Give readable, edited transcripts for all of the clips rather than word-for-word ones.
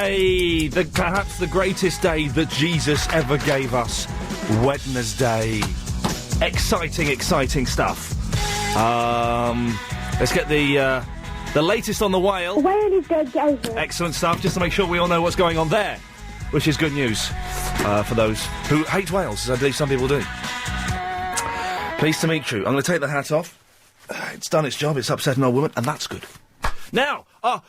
Wednesday, perhaps the greatest day that Jesus ever gave us. Wednesday. Exciting stuff. Let's get the latest on the whale. The whale is going over. Excellent stuff, just to make sure we all know what's going on there, which is good news for those who hate whales, as I believe some people do. Pleased to meet you. I'm going to take the hat off. It's done its job, it's upset an old woman, and that's good. Now,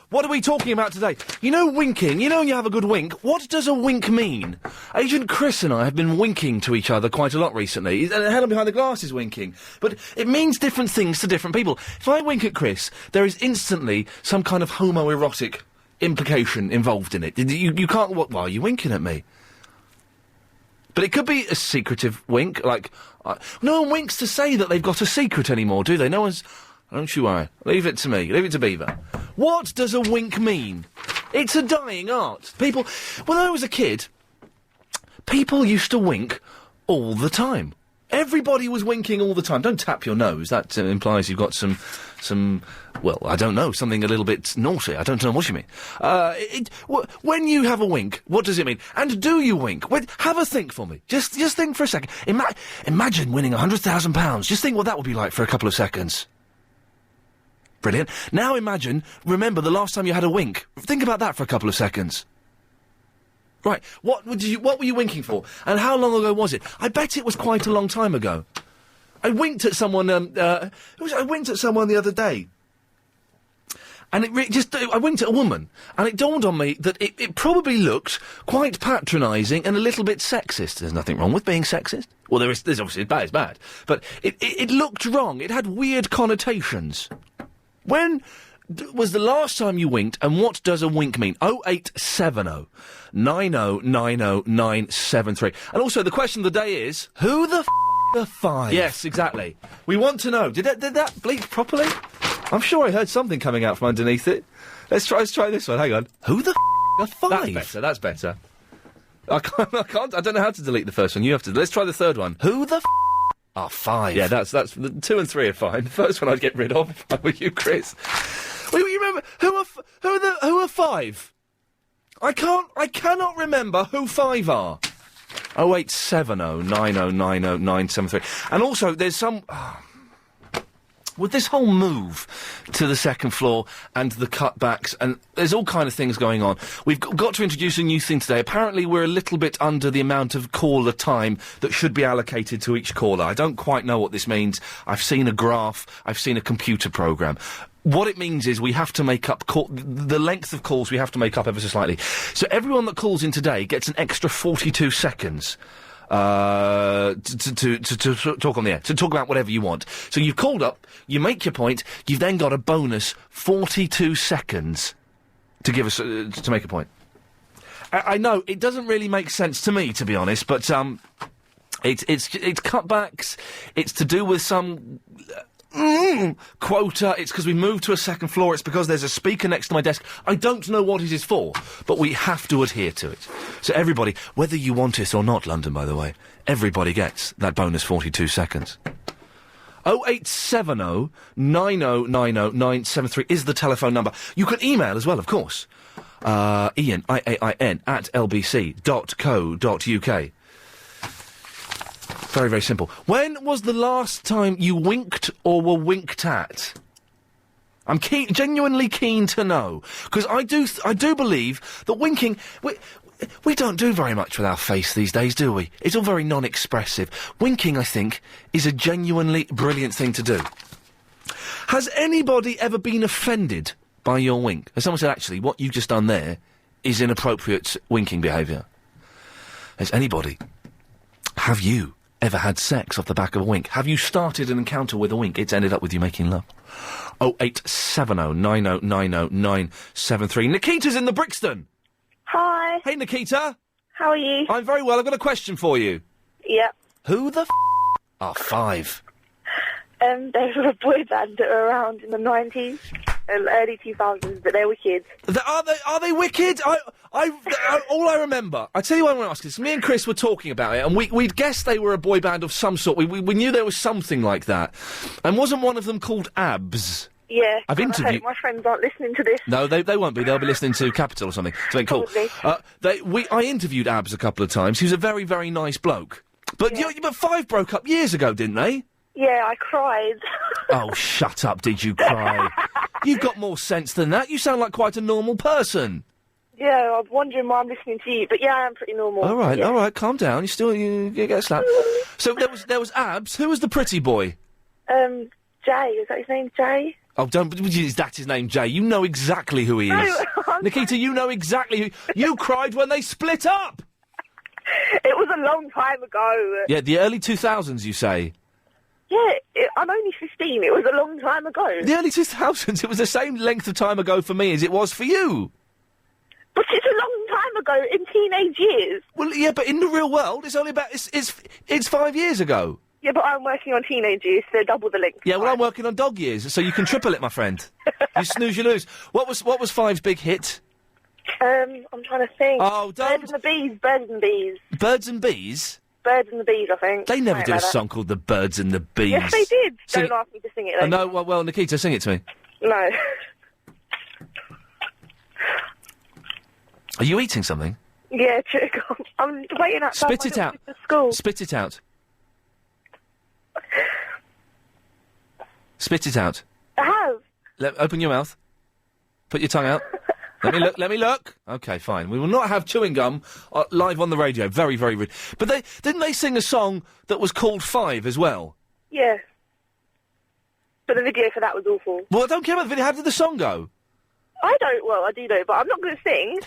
what are we talking about today? You know winking, you know when you have a good wink, what does a wink mean? Agent Chris and I have been winking to each other quite a lot recently, and Helen behind the glass is winking. But it means different things to different people. If I wink at Chris, there is instantly some kind of homoerotic implication involved in it. You can't, why are you winking at me? But it could be a secretive wink, like, no one winks to say that they've got a secret anymore, do they? No one's... Don't you worry. Leave it to me. Leave it to Beaver. What does a wink mean? It's a dying art. People... When I was a kid, people used to wink all the time. Everybody was winking all the time. Don't tap your nose. That implies you've got some... Well, I don't know. Something a little bit naughty. I don't know what you mean. When you have a wink, what does it mean? And do you wink? Have a think for me. Just think for a second. Imagine winning £100,000. Just think what that would be like for a couple of seconds. Brilliant. Now remember the last time you had a wink. Think about that for a couple of seconds. Right, what were you winking for? And how long ago was it? I bet it was quite a long time ago. I winked at someone, I winked at someone the other day. And I winked at a woman, and it dawned on me that it probably looked quite patronising and a little bit sexist. There's nothing wrong with being sexist. Well, there's obviously, it's bad. But it looked wrong. It had weird connotations. When was the last time you winked, and what does a wink mean? 0870 90 90 973. And also, the question of the day is, who the are five? Yes, exactly. We want to know. Did that bleep properly? I'm sure I heard something coming out from underneath it. Let's try this one. Hang on. Who the are five? That's better. I can't, I don't know how to delete the first one. You have to. Let's try the third one. Who the are five? Yeah, that's, the 2 and 3 are fine. The first one I'd get rid of if I were you, Chris. Well, you remember, who are five? I cannot remember who five are. 0870 90 90 973. And also, there's some... with this whole move to the second floor and the cutbacks, and there's all kind of things going on. We've got to introduce a new thing today. Apparently we're a little bit under the amount of caller time that should be allocated to each caller. I don't quite know what this means. I've seen a graph. I've seen a computer programme. What it means is we have to make up the length of calls we have to make up ever so slightly. So everyone that calls in today gets an extra 42 seconds. To talk on the air, to talk about whatever you want. So you've called up, you make your point, you've then got a bonus 42 seconds to give us, to make a point. I know, it doesn't really make sense to me, to be honest, but, it's cutbacks, it's to do with some... quota, it's because we moved to a second floor, it's because there's a speaker next to my desk. I don't know what it is for, but we have to adhere to it. So everybody, whether you want it or not, London, by the way, everybody gets that bonus 42 seconds. 0870 90 90 973 is the telephone number. You can email as well, of course. Iain, IAIN, at lbc.co.uk. Very, very simple. When was the last time you winked or were winked at? I'm genuinely keen to know. Because I do believe that winking... We don't do very much with our face these days, do we? It's all very non-expressive. Winking, I think, is a genuinely brilliant thing to do. Has anybody ever been offended by your wink? Has someone said, actually, what you've just done there is inappropriate winking behaviour? Has anybody... Have you ever had sex off the back of a wink? Have you started an encounter with a wink? It's ended up with you making love. 0870 90 90 973. Nikita's in the Brixton. Hi. Hey, Nikita. How are you? I'm very well. I've got a question for you. Yep. Who the are five? They were a boy band that were around in the 90s and early 2000s, but they were kids. Are they wicked? All I remember, I tell you what I want to ask this. Me and Chris were talking about it, and we'd guessed they were a boy band of some sort. We knew there was something like that. And wasn't one of them called Abs? Yeah. I've I interviewed... hope my friends aren't listening to this. No, they won't be. They'll be listening to Capital or something. Cool. I interviewed Abs a couple of times. He was a very, very nice bloke. But but Five broke up years ago, didn't they? Yeah, I cried. Oh, shut up, did you cry? You've got more sense than that. You sound like quite a normal person. Yeah, I'm wondering why I'm listening to you. But yeah, I am pretty normal. All right, calm down. You get slapped. So there was Abs. Who was the pretty boy? Jay. Is that his name, Jay? Oh, is that his name, Jay? You know exactly who he is. No, Nikita, you know exactly who... You cried when they split up! It was a long time ago. Yeah, the early 2000s, you say? Yeah, I'm only 15. It was a long time ago. The early 2000s, it was the same length of time ago for me as it was for you. But it's a long time ago in teenage years. Well, yeah, but in the real world, it's only about... It's 5 years ago. Yeah, but I'm working on teenage years, so double the length. Yeah, well, I'm working on dog years, so you can triple it, my friend. You snooze, you lose. What was Five's big hit? I'm trying to think. Oh, don't... Birds and the Bees, Birds and Bees. Birds and Bees? Birds and the Bees, I think. They never did a song called The Birds and the Bees. Yes, they did. Don't ask me to sing it, though. No, well, Nikita, sing it to me. No. Are you eating something? Yeah, I'm waiting outside. Spit it out. To school. Spit it out. Spit it out. I have. Open your mouth. Put your tongue out. Let me look. Okay, fine. We will not have chewing gum live on the radio. Very, very rude. But didn't they sing a song that was called Five as well? Yeah. But the video for that was awful. Well, I don't care about the video. How did the song go? I do know, but I'm not going to sing.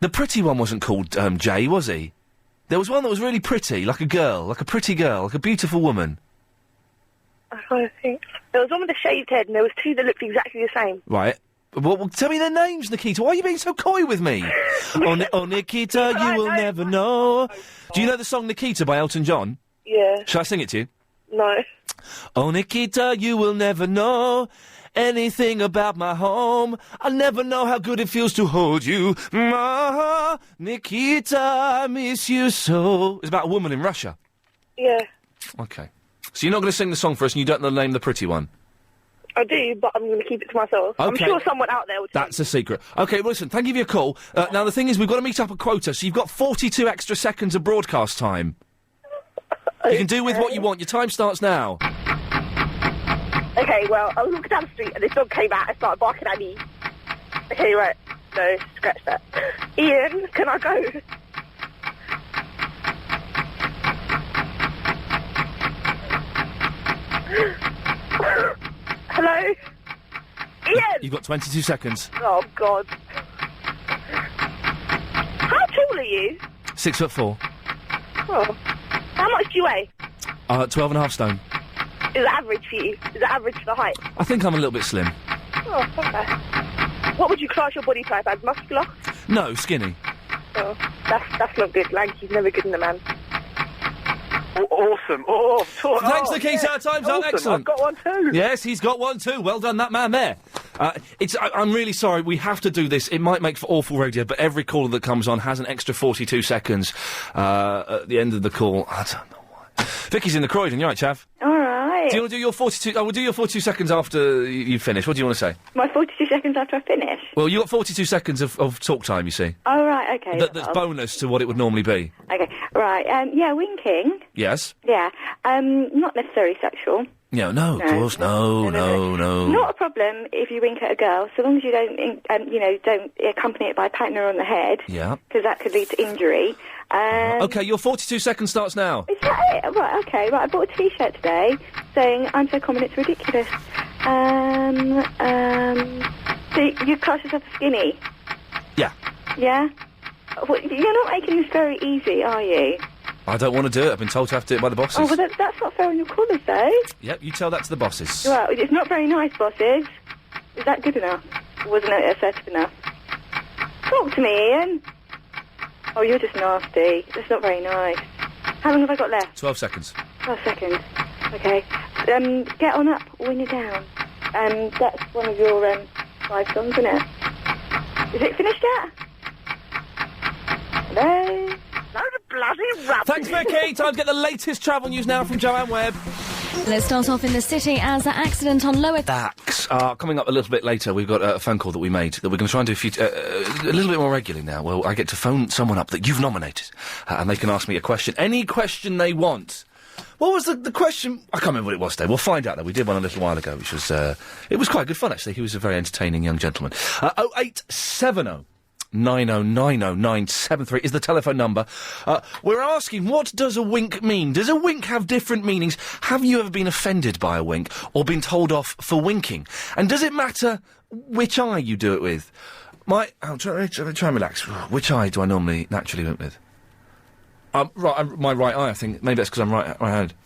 The pretty one wasn't called Jay, was he? There was one that was really pretty, like a girl, like a pretty girl, like a beautiful woman. I can't think. There was one with a shaved head, and there was two that looked exactly the same. Right. Well, tell me their names, Nikita. Why are you being so coy with me? oh, Nikita, you will never know. Do you know the song Nikita by Elton John? Yeah. Shall I sing it to you? No. Oh, Nikita, you will never know anything about my home. I'll never know how good it feels to hold you. Nikita, I miss you so. It's about a woman in Russia. Yeah. Okay. So you're not going to sing the song for us and you don't know the name of the pretty one? I do, but I'm going to keep it to myself. Okay. I'm sure someone out there will tell That's a secret. Okay, well, listen, thank you for your call. Now, the thing is, we've got to meet up a quota, so you've got 42 extra seconds of broadcast time. Okay. You can do with what you want. Your time starts now. Okay, well, I was walking down the street and this dog came out and started barking at me. Okay, right. No, scratch that. Ian, can I go? Hello? Ian! You've got 22 seconds. Oh, God. How tall are you? 6'4". Oh. How much do you weigh? 12.5 stone. Is it average for you? Is it average for the height? I think I'm a little bit slim. Oh, okay. What would you class your body type as? Muscular? No, skinny. Oh, that's not good. Lanky's never good in a man. Awesome. Thanks, Nikita. Yeah. Time's up. Excellent. I've got one too. Yes, he's got one too. Well done, that man there. I'm really sorry. We have to do this. It might make for awful radio, but every caller that comes on has an extra 42 seconds at the end of the call. I don't know why. Vicky's in the Croydon. You all right, Chav? All right. Do you want to do your 42... we'll do your 42 seconds after you finish. What do you want to say? My 42 seconds after I finish? Well, you got 42 seconds of talk time, you see. Oh, right, okay. That's bonus to what it would normally be. Okay, right. Yeah, winking. Yes? Yeah. Not necessarily sexual. No, of course, no. Not a problem if you wink at a girl, so long as you don't accompany it by patting her on the head. Yeah. Because that could lead to injury. Okay, your 42 seconds starts now. Is that it? Right, okay. Right, I bought a T-shirt today saying, I'm so common it's ridiculous. So you class yourself as skinny? Yeah. Yeah? Well, you're not making this very easy, are you? I don't want to do it. I've been told to have to do it by the bosses. Oh, well, that's not fair on your callers, though. Yep, you tell that to the bosses. Well, it's not very nice, bosses. Is that good enough? Wasn't it assertive enough? Talk to me, Ian. Oh, you're just nasty. That's not very nice. How long have I got left? 12 seconds. 12 seconds. Okay. Get on up, win it down. That's one of your 5 songs, isn't it? Is it finished yet? Hello? Bloody rubbish. Thanks, Vicky. Time to get the latest travel news now from Joanne Webb. Let's start off in the city as an accident on Lower... Dax Coming up a little bit later, we've got a phone call that we made that we're going to try and do a little bit more regularly now. Well, I get to phone someone up that you've nominated, and they can ask me a question. Any question they want. What was the question? I can't remember what it was today. We'll find out, though. We did one a little while ago, which was... it was quite good fun, actually. He was a very entertaining young gentleman. 0870 9090973 is the telephone number. We're asking, what does a wink mean? Does a wink have different meanings? Have you ever been offended by a wink or been told off for winking? And does it matter which eye you do it with? I'll try and relax. Which eye do I normally naturally wink with? My right eye, I think. Maybe that's because I'm right-handed.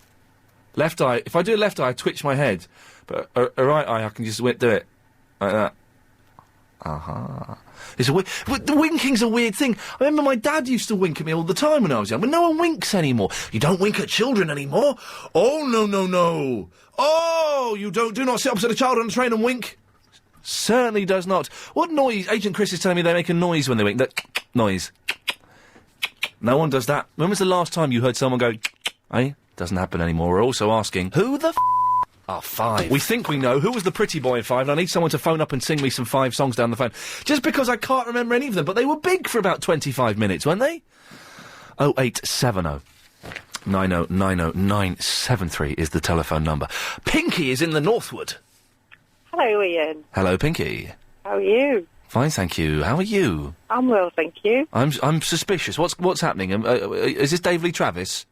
Left eye, if I do a left eye, I twitch my head. But a right eye, I can just do it. Like that. It's the winking's a weird thing. I remember my dad used to wink at me all the time when I was young, but no one winks anymore. You don't wink at children anymore. Oh, no. Oh, you do not sit opposite a child on a train and wink. Certainly does not. What noise? Agent Chris is telling me they make a noise when they wink. That noise. No one does that. When was the last time you heard someone go, eh? Doesn't happen anymore. We're also asking, who the Five. We think we know. Who was the pretty boy in Five? And I need someone to phone up and sing me some Five songs down the phone. Just because I can't remember any of them, but they were big for about 25 minutes, weren't they? 0870 9090973 is the telephone number. Pinky is in the Northwood. Hello, Ian. Hello, Pinky. How are you? Fine, thank you. How are you? I'm well, thank you. I'm suspicious. What's happening? Is this Dave Lee Travis?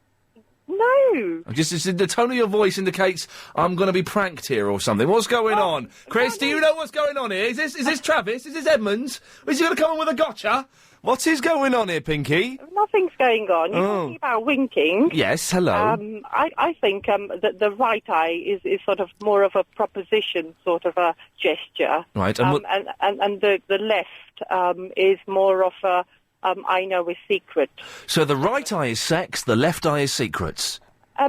No. Just the tone of your voice indicates I'm going to be pranked here or something. What's going on? Chris, do you know what's going on here? Is this Travis? Is this Edmonds? Is he going to come in with a gotcha? What is going on here, Pinky? Nothing's going on. You're talking about winking. Yes, hello. I think that the right eye is sort of more of a proposition sort of a gesture. Right. And the left is more of a I know a secret. So the right eye is sex, the left eye is secrets?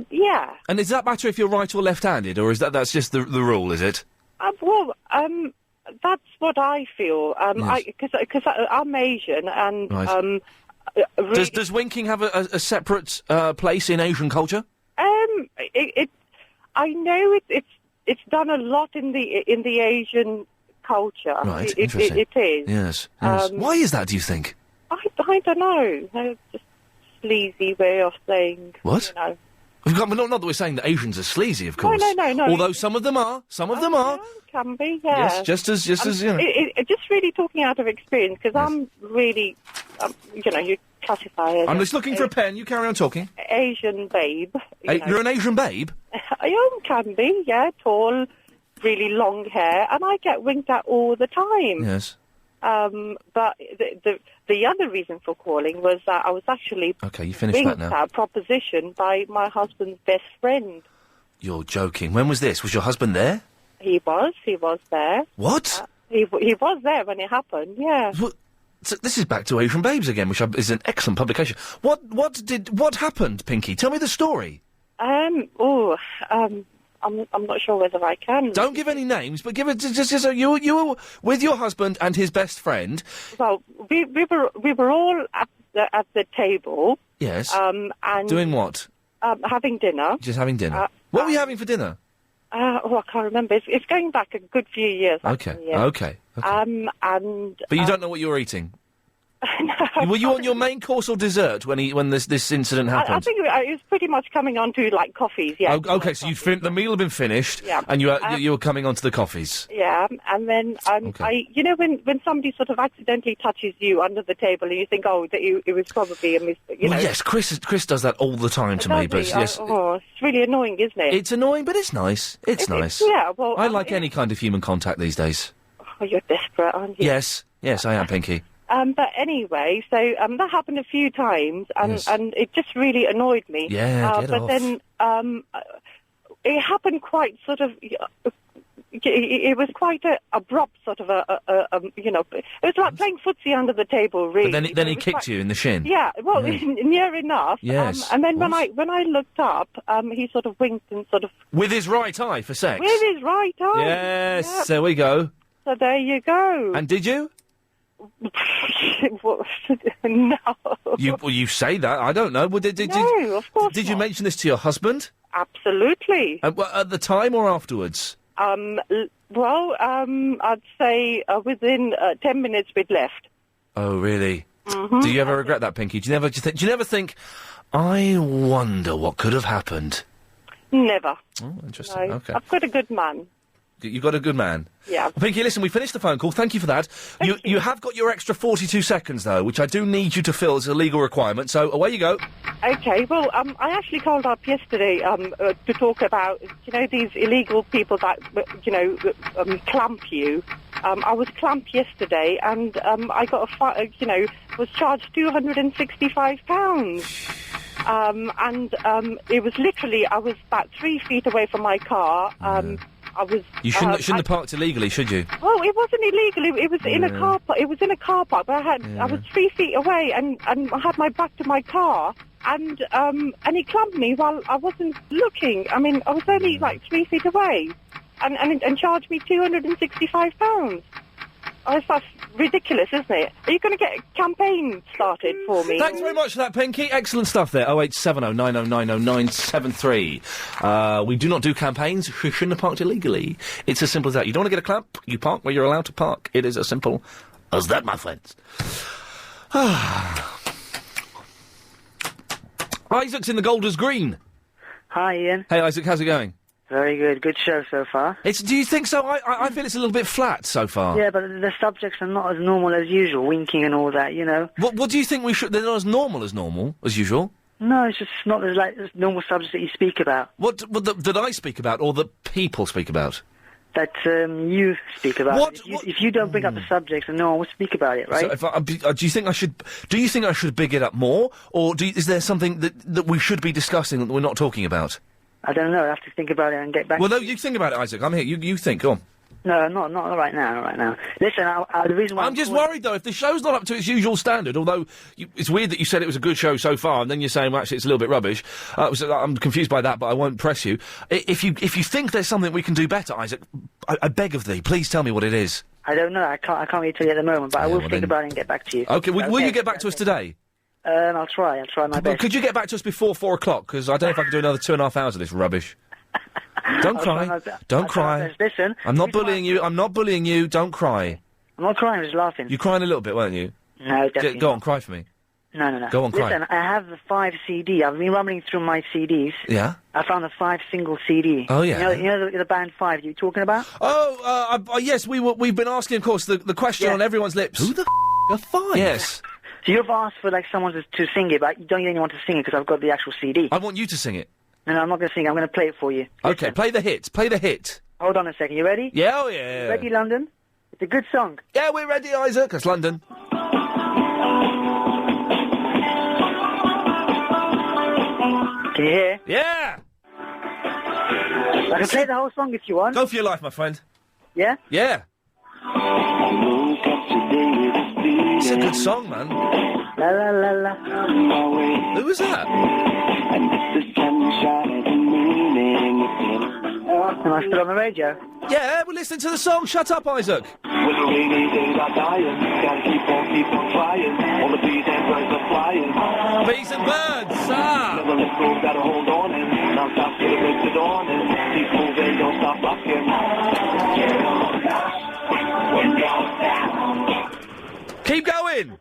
Yeah. And does that matter if you're right or left-handed, or is that's just the rule, is it? That's what I feel. Yes. Because I'm Asian, and right. really does winking have a separate place in Asian culture? I know it's done a lot in the Asian culture. Right, interesting. It is. Yes. Why is that, do you think? I don't know. Just sleazy way of saying. What? You know. Not that we're saying that Asians are sleazy, of course. No. Although some of them are. Can be, yeah. Yes, just as you know. Just really talking out of experience, because yes. I'm really, you classify as... I'm just looking for a pen. You carry on talking. Asian babe. You're an Asian babe? I can be, yeah. Tall, really long hair, and I get winked at all the time. Yes. But the other reason for calling was that I was actually you finished that now. Proposition by my husband's best friend. You're joking. When was this? Was your husband there? He was there. What? He was there when it happened. Yeah. So this is back to Asian Babes again, which is an excellent publication. What happened, Pinky? Tell me the story. I'm not sure whether I can. Don't give any names, but give it just you were with your husband and his best friend. Well, we were all at the table. Yes. And doing what? Having dinner. Just having dinner. What were you having for dinner? I can't remember. It's going back a good few years. Okay. Actually, yeah. Okay. But you don't know what you were eating. No, were you on your main course or dessert when this incident happened? I think it was pretty much coming on to like coffees. Yeah. Okay, so the meal had been finished. Yeah. And you were coming on to the coffees. Yeah, and then when somebody sort of accidentally touches you under the table and you think, it was probably a mistake. Well, yes, Chris does that all the time to me, but yes. It's really annoying, isn't it? It's annoying, but it's nice. It's nice. Yeah. Well, I like any kind of human contact these days. Oh, you're desperate, aren't you? Yes, I am, Pinky. But anyway, so that happened a few times, and it just really annoyed me. Yeah, but then it happened quite sort of. It was quite a abrupt sort of it was like playing footsie under the table, really. But then he kicked you in the shin. Yeah, well, near enough. Yes. And then when I looked up, he sort of winked and sort of with his right eye for sex. With his right eye. Yes, yep. There we go. So there you go. And did you? No. You say that. I don't know. No, of course Did you mention this to your husband? Absolutely. At the time or afterwards? Well, I'd say within 10 minutes we'd left. Oh, really? Mm-hmm. Do you ever regret that, Pinky? Do you never think, I wonder what could have happened? Never. Oh, interesting. No. Okay. I've got a good man. You've got a good man. Yeah. Well, Pinky, listen, we finished the phone call. Thank you for that. You have got your extra 42 seconds, though, which I do need you to fill as a legal requirement, so away you go. Okay, well, I actually called up yesterday to talk about, these illegal people that, clamp you. I was clamped yesterday, and I got was charged £265. It was literally, I was about 3 feet away from my car. You shouldn't have parked illegally, should you? Oh, it wasn't illegal. It was in a car park. It was in a car park, but I was 3 feet away, and I had my back to my car, and he clamped me while I wasn't looking. I mean, I was only like 3 feet away, and charged me £265. Oh, that's ridiculous, isn't it? Are you going to get a campaign started for me? Thanks very much for that, Pinky. Excellent stuff there. 0870 9090 973. We do not do campaigns. You shouldn't have parked illegally. It's as simple as that. You don't want to get a clamp, you park where you're allowed to park. It is as simple as that, my friends. Isaac's in the Golders Green. Hi, Ian. Hey, Isaac, how's it going? Very good. Good show so far. Do you think so? I feel it's a little bit flat so far. Yeah, but the subjects are not as normal as usual, winking and all that, What do you think we should... They're not as normal as usual? No, it's just not as normal subjects that you speak about. What that I speak about, or that people speak about? That you speak about. What? If you don't bring up the subjects, then no one will speak about it, right? So do you think I should... Do you think I should big it up more? Or is there something that we should be discussing that we're not talking about? I don't know. I have to think about it and get back. Well, no, you think about it, Isaac. I'm here. You think. Go on. No, not right now. Not right now. Listen, the reason why I'm just worried though if the show's not up to its usual standard. Although it's weird that you said it was a good show so far, and then you're saying well, actually it's a little bit rubbish. I'm confused by that, but I won't press you. If you think there's something we can do better, Isaac, I beg of thee, please tell me what it is. I don't know. I can't really tell you at the moment, but I will think about it and get back to you. Okay. Will you get back to us today? I'll try. I'll try my best. Could you get back to us before 4 o'clock? Because I don't know if I can do another 2.5 hours of this rubbish. Don't cry. Don't cry. Listen. I'm not bullying you. I'm not bullying you. Don't cry. I'm not crying. I'm just laughing. You're crying a little bit, weren't you? No, definitely. Go on, cry for me. No. Go on, cry. Listen, I have the 5 CD. I've been rumbling through my CDs. Yeah? I found the 5 single CD. Oh, yeah. You know the band 5 you talking about? Oh, yes, we've been asking, of course, the question on everyone's lips. Who the are 5? Yes. So you've asked for, someone to sing it, but you don't get anyone to sing it because I've got the actual CD. I want you to sing it. No, I'm not going to sing it. I'm going to play it for you. Okay, Listen. play the hit. Play the hit. Hold on a second. You ready? Yeah, oh, yeah. Ready, London? It's a good song. Yeah, we're ready, Isaac. It's London. Can you hear? Yeah! I can play the whole song if you want. Go for your life, my friend. Yeah? Yeah. It's a good song, man. La la la la. Who was that? Am I still on the radio? Yeah, we're listening to the song. Shut up, Isaac. When the rainy days are dying, gotta keep on trying. All the bees and birds are flying. Bees and birds, ah! Never let go, gotta hold on and not stop till it breaks the dawn and keep moving, don't stop rocking. Keep going!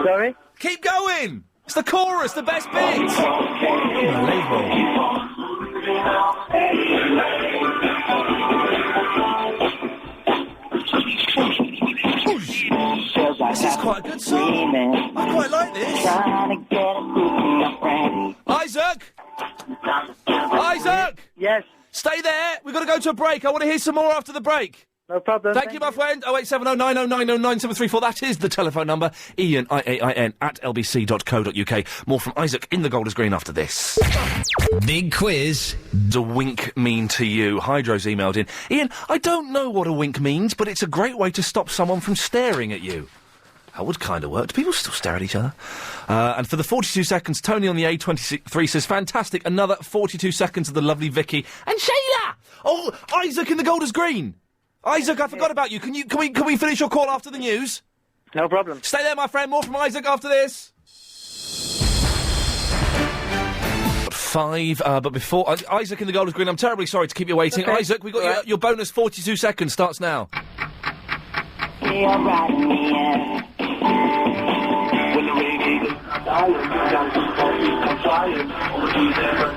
Sorry? Keep going! It's the chorus, the best bit! Unbelievable. This is quite a good song. I quite like this. Isaac! Isaac! Yes. Stay there. We've got to go to a break. I want to hear some more after the break. No problem. Thank you, my friend. 0870 9090 9734. That is the telephone number. Iain, IAIN, at lbc.co.uk. More from Isaac in the Golders Green after this. Big quiz. Does a wink mean to you? Hydro's emailed in. Iain, I don't know what a wink means, but it's a great way to stop someone from staring at you. That would kind of work. Do people still stare at each other? And for the 42 seconds, Tony on the A23 says, fantastic, another 42 seconds of the lovely Vicky. And Sheila! Oh, Isaac in the Golders Green! Isaac, I forgot about you. Can we finish your call after the news? No problem. Stay there, my friend. More from Isaac after this. 5, but before... Isaac in the Golders Green, I'm terribly sorry to keep you waiting. Okay. Isaac, we got your bonus 42 seconds starts now.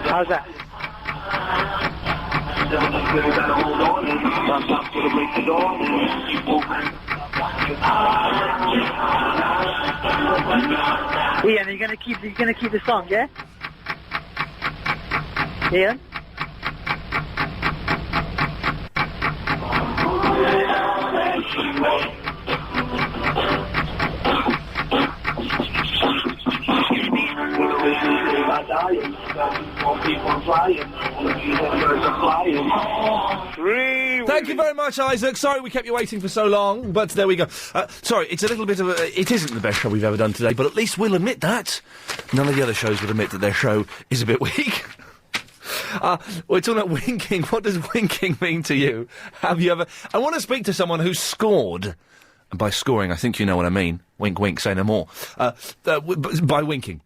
How's that? Ian, you're gonna keep the song, yeah? Ian? Thank you very much, Isaac. Sorry we kept you waiting for so long, but there we go. Sorry, it's a little bit of a... It isn't the best show we've ever done today, but at least we'll admit that. None of the other shows would admit that their show is a bit weak. We're talking about winking. What does winking mean to you? Have you ever... I want to speak to someone who's scored. And by scoring, I think you know what I mean. Wink, wink, say no more. By winking.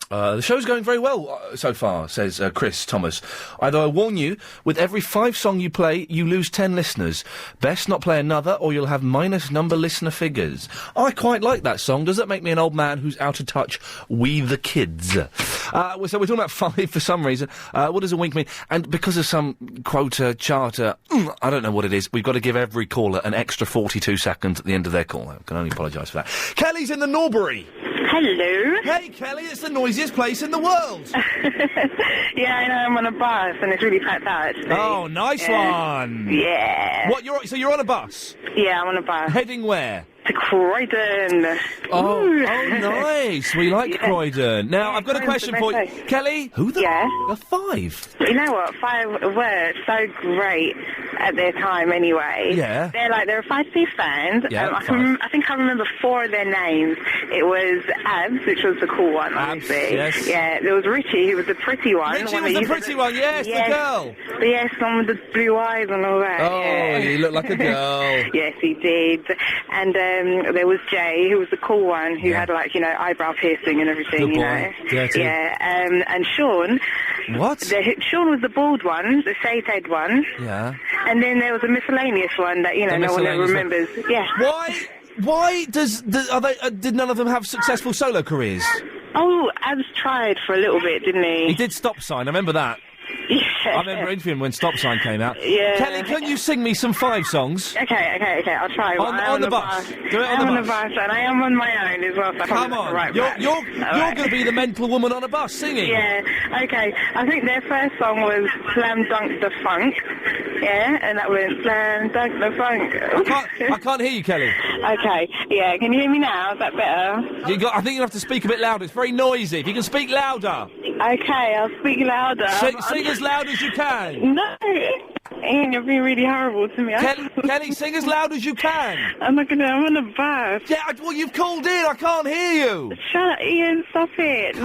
The show's going very well so far, says Chris Thomas. Although I warn you, with every 5 song you play, you lose 10 listeners. Best not play another, or you'll have minus number listener figures. I quite like that song. Does that make me an old man who's out of touch with the kids? So we're talking about 5 for some reason. What does a wink mean? And because of some quota charter, I don't know what it is, we've got to give every caller an extra 42 seconds at the end of their call. I can only apologise for that. Kelly's in the Norbury. Hello. Hey, Kelly, it's the noisiest place in the world. Yeah, I know, I'm on a bus and it's really packed out, actually. Oh, nice one. Yeah. What, so you're on a bus? Yeah, I'm on a bus. Heading where? To Croydon. Oh, Ooh. nice. We like Yeah. Croydon. Now, Yeah, I've got a Croydon's question the for you. best place. Kelly, who the... Yeah? You're 5. You know what? 5 were so great at their time anyway. Yeah. They're a 5 fans. Yeah, I think I remember 4 of their names. It was Abs, which was the cool one, Abs, obviously. yes. Yeah, there was Richie, who was the pretty one. Richie one was that the used pretty one, yes, the girl. Yes, one with the blue eyes and all that. Oh, yeah. you look like a girl. Yes, he did. And there was Jay, who was the cool one, who Yeah. had, like, eyebrow piercing and everything, Good you boy. know. Dirty. Yeah, and Sean. What? Sean was the bald one, the shaved head one. Yeah. And then there was a miscellaneous one that, The no one ever miscellaneous remembers. Yeah. Why did none of them have successful solo careers? Oh, Abs tried for a little bit, didn't he? He did Stop Sign, I remember that. Yeah. I remember interviewing him when Stop Sign came out. Yeah. Kelly, can you sing me some 5 songs? Okay, I'll try. On the bus. Do it on the bus. And I am on my own as well. So Come on. Right, You're going to be the mental woman on a bus singing. Yeah, okay. I think their first song was Slam Dunk the Funk. Yeah, and that went Slam Dunk the Funk. I can't hear you, Kelly. Okay, yeah. Can you hear me now? Is that better? I think you have to speak a bit louder. It's very noisy. If you can speak louder. Okay, I'll speak louder. Sing as loud as you can. No, Ian, you're being really horrible to me. Kelly, sing as loud as you can. I'm not gonna. I'm on a bus. Yeah, well, you've called in. I can't hear you. Shut up, Ian. Stop it.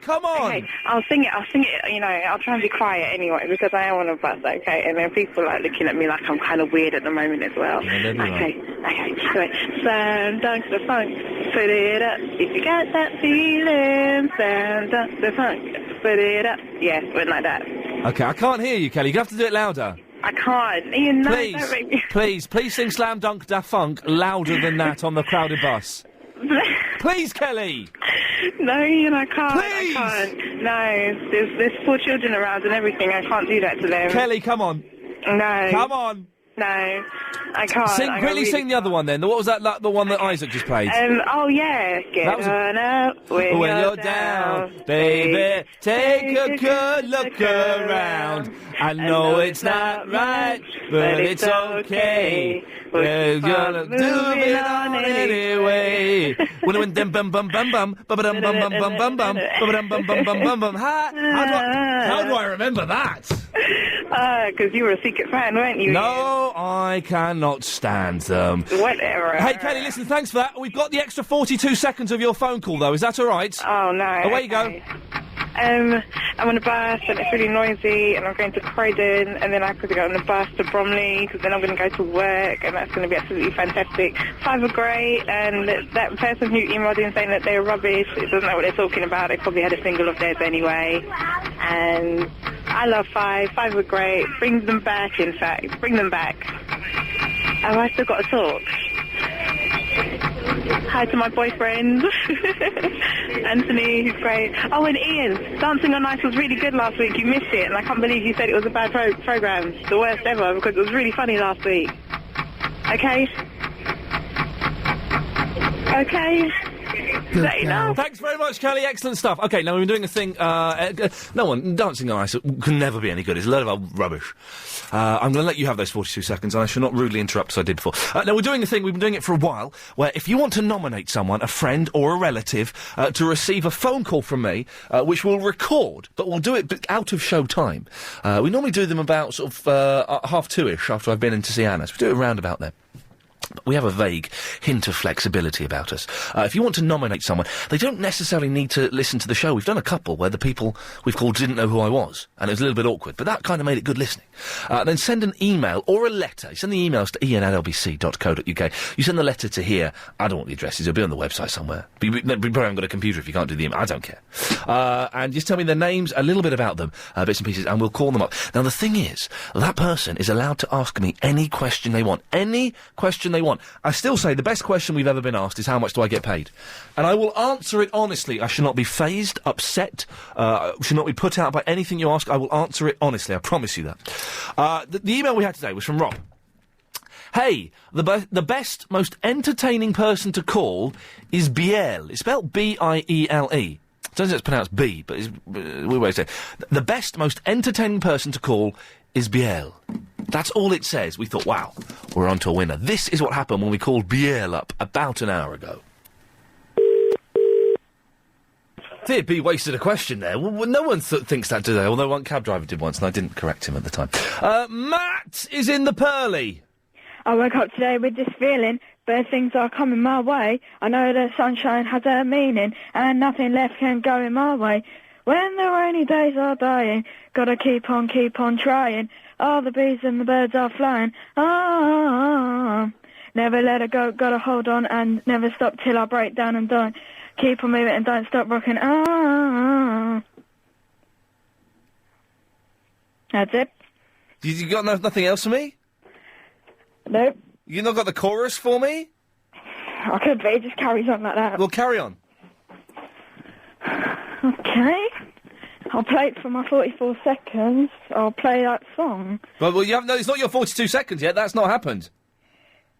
Come on. Okay, I'll sing it. I'll try and be quiet anyway because I am on a bus. Okay, and then people are looking at me like I'm kind of weird at the moment as well. Yeah, Okay. So, Slam Dunk the Funk. Put it up if you got that feeling. Slam Dunk the Funk. Put it up. Yeah, went like that. Okay, I can't hear you, Kelly. You have to do it louder. I can't. Ian, no, Please, don't make me... please sing Slam Dunk Da Funk louder than that on the crowded bus. Please, Kelly. No, Ian, I can't. Please. I can't. No, there's 4 children around and everything. I can't do that to them. Kelly, come on. No. Come on. No, I can't. Quickly sing the other one then. What was that? The one that Isaac just played. Oh yeah. Get on up when you're down, baby. Take a good look around. I know it's not right, but it's okay. We're gonna do it on anyway. When it went dum bum bum bum bum bum bum bum bum bum bum bum bum bum bum bum bum. How do I remember that? Because you were a secret fan, weren't you? No, I cannot stand them. Whatever. Hey, Kelly, listen, thanks for that. We've got the extra 42 seconds of your phone call, though. Is that all right? Oh, no. Away you go. I'm on a bus and it's really noisy and I'm going to Croydon and then I have to go on a bus to Bromley because then I'm going to go to work and that's going to be absolutely fantastic. 5 are great and that person who emailed in saying that they were rubbish, it doesn't know what they're talking about. They probably had a single of theirs anyway. And I love 5. 5 were great. Bring them back, in fact. Bring them back. Have I still got to talk? Hi to my boyfriend, Anthony, who's great. Oh, and Ian, Dancing on Ice was really good last week. You missed it, and I can't believe you said it was a bad programme. The worst ever, because it was really funny last week. Okay? Okay? Is that enough? Thanks very much, Kelly. Excellent stuff. Okay, now we've been doing a thing. Dancing on Ice can never be any good. It's a load of old rubbish. I'm going to let you have those 42 seconds, and I shall not rudely interrupt as I did before. Now, we're doing a thing, we've been doing it for a while, where if you want to nominate someone, a friend or a relative, to receive a phone call from me, which we'll record, but we'll do it out of show time. We normally do them about sort of 2:30ish after I've been in to see Anna, so we do it around about then. We have a vague hint of flexibility about us. If you want to nominate someone, they don't necessarily need to listen to the show. We've done a couple where the people we've called didn't know who I was, and it was a little bit awkward, but that kind of made it good listening. Then send an email or a letter. You send the emails to iain@lbc.co.uk. You send the letter to here. I don't want the addresses. It'll be on the website somewhere. You probably haven't got a computer if you can't do the email. I don't care. And just tell me their names, a little bit about them, bits and pieces, and we'll call them up. Now, the thing is, that person is allowed to ask me any question they want. Any question they want. I still say the best question we've ever been asked is how much do I get paid? And I will answer it honestly. I should not be fazed, upset, should not be put out by anything you ask. I will answer it honestly. I promise you that. The email we had today was from Rob. Hey, the best, most entertaining person to call is Biel. It's spelled B-I-E-L-E. Turns out it's pronounced B, but it's we way to say it. The best, most entertaining person to call is Biel. That's all it says. We thought, wow, we're on to a winner. This is what happened when we called Biel up about an hour ago. Dear B wasted a question there. Well, no one thinks that, do they? Although one cab driver did once, and I didn't correct him at the time. Matt is in the Pearly. I woke up today with this feeling, bad things are coming my way. I know the sunshine has a meaning, and nothing left can go in my way. When the rainy days are dying, gotta keep on trying. All the bees and the birds are flying. Never let it go, gotta hold on and never stop till I break down and die. Keep on moving and don't stop rocking. That's it. You got nothing else for me? Nope. You not got the chorus for me? I could be, it just carries on like that. Well, carry on. Okay. I'll play it for my 44 seconds. I'll play that song. Well, you haven't. No, it's not your 42 seconds yet. That's not happened.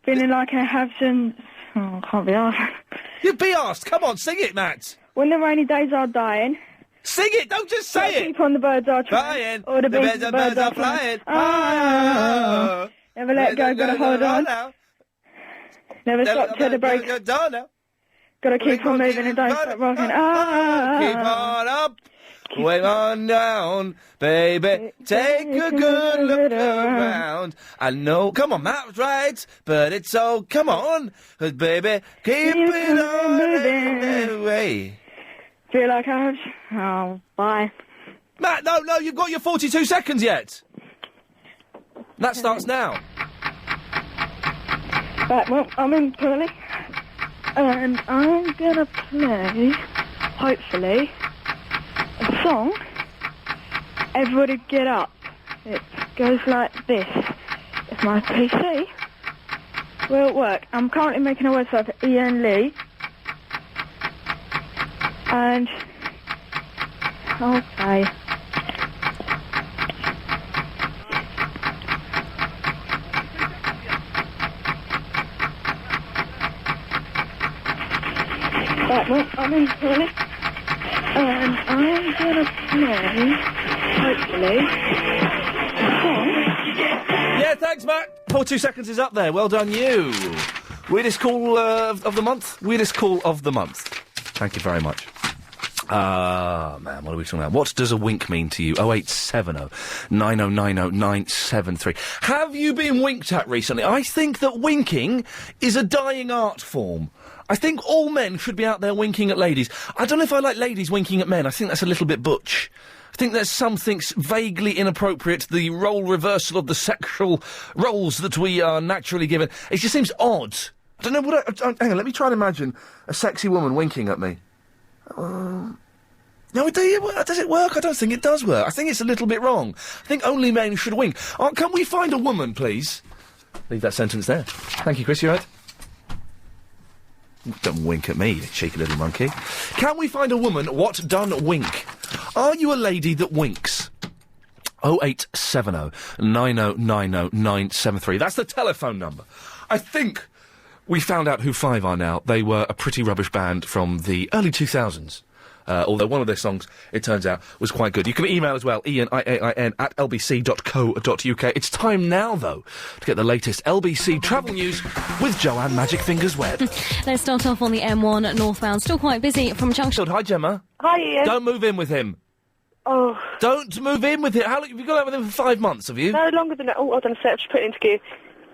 Feeling like I have some... Oh, I can't be asked. You be asked. Come on, sing it, Matt. When the rainy days are dying... Sing it, don't just say it! Keep on the birds are trying. Or the bees and the birds are flying. Never let go, gotta hold on. Never stop till the break. Gotta keep on moving and don't stop rocking. Keep on up. Way on down, baby, take a good look around. I know, come on, Matt's right, but it's all, come on, baby, keep it on moving away. Feel like I have... Oh, bye. Matt, no, you've got your 42 seconds yet. That starts now. Right, well, I'm in Pearly, and I'm gonna play, hopefully, a song. Everybody get up. It goes like this. If my PC will work. I'm currently making a website for Iain Lee. And... okay. Right, well, I'm in Pearly. And I'm gonna play, hopefully, a song. Yeah, thanks, Matt. 42 seconds is up there. Well done, you. Weirdest call of the month? Weirdest call of the month. Thank you very much. Man, what are we talking about? What does a wink mean to you? 0870 9090 973. Have you been winked at recently? I think that winking is a dying art form. I think all men should be out there winking at ladies. I don't know if I like ladies winking at men. I think that's a little bit butch. I think there's something vaguely inappropriate, the role reversal of the sexual roles that we are naturally given. It just seems odd. I don't know what hang on, let me try and imagine a sexy woman winking at me. No, does it work? I don't think it does work. I think it's a little bit wrong. I think only men should wink. Can we find a woman, please? Leave that sentence there. Thank you, Chris, you right? Don't wink at me, you cheeky little monkey. Can we find a woman what done wink? Are you a lady that winks? 0870 9090 973. That's the telephone number. I think we found out who Five are now. They were a pretty rubbish band from the early 2000s. Although one of their songs, it turns out, was quite good. You can email as well, iain, I-A-I-N, @lbc.co.uk. It's time now, though, to get the latest LBC travel news with Joanne Magic Fingers Webb. Let's start off on the M1 northbound. Still quite busy from Junction. Hi, Gemma. Hi, Ian. Don't move in with him. Oh. Don't move in with him. How long have you gone out with him for 5 months, have you? No, longer than that. Oh, hold on a sec, I'm just putting it into gear.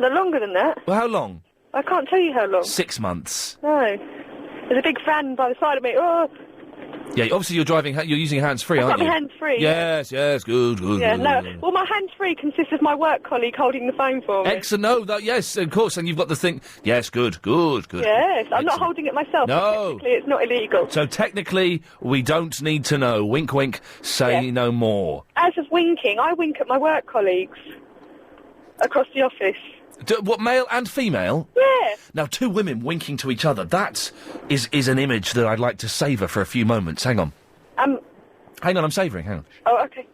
No, longer than that. Well, how long? I can't tell you how long. 6 months. No. There's a big van by the side of me. Oh. Yeah, obviously you're driving, you're using hands-free, aren't you? I've got my hands-free. Yes, good. Yeah, no. Well, my hands-free consists of my work colleague holding the phone for me. Excellent. No, yes, of course, and you've got the thing. Yes, good. Yes, I'm not holding it myself. No. Technically, it's not illegal. So technically, we don't need to know. Wink, wink, say no more. As of winking, I wink at my work colleagues across the office. What, male and female? Yeah. Now, two women winking to each other, that is an image that I'd like to savour for a few moments. Hang on. Hang on, I'm savouring, hang on. Oh, okay.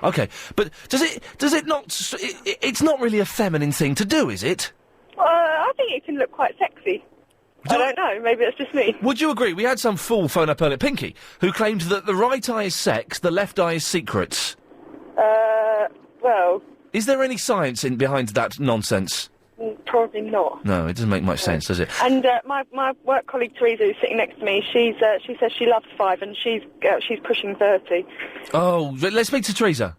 Okay, but does it not... It's not really a feminine thing to do, is it? I think it can look quite sexy. I don't know, maybe it's just me. Would you agree? We had some fool phone up earlier, Pinky, who claimed that the right eye is sex, the left eye is secrets. Well... Is there any science behind that nonsense? Probably not. No, it doesn't make much sense, does it? And my work colleague Teresa, who's sitting next to me, she says she loves Five, and she's pushing 30. Oh, let's speak to Teresa.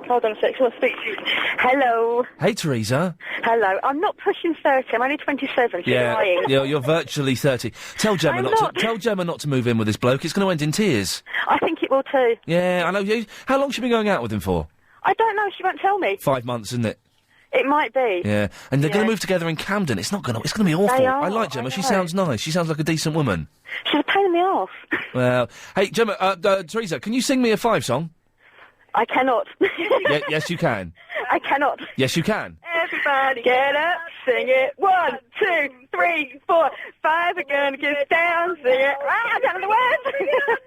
Hold on a sec, she wants to speak to you. Hello. Hey, Teresa. Hello. I'm not pushing 30. I'm only 27. She's lying. You're virtually 30. Tell Gemma tell Gemma not to move in with this bloke. It's going to end in tears. I think it will too. Yeah, I know. How long has she been going out with him for? I don't know. She won't tell me. 5 months, isn't it? It might be. Yeah, and they're going to move together in Camden. It's going to be awful. They are, I like Gemma. She sounds nice. She sounds like a decent woman. She's a pain in the arse. Well, hey, Gemma, Teresa, can you sing me a Five song? I cannot. Yes, you can. I cannot. Yes, you can. Everybody get up, sing it. 1, 2, 3, 4, 5 are gonna get down, sing it. I don't know the words.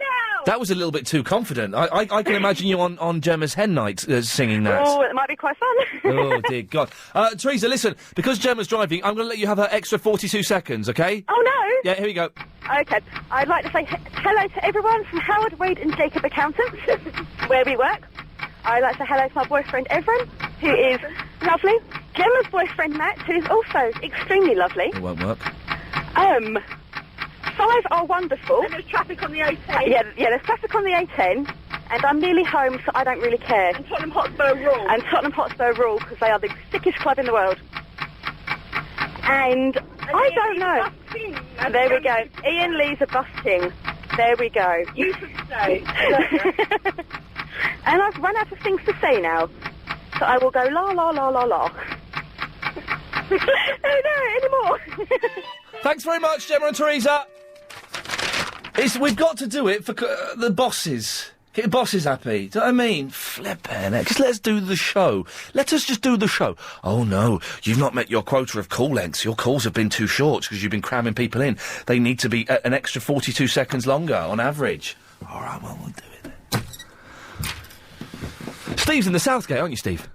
That was a little bit too confident. I can imagine you on Gemma's hen night singing that. Oh, it might be quite fun. Oh, dear God. Teresa, listen, because Gemma's driving, I'm going to let you have her extra 42 seconds, OK? Oh, no. Yeah, here we go. OK. I'd like to say hello to everyone from Howard, Wade and Jacob Accountants, where we work. I'd like to say hello to my boyfriend, Evren, who is lovely. Gemma's boyfriend, Matt, who is also extremely lovely. It won't work. Five are wonderful. And there's traffic on the A10. Yeah, there's traffic on the A10. And I'm nearly home, so I don't really care. And Tottenham Hotspur rule. And Tottenham Hotspur rule, because they are the sickest club in the world. And I don't know. There we go. Ian Lee's a bus king. There we go. You should say. And I've run out of things to say now. So I will go la la la la la. No, anymore. Thanks very much, Gemma and Teresa. We've got to do it for the bosses. Get the bosses happy. Do you know what I mean? Flippin' it. Just let's do the show. Let us just do the show. Oh, no, you've not met your quota of call lengths. Your calls have been too short because you've been cramming people in. They need to be an extra 42 seconds longer on average. All right, well, we'll do it then. Steve's in the Southgate, aren't you, Steve?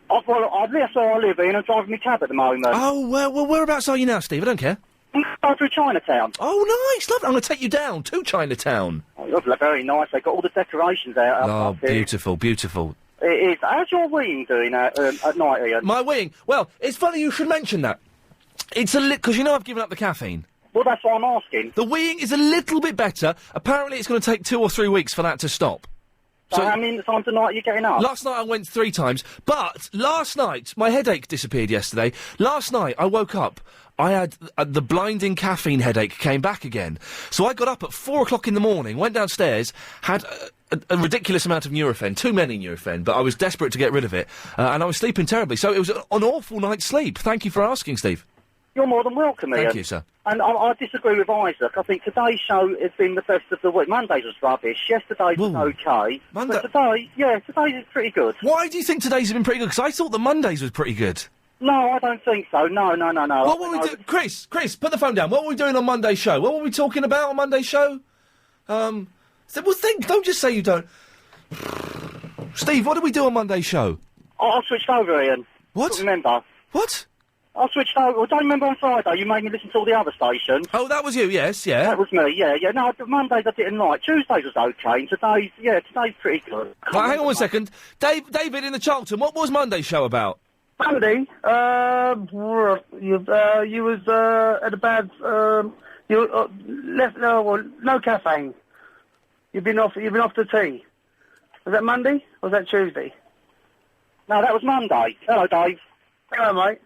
That's where I live, Ian. I'm driving my cab at the moment. Oh, well, whereabouts are you now, Steve? I don't care. I'm going through Chinatown. Oh, nice, lovely. I'm going to take you down to Chinatown. Oh, lovely, very nice. They've got all the decorations out. Oh, beautiful, beautiful. It is. How's your weeing doing at night, Ian? My weeing? Well, it's funny you should mention that. It's because, I've given up the caffeine. Well, that's what I'm asking. The weeing is a little bit better. Apparently, it's going to take 2 or 3 weeks for that to stop. So how many times a night are you getting up? Last night I went 3 times, but last night my headache disappeared yesterday. Last night I woke up. I had the blinding caffeine headache came back again. So I got up at 4 o'clock in the morning, went downstairs, had a ridiculous amount of Nurofen, too many Nurofen, but I was desperate to get rid of it, and I was sleeping terribly. So it was an awful night's sleep. Thank you for asking, Steve. You're more than welcome, Ian. Thank you, sir. And I disagree with Isaac. I think today's show has been the best of the week. Monday's was rubbish. Yesterday's was okay. Monday... But today's is pretty good. Why do you think today's have been pretty good? Because I thought the Mondays was pretty good. No, I don't think so. No. What were we doing? Chris, put the phone down. What were we doing on Monday's show? What were we talking about on Monday's show? Don't just say you don't. Steve, what did we do on Monday's show? I switched over, Ian. What? Don't remember. What? I switched over. Well, don't remember on Friday you made me listen to all the other stations. Oh, that was you, yes, yeah. That was me, yeah. No, Mondays I didn't like. Tuesdays was okay, and today's pretty good. Right, hang on 1 second. David in the Charlton, what was Monday's show about? Monday, you was at a bad, you left, no caffeine. You've been off the tea. Was that Monday, or was that Tuesday? No, that was Monday. Hello, Dave. Hello, mate.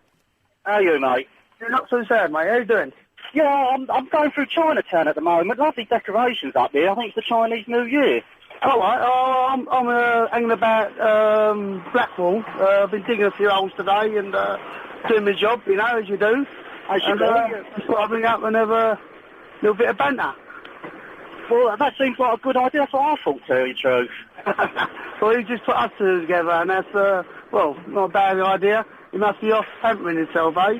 How are you, mate? You're not so sad, mate. How you doing? Yeah, I'm going through Chinatown at the moment. Lovely decorations up there. I think it's the Chinese New Year. All right. I'm hanging about Blackwall. I've been digging a few holes today and doing my job, you know, as you do. As you do. Just thought I'd bring up and have a little bit of banter. Well, that seems like a good idea. That's what I thought, to tell you the truth. Well, you just put us two together, and that's, not a bad idea. He must be off pampering himself, eh?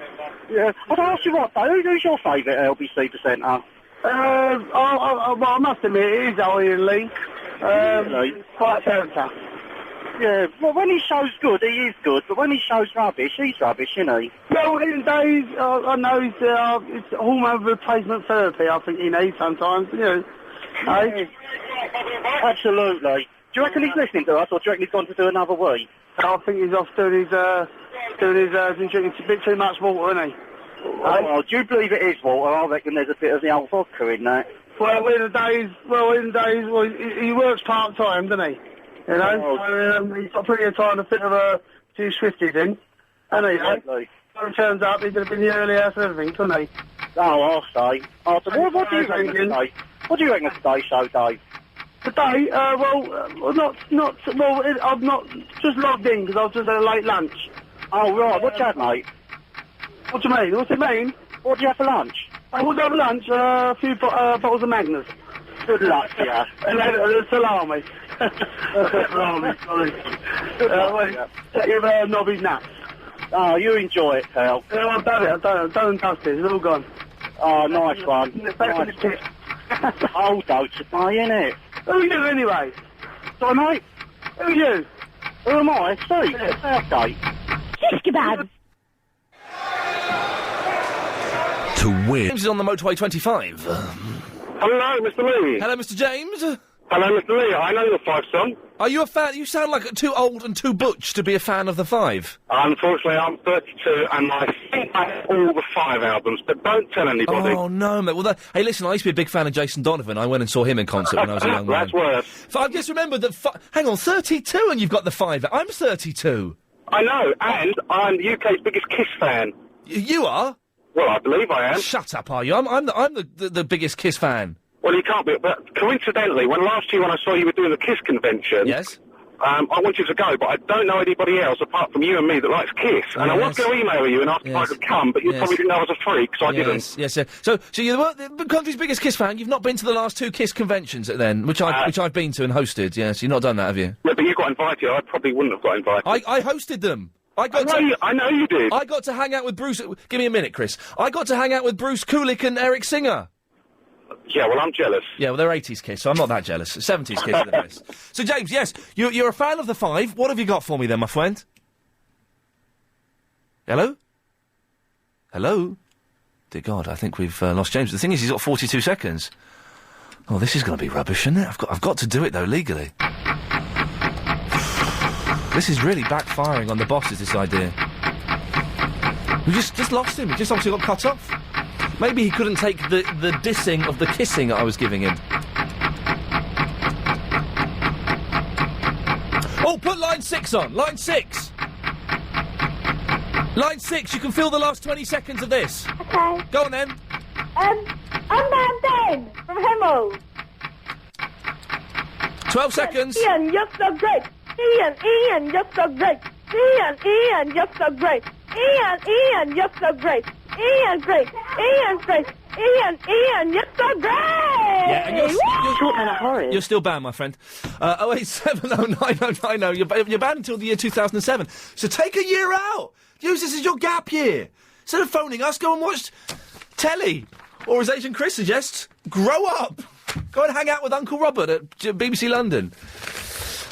Yeah. I'd ask you what, though. Who's your favourite LBC presenter? I must admit, it is Ian Lee. Really? Quite a character. Yeah, well, when he shows good, he is good, but when he shows rubbish, he's rubbish, isn't he? Well, in days, I know it's hormone replacement therapy, I think he needs sometimes, you know. Eh? Absolutely. Do you reckon he's listening to us, or do you reckon he's gone to do another wee? I think he's off doing his drinking a bit too much water, isn't he? Oh, do you believe it is water? I reckon there's a bit of the old vodka in that. Well, in days, he works part-time, doesn't he? You know? So, he's got plenty of time to fit of a few Swifties in, hasn't he? Exactly. When he turns up, he's going to be in the early house and everything, couldn't he? Oh, I'll say. What do you reckon today? What do you reckon of today's show, Dave? Today, I'm not just logged in because I was just at a late lunch. Oh, right. What you had, mate? What do you mean? What's it mean? What did you have for lunch? I was have lunch, a few bottles of Magners. Good luck, yeah. And then salami. Salami, sorry. Take your knobby's nuts. Oh, you enjoy it, pal. Yeah, I've done it. Don't touch it. It's all gone. Oh, nice one. Nice. Oh, don't you play, innit? Who are you, anyway? Sorry, mate? Who are you? Who am I? Steve. Birthday. Shish kebabs. To win. James is on the motorway 25. Hello, Mr. Lee. Hello, Mr. James. Hello, Mr. Lee. I know the Five song. Are you a fan? You sound like too old and too butch to be a fan of the Five. Unfortunately, I'm 32 and I think I have all the Five albums, but don't tell anybody. Oh, no, mate. Well, hey, listen, I used to be a big fan of Jason Donovan. I went and saw him in concert when I was a young man. That's worse. I've just remembered that... Hang on, 32 and you've got the Five. I'm 32. I know, and I'm the UK's biggest Kiss fan. You are? Well, I believe I am. Shut up, are you? I'm the biggest Kiss fan. Well, you can't be, but coincidentally, last year when I saw you were doing the Kiss convention... Yes? I wanted to go, but I don't know anybody else apart from you and me that likes Kiss. And I was going to email you and ask if I could come, but you probably didn't know I was a freak, so I didn't. Yes. So you're the country's biggest Kiss fan. You've not been to the last 2 Kiss conventions then, which I've been to and hosted. Yes, you've not done that, have you? Yeah, but you got invited. I probably wouldn't have got invited. I hosted them. I know you did. I got to hang out with Bruce. Give me a minute, Chris. I got to hang out with Bruce Kulick and Eric Singer. Yeah, well, I'm jealous. Yeah, well, they're 80s Kiss, so I'm not that jealous. 70s Kiss are the best. So, James, yes, you're a fan of the Five. What have you got for me then, my friend? Hello? Hello? Dear God, I think we've lost James. The thing is, he's got 42 seconds. Oh, this is going to be rubbish, isn't it? I've got to do it, though, legally. This is really backfiring on the bosses, this idea. We just lost him. He just obviously got cut off. Maybe he couldn't take the dissing of the kissing I was giving him. Oh, put line 6 on! Line 6! Line 6, you can feel the last 20 seconds of this. Okay. Go on then. I'm Dan from Himmel. 12 seconds. Ian, you're so great. Ian, you're so great. Ian, you're so great. Ian, you're so great. Ian, great. Ian, great. Ian, you're so great. Yeah, and you're still banned, my friend. 087090990. You're banned until the year 2007. So take a year out. Use this as your gap year. Instead of phoning us, go and watch telly. Or as Agent Chris suggests, grow up. Go and hang out with Uncle Robert at BBC London.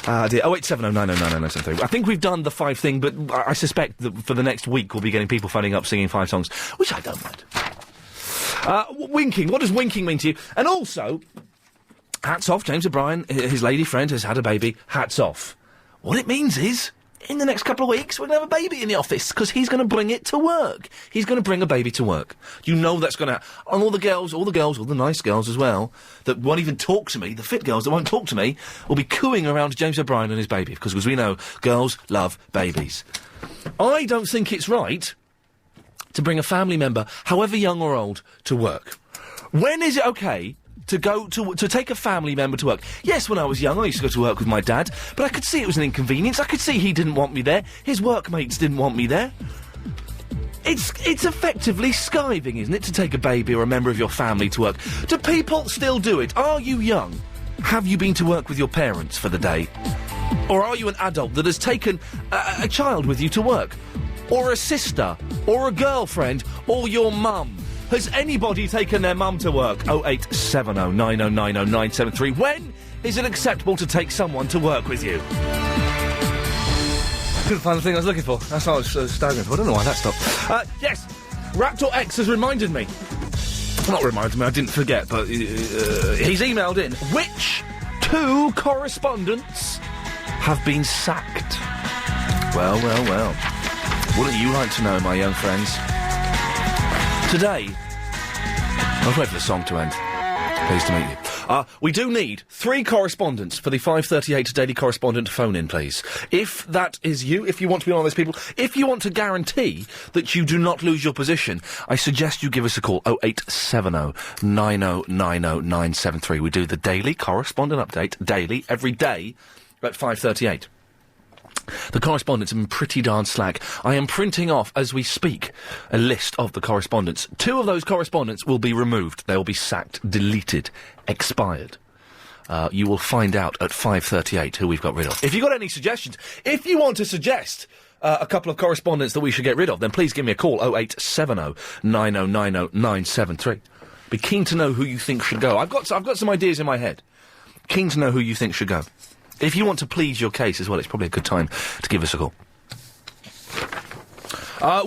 Dear. 08709090973. I think we've done the 5 thing, but I suspect that for the next week we'll be getting people phoning up singing 5 songs, which I don't mind. Winking. What does winking mean to you? And also, hats off, James O'Brien, his lady friend has had a baby. Hats off. What it means is, in the next couple of weeks, we're going to have a baby in the office, because he's going to bring it to work. He's going to bring a baby to work. You know that's going to... And all the nice girls as well, that won't even talk to me, the fit girls that won't talk to me, will be cooing around James O'Brien and his baby, because as we know, girls love babies. I don't think it's right to bring a family member, however young or old, to work. When is it okay to go to take a family member to work? Yes, when I was young, I used to go to work with my dad, but I could see it was an inconvenience. I could see he didn't want me there. His workmates didn't want me there. It's effectively skiving, isn't it, to take a baby or a member of your family to work? Do people still do it? Are you young? Have you been to work with your parents for the day? Or are you an adult that has taken a child with you to work? Or a sister? Or a girlfriend? Or your mum? Has anybody taken their mum to work? 08709090973. When is it acceptable to take someone to work with you? Couldn't find the thing I was looking for. That's what I was staggering for. I don't know why that stopped. Yes, Raptor X has reminded me. Not reminded me, I didn't forget, but he's emailed in. Which 2 correspondents have been sacked? Well. Wouldn't you like to know, my young friends? Today, I'll wait for the song to end. Pleased to meet you. We do need 3 correspondents for the 5:38 Daily Correspondent phone-in, please. If that is you, if you want to be one of those people, if you want to guarantee that you do not lose your position, I suggest you give us a call, 08709090973. We do the Daily Correspondent Update, daily, every day, at 5:38. The correspondents have been pretty darn slack. I am printing off, as we speak, a list of the correspondents. 2 of those correspondents will be removed. They will be sacked, deleted, expired. You will find out at 5:38 who we've got rid of. If you've got any suggestions, if you want to suggest a couple of correspondents that we should get rid of, then please give me a call, 08709090973. Be keen to know who you think should go. I've got some ideas in my head. Keen to know who you think should go. If you want to plead your case as well, it's probably a good time to give us a call.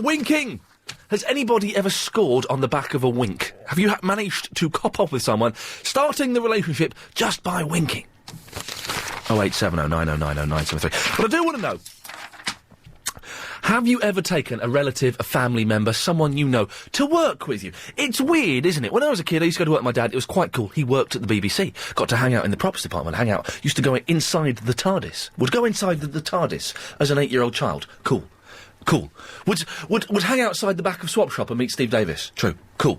Winking! Has anybody ever scored on the back of a wink? Have you managed to cop off with someone, starting the relationship just by winking? 08709090973. But I do want to know, have you ever taken a relative, a family member, someone you know, to work with you? It's weird, isn't it? When I was a kid, I used to go to work with my dad. It was quite cool. He worked at the BBC. Got to hang out in the props department, Used to go inside the TARDIS. Would go inside the TARDIS as an 8-year-old child. Cool. Would hang outside the back of Swap Shop and meet Steve Davis. True. Cool.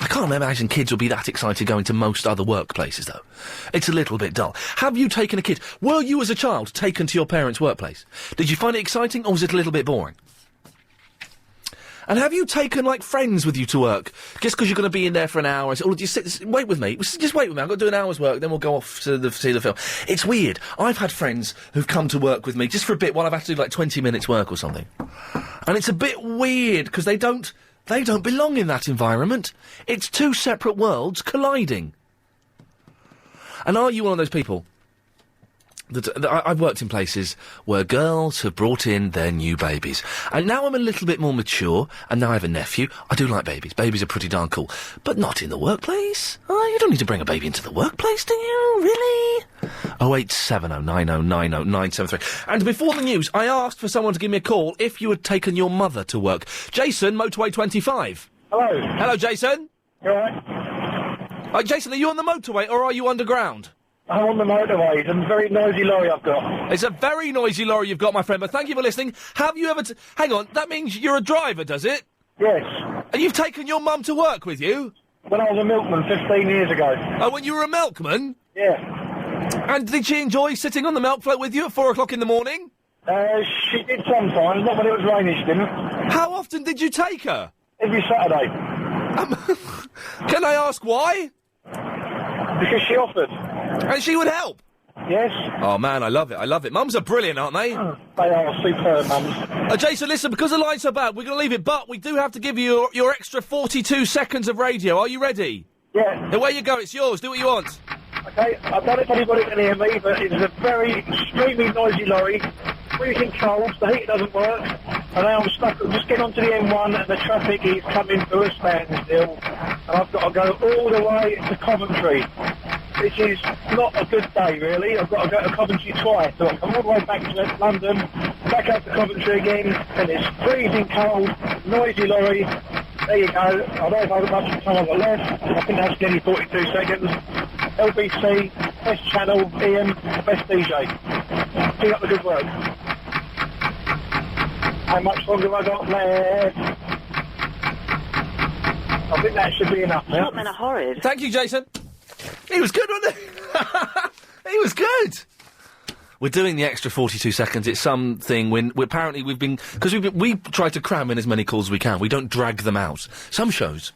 I can't imagine kids will be that excited going to most other workplaces, though. It's a little bit dull. Have you taken a kid? Were you, as a child, taken to your parents' workplace? Did you find it exciting, or was it a little bit boring? And have you taken, friends with you to work? Just because you're going to be in there for an hour? Or just wait with me. Just wait with me. I've got to do an hour's work, then we'll go off to see the film. It's weird. I've had friends who've come to work with me just for a bit while I've had to do, 20 minutes work or something. And it's a bit weird, because they don't belong in that environment. It's 2 separate worlds colliding. And are you one of those people that I've worked in places where girls have brought in their new babies. And now I'm a little bit more mature, and now I have a nephew. I do like babies. Babies are pretty darn cool. But not in the workplace. Oh, you don't need to bring a baby into the workplace, do you? Really? 08709090973. And before the news, I asked for someone to give me a call if you had taken your mother to work. Jason, Motorway 25. Hello. Hello, Jason. You alright? Jason, are you on the motorway or are you underground? I'm on the motorway. It's a very noisy lorry I've got. It's a very noisy lorry you've got, my friend, but thank you for listening. Have you ever... Hang on, that means you're a driver, does it? Yes. And you've taken your mum to work with you? When I was a milkman 15 years ago. Oh, when you were a milkman? Yeah. And did she enjoy sitting on the milk float with you at 4 o'clock in the morning? She did sometimes, not when it was raining, she didn't. How often did you take her? Every Saturday. Can I ask why? Because she offered. And she would help? Yes. Oh, man, I love it, I love it. Mums are brilliant, aren't they? They are superb, mums. Jason, listen, because the line's so bad, we're going to leave it, but we do have to give you your extra 42 seconds of radio. Are you ready? Yeah. Away you go, it's yours, do what you want. Okay, I don't know if anybody can hear me, but it's a very extremely noisy lorry. Freezing cold, the heat doesn't work, and now I'm stuck. I'm just getting onto the M1 and the traffic is coming to a standstill, and I've got to go all the way to Coventry. This is not a good day, really. I've got to go to Coventry twice, so I'm all the way back to London, back out to Coventry again, and it's freezing cold, noisy lorry. There you go. I don't know if I've got much time I've got left. I think that's nearly 42 seconds. LBC, best channel, Ian, best DJ. Keep up the good work. How much longer have I got left? I think that should be enough now. Not horrid. Thank you, Jason. He was good, wasn't he? He was good. We're doing the extra 42 seconds. It's something when apparently we've been... Because we try to cram in as many calls as we can. We don't drag them out. Some shows...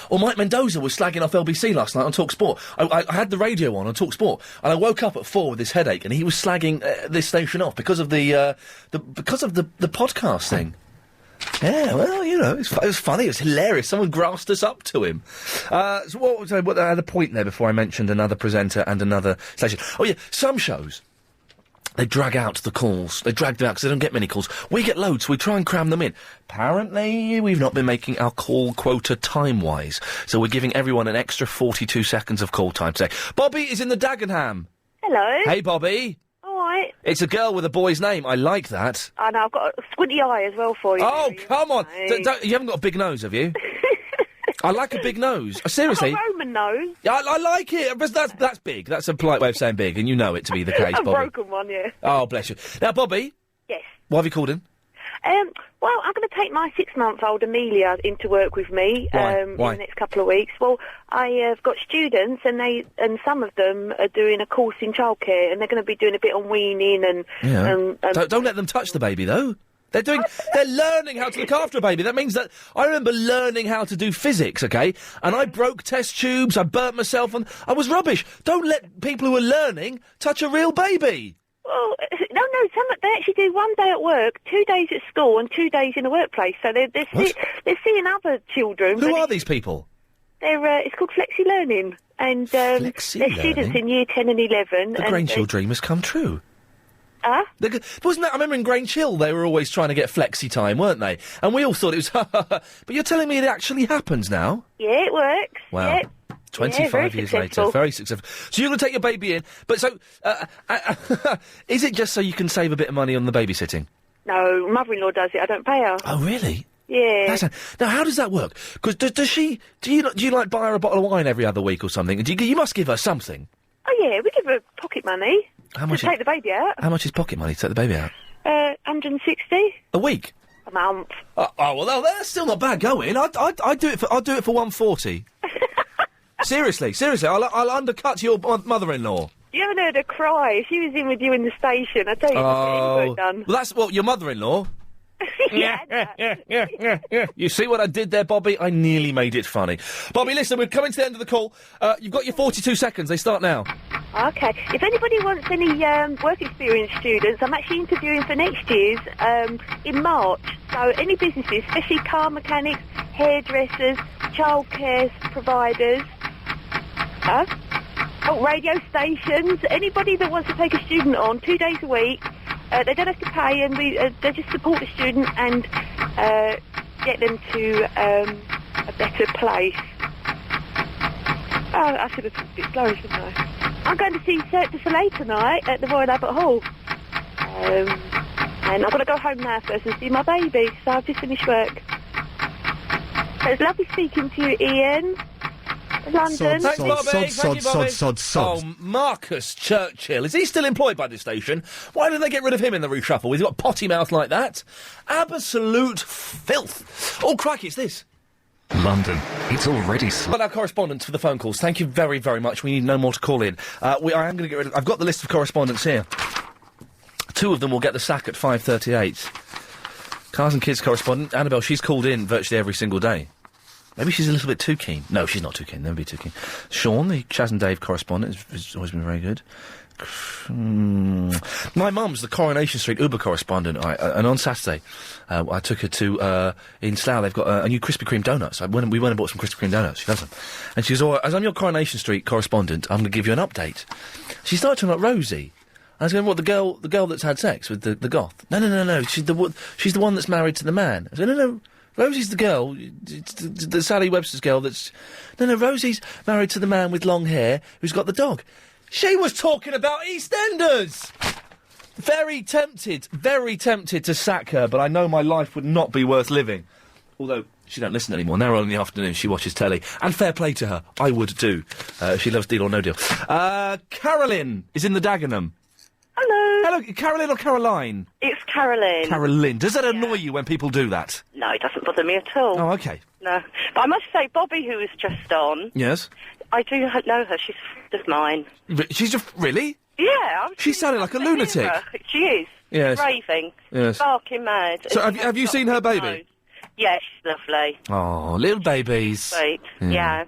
Or Mike Mendoza was slagging off LBC last night on Talk Sport. I had the radio on Talk Sport, and I woke up at 4 with this headache, and he was slagging this station off because of the podcast thing. Yeah, well, you know, it was funny, it was hilarious. Someone grassed us up to him. So I had a point there before I mentioned another presenter and another station. Oh yeah, some shows. They drag out the calls. They drag them out because they don't get many calls. We get loads, so we try and cram them in. Apparently, we've not been making our call quota time-wise, so we're giving everyone an extra 42 seconds of call time today. Bobby is in the Dagenham. Hello. Hey, Bobby. All right. It's a girl with a boy's name. I like that. I know, I've got a squinty eye as well for you. Oh, come on. You haven't got a big nose, have you? I like a big nose. Seriously. I've got a Roman nose. Yeah, I like it. But that's big. That's a polite way of saying big, and you know it to be the case, Bobby. A broken one, yeah. Oh, bless you. Now, Bobby. Yes. What have you called in? Well, I'm going to take my 6-month-old Amelia into work with me Why? in the next couple of weeks. Well, I have got students, and some of them are doing a course in childcare, and they're going to be doing a bit on weaning and... Yeah. Don't let them touch the baby, though. They're learning how to look after a baby. That means that I remember learning how to do physics, okay? And I broke test tubes, I burnt myself, and I was rubbish. Don't let people who are learning touch a real baby. Well, no, they actually do 1 day at work, 2 days at school, and 2 days in the workplace. So they're seeing other children. Who are these people? It's called Flexi Learning, and they're students in year 10 and 11. The Grange Hill dream has come true. Wasn't that? I remember in Grange Hill they were always trying to get flexi time, weren't they? And we all thought it was but you're telling me it actually happens now? Yeah, it works. Wow. Yeah. 25 years later, very successful. So you're going to take your baby in, but so, is it just so you can save a bit of money on the babysitting? No, mother-in-law does it, I don't pay her. Oh, really? Yeah. Now, how does that work? Because do you like buy her a bottle of wine every other week or something? You must give her something. Oh, yeah, we give her pocket money. How much? To take the baby out. How much is pocket money to take the baby out? 160. A week? A month. Well, that's still not bad going. I'd do it for 140. Seriously, I'll undercut your mother-in-law. You haven't heard her cry. She was in with you in the station. I tell you, getting work done. Well, that's your mother-in-law. Yeah. You see what I did there, Bobby? I nearly made it funny. Bobby, listen, we're coming to the end of the call. You've got your 42 seconds. They start now. Okay. If anybody wants any work experience students, I'm actually interviewing for next year's in March. So any businesses, especially car mechanics, hairdressers, childcare providers, radio stations, anybody that wants to take a student on 2 days a week. They don't have to pay, and they just support the student and get them to a better place. Oh, I should have talked a bit slower, shouldn't I? I'm going to see Cirque du Soleil tonight at the Royal Albert Hall. And I've got to go home now first and see my baby, so I've just finished work. It's lovely speaking to you, Ian. London. Thanks, Bobby. Oh, Marcus Churchill. Is he still employed by this station? Why did they get rid of him in the reshuffle? He's got potty mouth like that. Absolute filth. Oh, crikey, it's this. London. It's already... But our correspondence for the phone calls. Thank you very, very much. We need no more to call in. I am going to get rid of... I've got the list of correspondence here. 2 of them will get the sack at 5:38. Cars and Kids correspondent, Annabelle, she's called in virtually every single day. Maybe she's a little bit too keen. No, she's not too keen. Never be too keen. Sean, the Chaz and Dave correspondent, has always been very good. My mum's the Coronation Street Uber correspondent, and on Saturday, I took her to, in Slough, they've got a new Krispy Kreme donuts. We went and bought some Krispy Kreme donuts. She loves them. And she was all, as I'm your Coronation Street correspondent, I'm going to give you an update. She started talking about Rosie. I was going, what, the girl that's had sex with the goth? No. She's the one that's married to the man. I said, no. Rosie's the girl, the Sally Webster's girl that's... No, Rosie's married to the man with long hair who's got the dog. She was talking about EastEnders! Very tempted to sack her, but I know my life would not be worth living. Although, she don't listen anymore. Now in the afternoon, she watches telly. And fair play to her. I would too. She loves Deal or No Deal. Carolyn is in the Dagenham. Hello. Hello, Carolyn or Caroline? It's Carolyn. Carolyn. Does that annoy you when people do that? No, it doesn't bother me at all. Oh, okay. No. But I must say, Bobby, who was just on... Yes? I do know her. She's a friend of mine. She's really? Yeah. She sounded like a lunatic. She is. Yes. She's raving. Yes. Barking mad. So have you seen her baby? Yeah, she's lovely. Oh, little babies. Sweet. Yeah.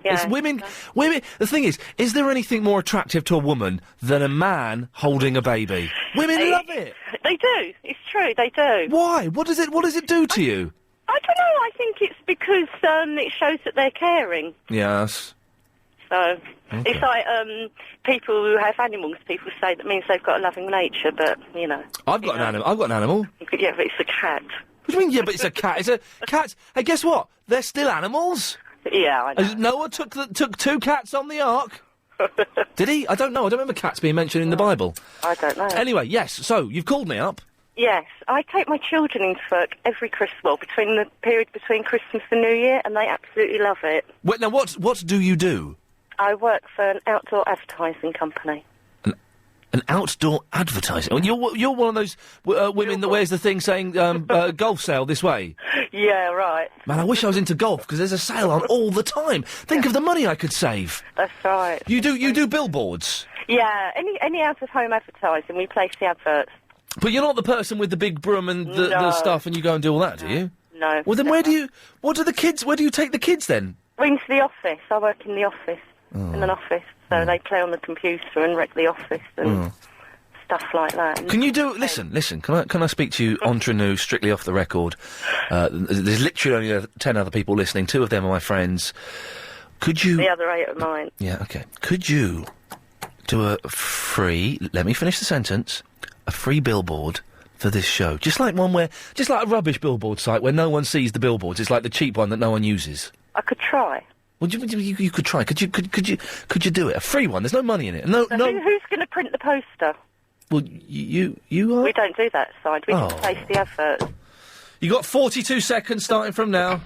It's women. The thing is there anything more attractive to a woman than a man holding a baby? Women love it. They do. It's true. They do. Why? What does it do to you? I don't know. I think it's because it shows that they're caring. Yes. So it's like people who have animals. People say that means they've got a loving nature, but you know. I've got an animal. Yeah, but it's a cat. What do you mean? Yeah, but it's a cat. It's a cat. Hey, guess what? They're still animals. Yeah, I know. Noah took 2 cats on the ark. Did he? I don't know. I don't remember cats being mentioned in the Bible. I don't know. Anyway, yes. So you've called me up. Yes, I take my children into work every Christmas. Well, between the period between Christmas and New Year, and they absolutely love it. Wait, now what do you do? I work for an outdoor advertising company. An outdoor advertising? Oh, you're one of those women that wears the thing saying golf sale this way. Yeah, right. Man, I wish I was into golf because there's a sale on all the time. Think of the money I could save. That's right. You do billboards? Yeah, any out of home advertising, we place the adverts. But you're not the person with the big broom and the stuff, and you go and do all that, do you? No. Well, then where do you take the kids then? Into the office. I work in the office. In an office, so they play on the computer and wreck the office and stuff like that. Can you do... Listen, can I speak to you entre nous, strictly off the record? There's literally only 10 other people listening. 2 of them are my friends. Could you... The other 8 are mine. Yeah, okay. Could you do a free... Let me finish the sentence. A free billboard for this show. Just like a rubbish billboard site where no one sees the billboards. It's like the cheap one that no one uses. I could try. Well, you could try. Could you do it? A free one. There's no money in it. No. Who's going to print the poster? Well, you are. We don't do that side. We just place the adverts. You got 42 seconds starting from now.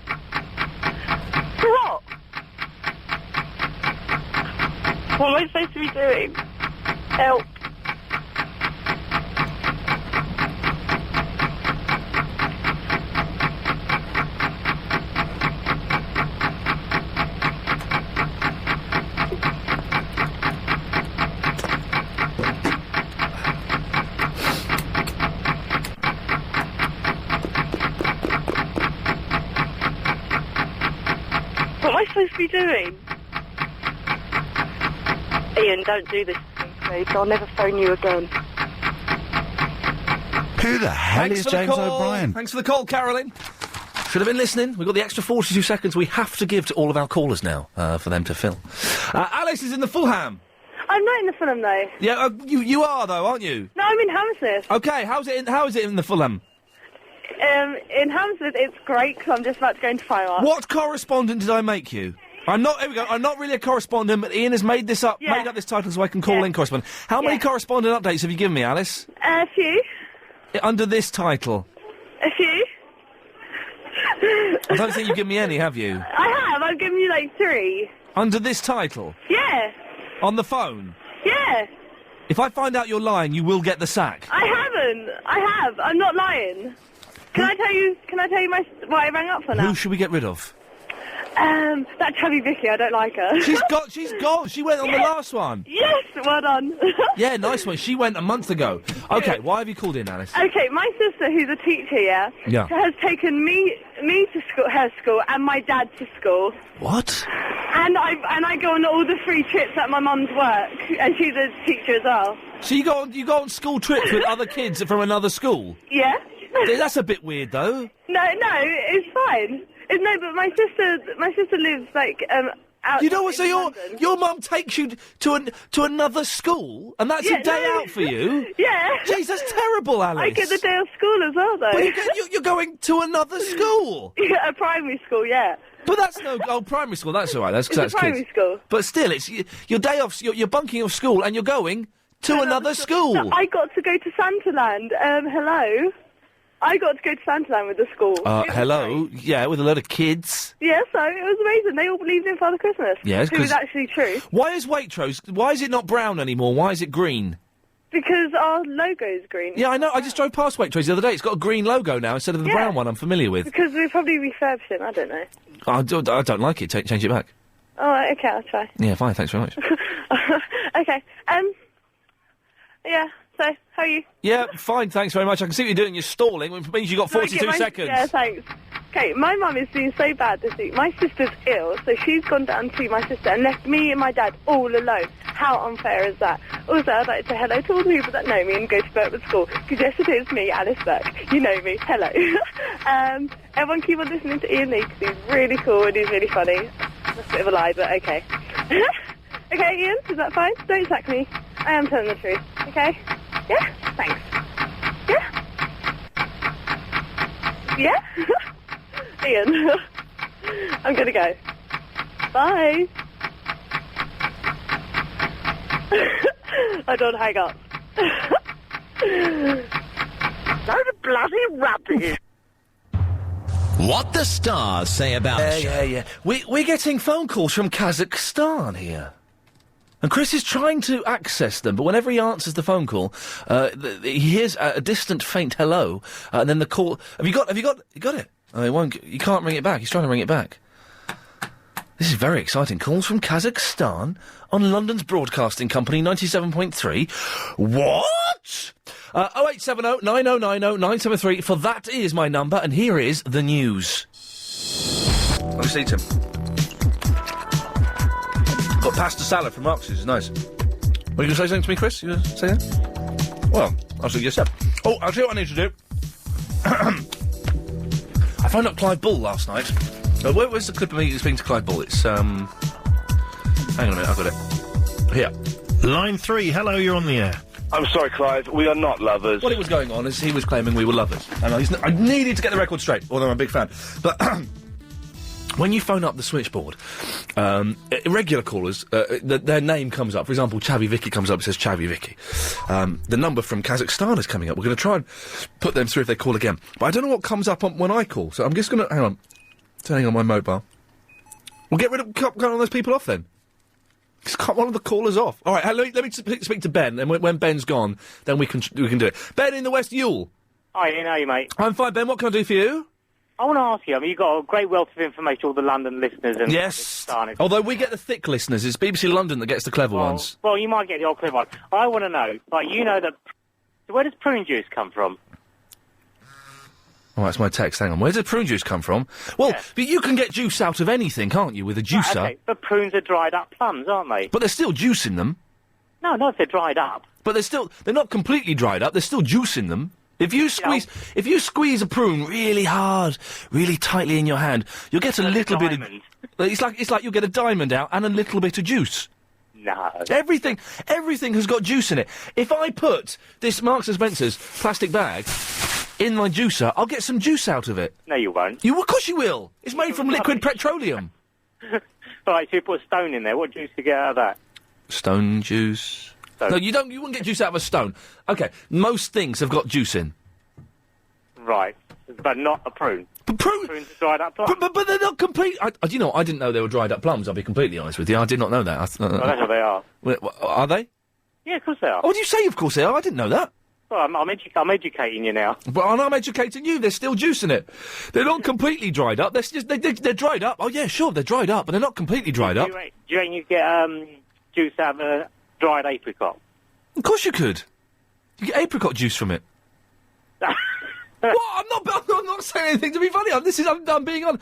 What? What am I supposed to be doing? Help. What am I supposed to be doing? Ian, don't do this to me, please. I'll never phone you again. Who the hell is James O'Brien? Thanks for the call, Carolyn. Should have been listening. We've got the extra 42 seconds we have to give to all of our callers now, for them to fill. Alice is in the Fulham. I'm not in the Fulham, though. Yeah, you are, though, aren't you? No, I'm in Hammersmith. Okay, how is it in the Fulham? In Hammersmith, it's great, because I'm just about to go into fire. What correspondent did I make you? Here we go. I'm not really a correspondent, but Ian has made this up, made up this title so I can call in correspondent. How many correspondent updates have you given me, Alice? A few. Under this title? A few. I don't think you've given me any, have you? I have. I've given you like 3. Under this title? Yeah. On the phone? Yeah. If I find out you're lying, you will get the sack. I haven't. I have. I'm not lying. Can I tell you what I rang up for now? Who should we get rid of? That chubby Vicky, I don't like her. She's gone. She went on the last one. Yes, well done. Yeah, nice one. She went a month ago. Okay, why have you called in, Alice? Okay, my sister, who's a teacher, yeah, has taken me to school, her school, and my dad to school. What? And I go on all the free trips at my mum's work, and she's a teacher as well. So you go on school trips with other kids from another school? Yeah. That's a bit weird, though. No, it's fine. No, but my sister lives like out. You know what? So your mum takes you to another school, and that's a day out for you. Yeah. Jeez, that's terrible, Alice. I get the day off school as well, though. But you're going to another school. Yeah, a primary school. Yeah. But that's primary school. That's all right. That's It's a primary kids. school. But still, it's your day off. You're bunking off school, and you're going to another school. So I got to go to Santaland. Hello. I got to go to Santaland with the school. Hello? Yeah, with a load of kids. Yeah, so it was amazing. They all believed in Father Christmas. Yes, It was actually true. Why is Waitrose? Why is it not brown anymore? Why is it green? Because our logo's green. Yeah, I know. I just drove past Waitrose the other day. It's got a green logo now instead of the brown one I'm familiar with. Because we probably refurbished it. I don't know. I don't like it. Change it back. Oh, okay, I'll try. Yeah, fine. Thanks very much. Okay. Yeah. So, how are you? Yeah, fine. Thanks very much. I can see what you're doing. You're stalling, which means you've got 42 seconds. Yeah, thanks. Okay, my mum is doing so bad this week. My sister's ill, so she's gone down to see my sister and left me and my dad all alone. How unfair is that? Also, I'd like to say hello to all the people that know me and go to Burtwood School. Because yes, it is me, Alice Burke. You know me. Hello. Everyone keep on listening to Ian Lee because he's really cool and he's really funny. That's a bit of a lie, but okay. Okay, Ian, is that fine? Don't sack me. I am telling the truth. Okay? Yeah? Thanks. Yeah? Yeah? Ian, I'm gonna go. Bye. I don't hang up. Load of bloody rubbish. What the stars say about the show. Yeah. We're getting phone calls from Kazakhstan here. And Chris is trying to access them, but whenever he answers the phone call, he hears a distant, faint hello, and then the call. Have you got it? Oh, he won't. You can't ring it back. He's trying to ring it back. This is very exciting. Calls from Kazakhstan on London's Broadcasting Company 97.3. What? 0870 9090 973. For that is my number, and here is the news. I'll just eat him. Got pasta salad from Marx's, it's nice. Were you going to say something to me, Chris? You going to say that? Well, I'll see you said. Oh, I'll tell you what I need to do. I phoned up Clive Bull last night. Where's the clip of me speaking to Clive Bull? It's, hang on a minute, I've got it. Here. Line 3, hello, you're on the air. I'm sorry, Clive, we are not lovers. What it was going on is he was claiming we were lovers. And I needed to get the record straight, although I'm a big fan. But when you phone up the switchboard, regular callers, their name comes up. For example, Chavy Vicky comes up, it says Chavy Vicky. The number from Kazakhstan is coming up. We're going to try and put them through if they call again. But I don't know what comes up when I call, so I'm just going to... Hang on. Turning on my mobile. We'll get rid of... Cut one of those people off, then. Just cut one of the callers off. All right, let me speak to Ben, and when Ben's gone, then we can do it. Ben in the West Yule. Hi, Ian, how are you, mate? I'm fine, Ben. What can I do for you? I want to ask you, you've got a great wealth of information, all the London listeners and... Yes. Although we get the thick listeners, it's BBC London that gets the clever ones. Well, you might get the old clever one. I want to know, you know that... Where does prune juice come from? Oh, that's my text. Hang on. Where does prune juice come from? Well, but you can get juice out of anything, can't you, with a juicer? Right, okay, but prunes are dried up plums, aren't they? But there's still juice in them. No, not if they're dried up. But they're not completely dried up. There's still juice in them. If you squeeze a prune really hard, really tightly in your hand, you'll get a little bit of... It's like you'll get a diamond out and a little bit of juice. No. Everything has got juice in it. If I put this Marks & Spencer's plastic bag in my juicer, I'll get some juice out of it. No, you won't. Of course you will. It's made from liquid petroleum. Right, so you put a stone in there. What juice do you get out of that? Stone juice. No, you wouldn't get juice out of a stone. Okay, most things have got juice in. Right. But not a prune. Prunes are dried up plums. But they're not complete. Do you know, I didn't know they were dried up plums, I'll be completely honest with you. I did not know that. Well, that's what they are. Are they? Yeah, of course they are. Oh, what do you say, of course they are? I didn't know that. Well, I'm educating you now. But I'm educating you. There's still juice in it. They're not completely dried up. They're dried up. Oh, yeah, sure, they're dried up, but they're not completely dried up. Do you reckon you get juice out of a dried apricot? Of course you could. You get apricot juice from it. What? I'm not saying anything to be funny. I'm being on.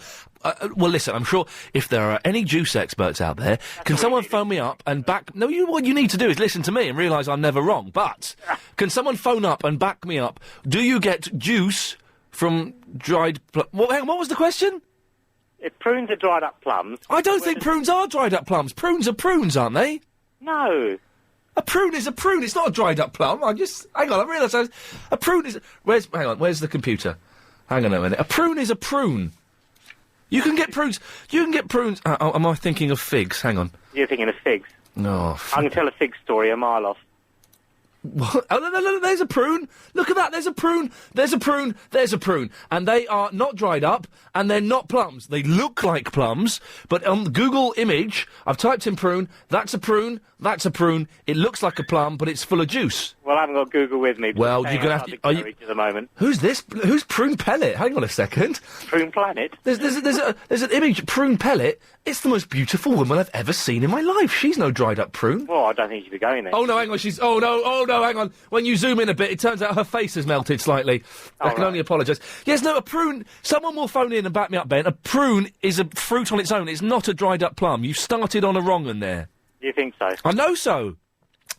Well, listen. I'm sure if there are any juice experts out there, can someone phone me up and back? No, what you need to do is listen to me and realise I'm never wrong. But can someone phone up and back me up? Do you get juice from dried? Hang on. What was the question? If prunes are dried up plums, I don't think prunes are dried up plums. Prunes are prunes, aren't they? No. A prune is a prune. It's not a dried up plum. Hang on. I realised a prune is. Hang on. Where's the computer? Hang on a minute. A prune is a prune. You can get prunes. Am I thinking of figs? Hang on. You're thinking of figs. No. I can tell a fig story a mile off. What? Oh, no, there's a prune. Look at that, there's a prune, there's a prune, there's a prune. And they are not dried up, and they're not plums. They look like plums, but on the Google image, I've typed in prune, that's a prune, that's a prune. It looks like a plum, but it's full of juice. Well, I haven't got Google with me. Well, you're going to have to... At the moment. Who's this? Who's Prune Pellet? Hang on a second. Prune Planet? There's an image, Prune Pellet. It's the most beautiful woman I've ever seen in my life. She's no dried up prune. Well, I don't think she'd be going there. Oh, no, hang on, hang on. When you zoom in a bit, it turns out her face has melted slightly. I can only apologise. Yes, no, a prune... Someone will phone in and back me up, Ben. A prune is a fruit on its own. It's not a dried up plum. You started on a wrong one there. You think so? I know so.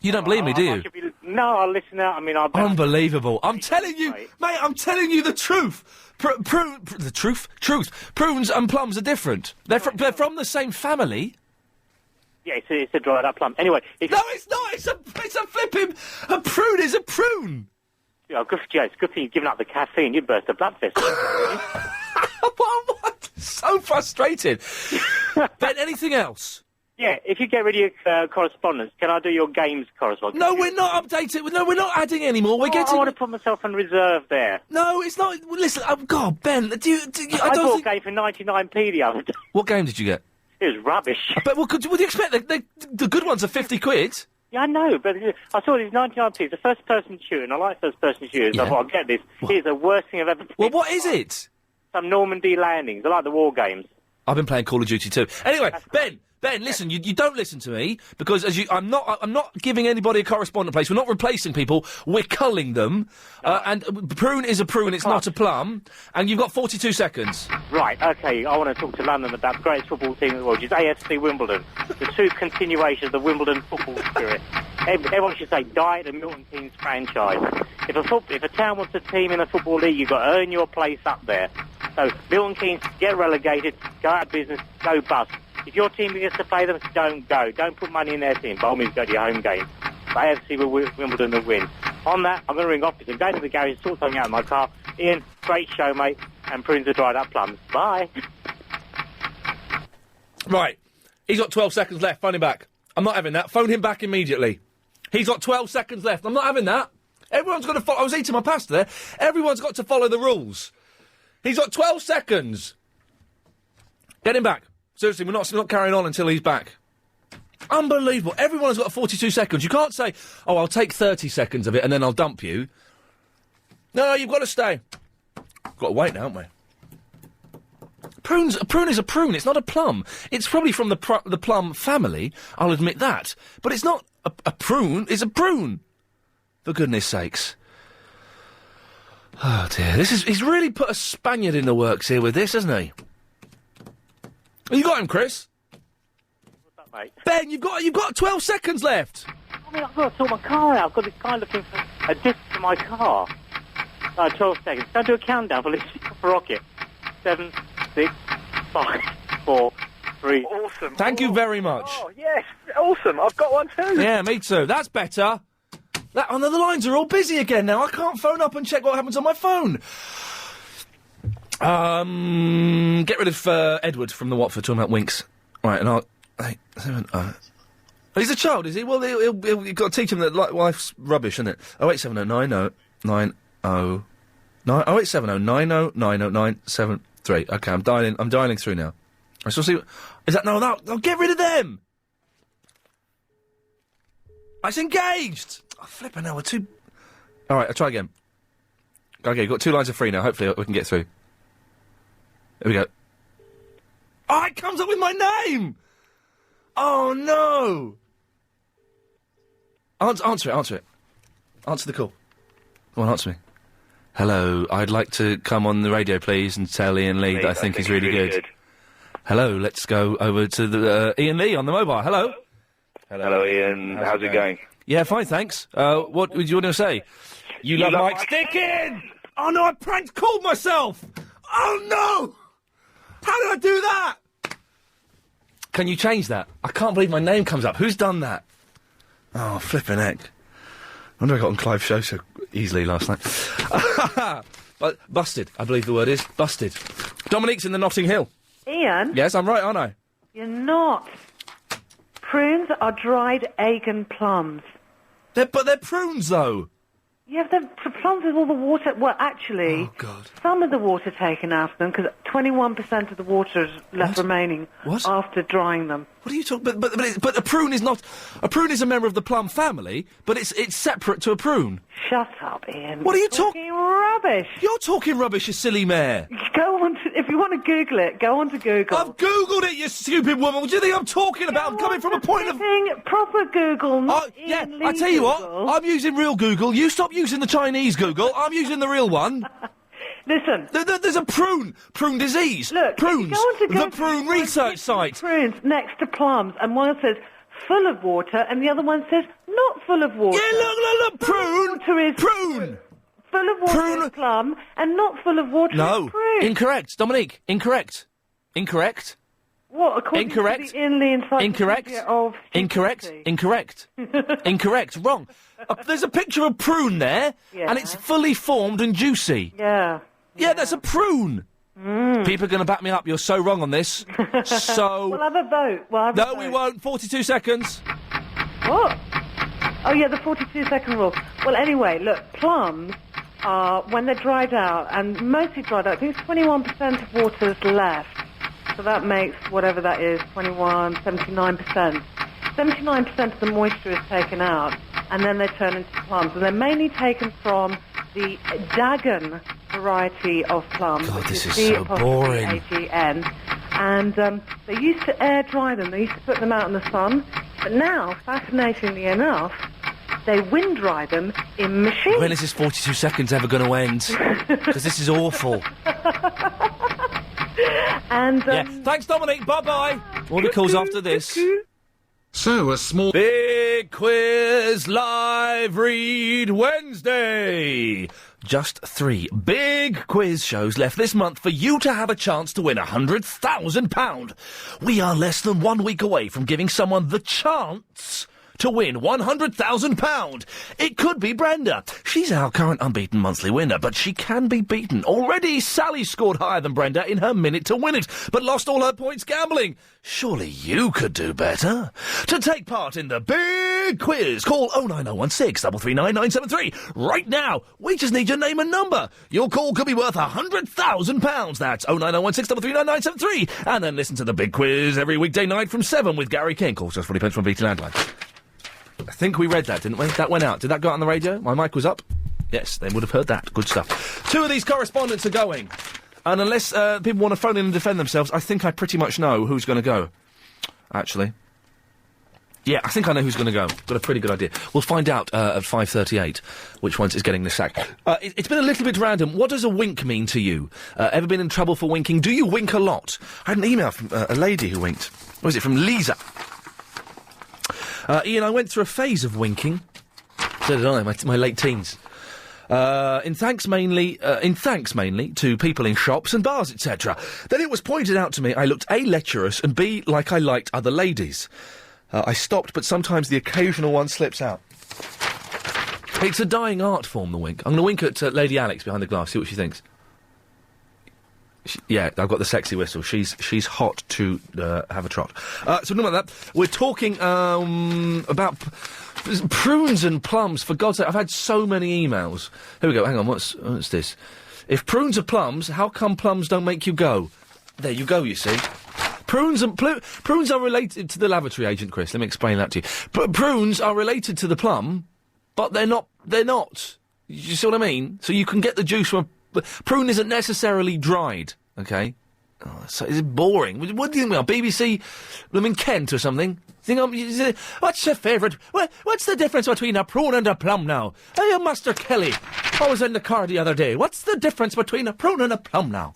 You don't believe me, do you? No, I'll listen out. I mean, Unbelievable. I'm telling you, mate, I'm telling you the truth. The truth. Prunes and plums are different. They're from the same family. Yeah, it's a dried up plum. Anyway... No, it's not! It's a flipping... A prune is a prune! Yeah, good for you. It's a good thing you've given up the caffeine. You burst a blood vessel. What? So frustrated. Ben, anything else? Yeah, if you get rid of your correspondence, can I do your games correspondence? No, we're not updating. No, we're not adding any more. We're getting... I want to put myself on reserve there. No, it's not... Listen, God, Ben, I bought a game for 99p the other day. What game did you get? It was rubbish. But what do you expect? The good ones are 50 quid. Yeah, I know, but I saw these 99p. It's a first-person shooter, and I like first-person shooters. Yeah. I thought, I'll get this. It's the worst thing I've ever played. Well, what is it? Some Normandy landings. I like the war games. I've been playing Call of Duty too. Anyway, Ben, listen, you don't listen to me, because I'm not giving anybody a correspondent place. We're not replacing people, we're culling them. And prune is a prune, it's not a plum. And you've got 42 seconds. Right, okay, I want to talk to London about the greatest football team in the world, which is AFC Wimbledon. The true continuation of the Wimbledon football spirit. Everyone should say, die at the Milton Keynes franchise. If a town wants a team in a football league, you've got to earn your place up there. So, Milton Keynes, get relegated, go out of business, go bust. If your team begins to play them, don't go. Don't put money in their team. By all means, go to your home game. But AFC Wimbledon will win. On that, I'm going to ring off because I'm going to the garage to sort something out of my car. Ian, great show, mate. And prunes are dried up plums. Bye. Right. He's got 12 seconds left. Phone him back. I'm not having that. Phone him back immediately. He's got 12 seconds left. I'm not having that. Everyone's got to follow... I was eating my pasta there. Everyone's got to follow the rules. He's got 12 seconds. Get him back. Seriously, we're not carrying on until he's back. Unbelievable. Everyone has got 42 seconds. You can't say, oh, I'll take 30 seconds of it and then I'll dump you. No, you've got to stay. Got to wait now, haven't we? A prune is a prune. It's not a plum. It's probably from the plum family, I'll admit that. But it's not a prune. It's a prune. For goodness sakes. Oh, dear. He's really put a Spaniard in the works here with this, hasn't he? You got him, Chris? What's up, mate? Ben, you've got 12 seconds left. I mean, I've got to sort my car out. I've got this guy looking for a disc for my car. 12 seconds. Don't do a countdown for this rocket. 7, 6, 5, 4, 3. Awesome. Thank you very much. Oh, yes. Awesome. I've got one too. Yeah, me too. That's better. The lines are all busy again now. I can't phone up and check what happens on my phone. Get rid of Edward from the Watford talking about winks. Right, and I'll... 8, 7, he's a child, is he? Well, you've got to teach him that life's rubbish, isn't it? 087090909. 0870 90 90 973. OK, I'm dialing through now. I shall see... Is that... No, get rid of them! It's engaged! Oh, flippin' hell, we're too... All right, I'll try again. OK, got 2 lines of free now. Hopefully we can get through. There we go. Oh, it comes up with my name! Oh, no! Answer it. Answer the call. Come on, answer me. Hello, I'd like to come on the radio, please, and tell Iain Lee that I think he's really good. Hello, let's go over to the Iain Lee on the mobile. Hello. Hello, Iain. How's it going? Yeah, fine, thanks. What would you want to say? You love Mike Stickin! Oh, no, I prank called myself! Oh, no! How did I do that? Can you change that? I can't believe my name comes up. Who's done that? Oh, flippin' heck. I wonder I got on Clive's show so easily last night. But busted, I believe the word is. Busted. Dominique's in the Notting Hill. Ian? Yes, I'm right, aren't I? You're not. Prunes are dried Aiken plums. But they're prunes, though. Yeah, they're plums with all the water... Well, actually, some of the water taken out of them, because 21% of the water is left remaining after drying them. What are you talking... But a prune is not... A prune is a member of the plum family, but it's separate to a prune. Shut up, Ian. What are you talking rubbish. You're talking rubbish, you silly mare. Go on to... If you want to Google it, go on to Google. I've Googled it, you stupid woman. What do you think I'm talking about? I'm coming from a point of... Proper Google, not yeah, Ian Lee I tell you Google. what, I'm using real Google. You stop using the Chinese Google. I'm using the real one. Listen. There's a prune disease. Look, prunes. go on to The prune research site. Prunes next to plums, and one says full of water, and the other one says not full of water. Yeah, look, prune. Prune. Full of water is plum, and not full of water is prune. Incorrect, Dominique. Incorrect. What, according to the Iain Lee Encyclopedia of Stupidity? Incorrect. Wrong. There's a picture of prune there, and it's fully formed and juicy. Yeah, that's a prune. People are going to back me up. You're so wrong on this. We'll have a vote. No, we won't. 42 seconds. What? Oh, yeah, the 42-second rule. Well, anyway, look, plums are, when they're dried out, and mostly dried out, I think it's 21% of water is left. So that makes, whatever that is, 21, 79%. 79% of the moisture is taken out, and then they turn into plums. And they're mainly taken from the Dagon variety of plums. God, this is so boring. A-G-N. And they used to air dry them. They used to put them out in the sun. But now, fascinatingly enough, they wind dry them in machines. When is this 42 seconds ever going to end? Because this is awful. And thanks, Dominic. Bye-bye. All the calls after this. So, a small... Big Quiz Live Read Wednesday. Just 3 big quiz shows left this month for you to have a chance to win £100,000. We are less than 1 week away from giving someone the chance to win £100,000. It could be Brenda. She's our current unbeaten monthly winner, but she can be beaten. Already, Sally scored higher than Brenda in her minute to win it, but lost all her points gambling. Surely you could do better. To take part in the big quiz, call 09016 339 973. Right now, we just need your name and number. Your call could be worth £100,000. That's 09016 339 973. And then listen to the big quiz every weekday night from 7 with Gary King. Calls just 40 pence from BT Landline. I think we read that, didn't we? That went out. Did that go out on the radio? My mic was up? Yes, they would have heard that. Good stuff. 2 of these correspondents are going. And unless people want to phone in and defend themselves, I think I pretty much know who's going to go. Actually. Yeah, I think I know who's going to go. Got a pretty good idea. We'll find out at 5:38 which ones is getting the sack. It's been a little bit random. What does a wink mean to you? Ever been in trouble for winking? Do you wink a lot? I had an email from a lady who winked. What was it? From Lisa. Iain, I went through a phase of winking. So did I, my late teens. In thanks mainly to people in shops and bars, etc. Then it was pointed out to me I looked A, lecherous, and B, like I liked other ladies. I stopped, but sometimes the occasional one slips out. It's a dying art form, the wink. I'm going to wink at Lady Alex behind the glass, see what she thinks. Yeah, I've got the sexy whistle. She's hot to have a trot. So no matter that, we're talking about prunes and plums. For God's sake, I've had so many emails. Here we go. Hang on. What's this? If prunes are plums, how come plums don't make you go? There you go, you see. Prunes are related to the lavatory agent, Chris. Let me explain that to you. Prunes are related to the plum, but they're not. You see what I mean? So you can get the juice from prune isn't necessarily dried, okay? Oh, so is it boring? What do you think we are, BBC, Kent or something? What's your favourite? What's the difference between a prune and a plum now? Hey, Master Kelly, I was in the car the other day. What's the difference between a prune and a plum now?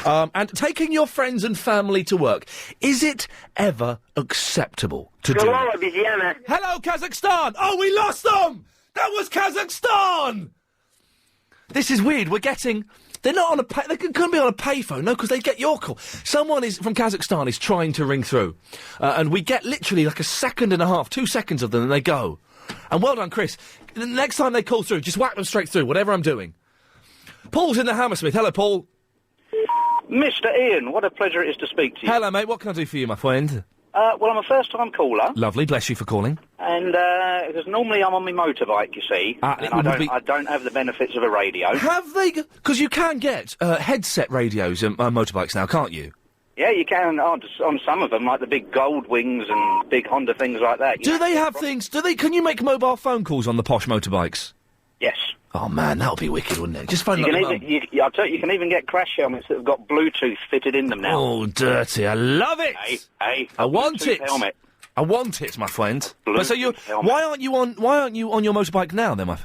And taking your friends and family to work, is it ever acceptable to do? Hello, Kazakhstan! Oh, we lost them! That was Kazakhstan! This is weird. They're not on a they couldn't be on a payphone, no, because they get your call. Someone from Kazakhstan is trying to ring through. And we get literally like a second and a half, 2 seconds of them, and they go. And well done, Chris. The next time they call through, just whack them straight through, whatever I'm doing. Paul's in the Hammersmith. Hello, Paul. Mr. Ian, what a pleasure it is to speak to you. Hello, mate. What can I do for you, my friend? Well, I'm a first-time caller. Lovely. Bless you for calling. And, because normally I'm on my motorbike, you see. And I don't have the benefits of a radio. Have they? Because you can get headset radios on motorbikes now, can't you? Yeah, you can on some of them, like the big Gold Wings and big Honda things like that. Do they have things? Can you make mobile phone calls on the posh motorbikes? Yes. Oh man, that would be wicked, wouldn't it? Just phone you can even get crash helmets that have got Bluetooth fitted in them now. Oh, dirty! I love it. Hey, I want it. Helmet. I want it, my friend. But so why aren't you on your motorbike now, then, my?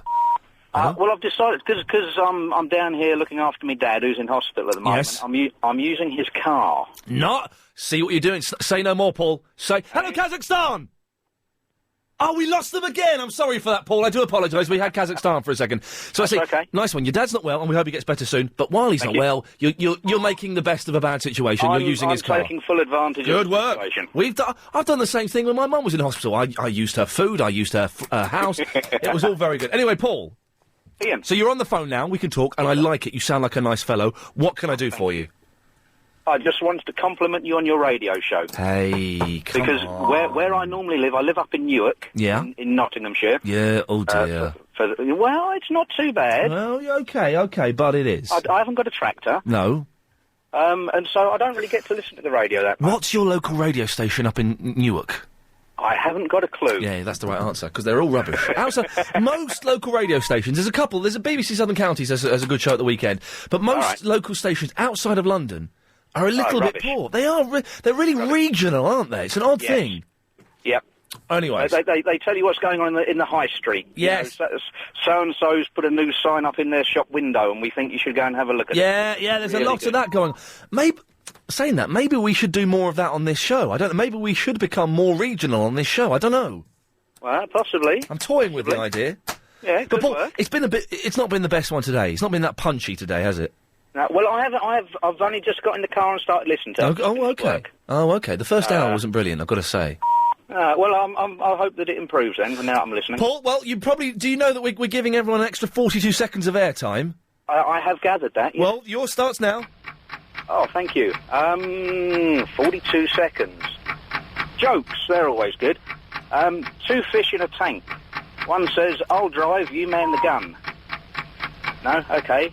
Well, I've decided because I'm down here looking after my dad who's in hospital at the moment. Yes. I'm using his car. Not. See what you're doing. Say no more, Paul. Say hello, Kazakhstan. Oh, we lost them again! I'm sorry for that, Paul. I do apologise. We had Kazakhstan for a second. So I say, okay. Nice one. Your dad's not well, and we hope he gets better soon. But while he's not well, you're making the best of a bad situation. You're using his car. I'm taking full advantage of the situation. I've done the same thing when my mum was in hospital. I used her food. I used her house. It was all very good. Anyway, Paul. Ian. So you're on the phone now. We can talk, and I like it. You sound like a nice fellow. What can I do for you? I just wanted to compliment you on your radio show. Hey, come because on. where I normally live, I live up in Newark. Yeah. In Nottinghamshire. Yeah. Oh dear. Well, it's not too bad. Well, okay, but it is. I haven't got a tractor. No. And so I don't really get to listen to the radio that much. What's your local radio station up in Newark? I haven't got a clue. Yeah, that's the right answer, because they're all rubbish. Outside, most local radio stations, there's a couple, there's a BBC Southern Counties has a good show at the weekend, but most local stations outside of London are a little bit poor. They are, they're really regional, aren't they? It's an odd thing. Yep. Anyways. They tell you what's going on in the high street. Yes. You know, so-and-so's put a new sign up in their shop window, and we think you should go and have a look at it. Yeah, there's a lot of that going on. Saying that, maybe we should do more of that on this show. I don't know, maybe we should become more regional on this show. I don't know. Well, possibly. I'm toying with the idea. Yeah, but Paul, it's not been the best one today. It's not been that punchy today, has it? No, well, I've only just got in the car and started listening to it. Oh, okay. Oh, okay. The first hour wasn't brilliant, I've got to say. Well, I hope that it improves then, from now I'm listening. Paul, well, do you know that we're giving everyone an extra 42 seconds of airtime? I have gathered that, yes. Well, yours starts now. Oh, thank you. 42 seconds. Jokes, they're always good. Two fish in a tank. One says, I'll drive, you man the gun. No? Okay.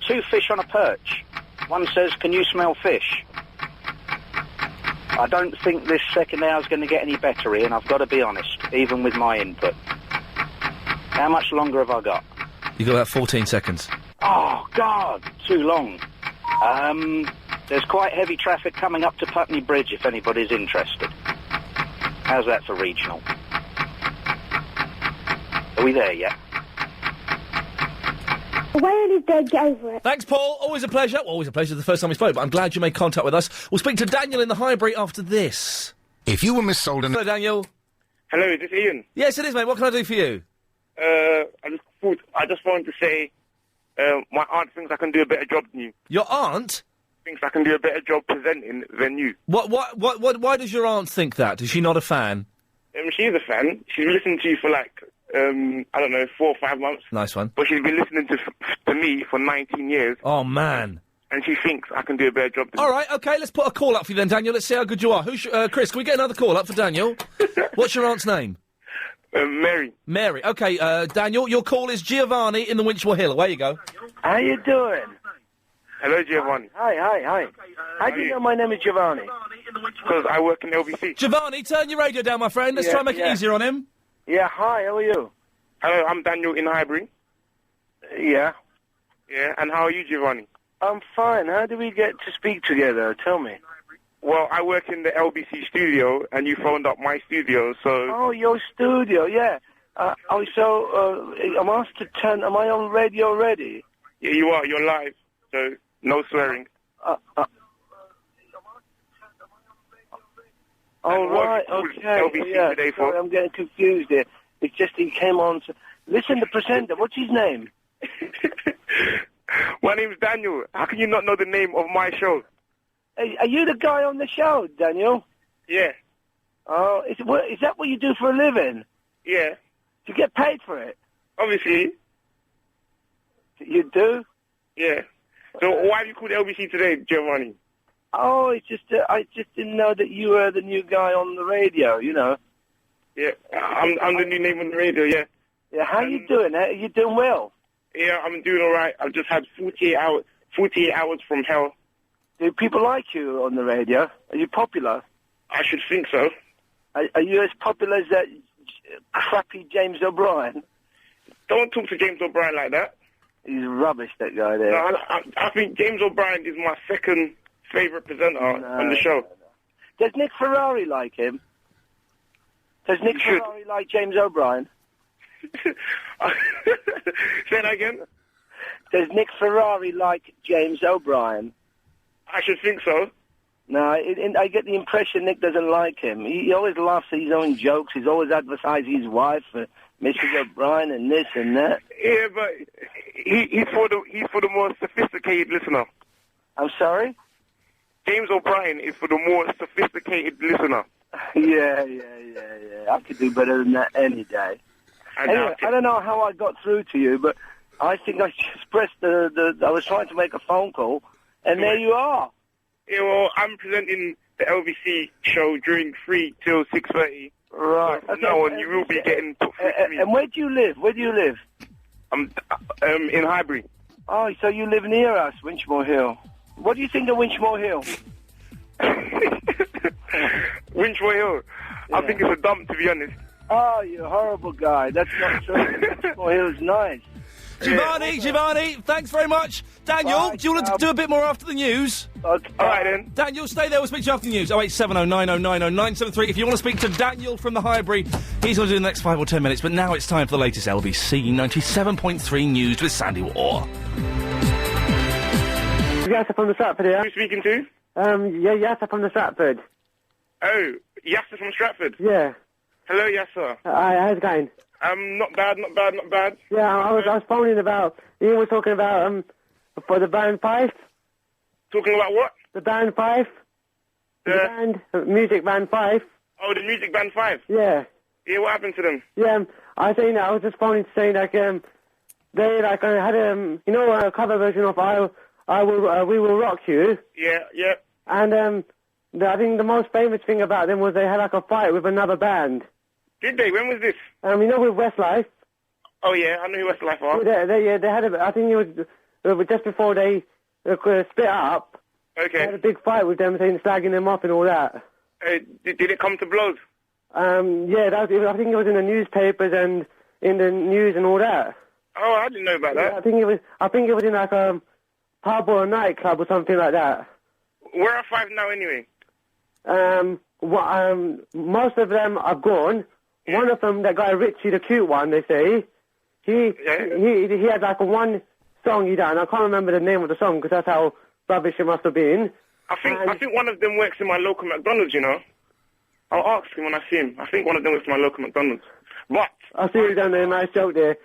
Two fish on a perch. One says, can you smell fish? I don't think this second hour's going to get any better, Ian, I've got to be honest, even with my input. How much longer have I got? You've got about 14 seconds. Oh, God, too long. There's quite heavy traffic coming up to Putney Bridge if anybody's interested. How's that for regional? Are we there yet? Where did they get over it? Thanks, Paul. Always a pleasure. Well, always a pleasure the first time we spoke, but I'm glad you made contact with us. We'll speak to Daniel in the Highbury after this. If you were missold Hello, Daniel. Hello, is this Ian? Yes, it is, mate. What can I do for you? I just wanted to say, my aunt thinks I can do a better job than you. Your aunt? Thinks I can do a better job presenting than you. Why does your aunt think that? Is she not a fan? She is a fan. She's listened to you for I don't know, 4 or 5 months. Nice one. But she's been listening to me for 19 years. Oh, man. And she thinks I can do a better job than All right, OK, let's put a call up for you then, Daniel. Let's see how good you are. Chris, can we get another call up for Daniel? What's your aunt's name? Mary. Mary. Okay, Daniel, your call is Giovanni in the Winchmore Hill. Away you go. How you doing? Hello, Giovanni. Hi. How do you know my name is Giovanni? Because I work in LBC. Giovanni, turn your radio down, my friend. Let's try and make it easier on him. Yeah, hi, how are you? Hello, I'm Daniel in Highbury. Yeah. Yeah, and how are you, Giovanni? I'm fine. How do we get to speak together? Tell me. Well, I work in the LBC studio, and you phoned up my studio, so... Oh, your studio, yeah. I'm asked to turn... Am I on radio already? Yeah, you are. You're live, so no swearing. Oh, right, okay. LBC Yeah, today sorry, I'm getting confused here. It's just he came on to... Listen, the presenter, what's his name? My name's Daniel. How can you not know the name of my show? Hey, are you the guy on the show, Daniel? Yeah. Oh, is that what you do for a living? Yeah. Do you get paid for it? Obviously. You do? Yeah. So why have you called LBC today, Giovanni? Oh, it's just I just didn't know that you were the new guy on the radio, you know. Yeah, I'm the new name on the radio, yeah. Yeah, how you doing? Are you doing well? Yeah, I'm doing all right. I've just had 48 hours from hell. Do people like you on the radio? Are you popular? I should think so. Are you as popular as that crappy James O'Brien? Don't talk to James O'Brien like that. He's rubbish, that guy there. No, I think James O'Brien is my second favourite presenter on the show. Does Nick Ferrari like him? Does Nick Ferrari like James O'Brien? Say that again? Does Nick Ferrari like James O'Brien? I should think so. No, I get the impression Nick doesn't like him. He always laughs at his own jokes. He's always advertising his wife for Mrs. O'Brien and this and that. Yeah, but he's for the more sophisticated listener. I'm sorry? James O'Brien is for the more sophisticated listener. Yeah. I could do better than that any day. Anyway, I don't know how I got through to you, but I think I just pressed I was trying to make a phone call, and there you are. Yeah, well, I'm presenting the LBC show during 3 till 6:30. Right. So now on, you will be getting put through to me. And where do you live? Where do you live? I'm in Highbury. Oh, so you live near us, Winchmore Hill. What do you think of Winchmore Hill? Winchmore Hill? Yeah. I think it's a dump, to be honest. Oh, you horrible guy. That's not true. Winchmore Hill's nice. Giovanni, thanks very much. Daniel, do you want to do a bit more after the news? Okay. All right, then. Daniel, stay there. We'll speak to you after the news. 08709090973. If you want to speak to Daniel from the Highbury, he's going to do the next 5 or 10 minutes. But now it's time for the latest LBC 97.3 news with Sandy Waugh. Yasser from the Stratford here. Who are you speaking to? Yeah, Yasser from the Stratford. Oh, Yasser from Stratford? Yeah. Hello, Yasser. Hi, how's it going? Not bad. Yeah, I was phoning about, Ian was talking about, for the band Fife. Talking about what? The band Fife. The band, music band Fife. Oh, the music band Fife? Yeah. Yeah, what happened to them? Yeah, I was just phoning to say, like, they, like, had a cover version of We Will Rock You. Yeah. And, I think the most famous thing about them was they had, like, a fight with another band. Did they? When was this? With Westlife. Oh, yeah, I know who Westlife are. They had I think it was just before they split up. Okay. They had a big fight with them, saying slagging them up and all that. Did it come to blows? Yeah, I think it was in the newspapers and in the news and all that. Oh, I didn't know about that. I think it was in like a pub or a nightclub or something like that. Where are Five now, anyway? Most of them are gone. Yeah. One of them, that guy Richie, the cute one, they say, he had like one song he done. I can't remember the name of the song because that's how rubbish it must have been. I think one of them works in my local McDonald's, you know. I'll ask him when I see him. I think one of them works in my local McDonald's. But I see you done a nice joke there.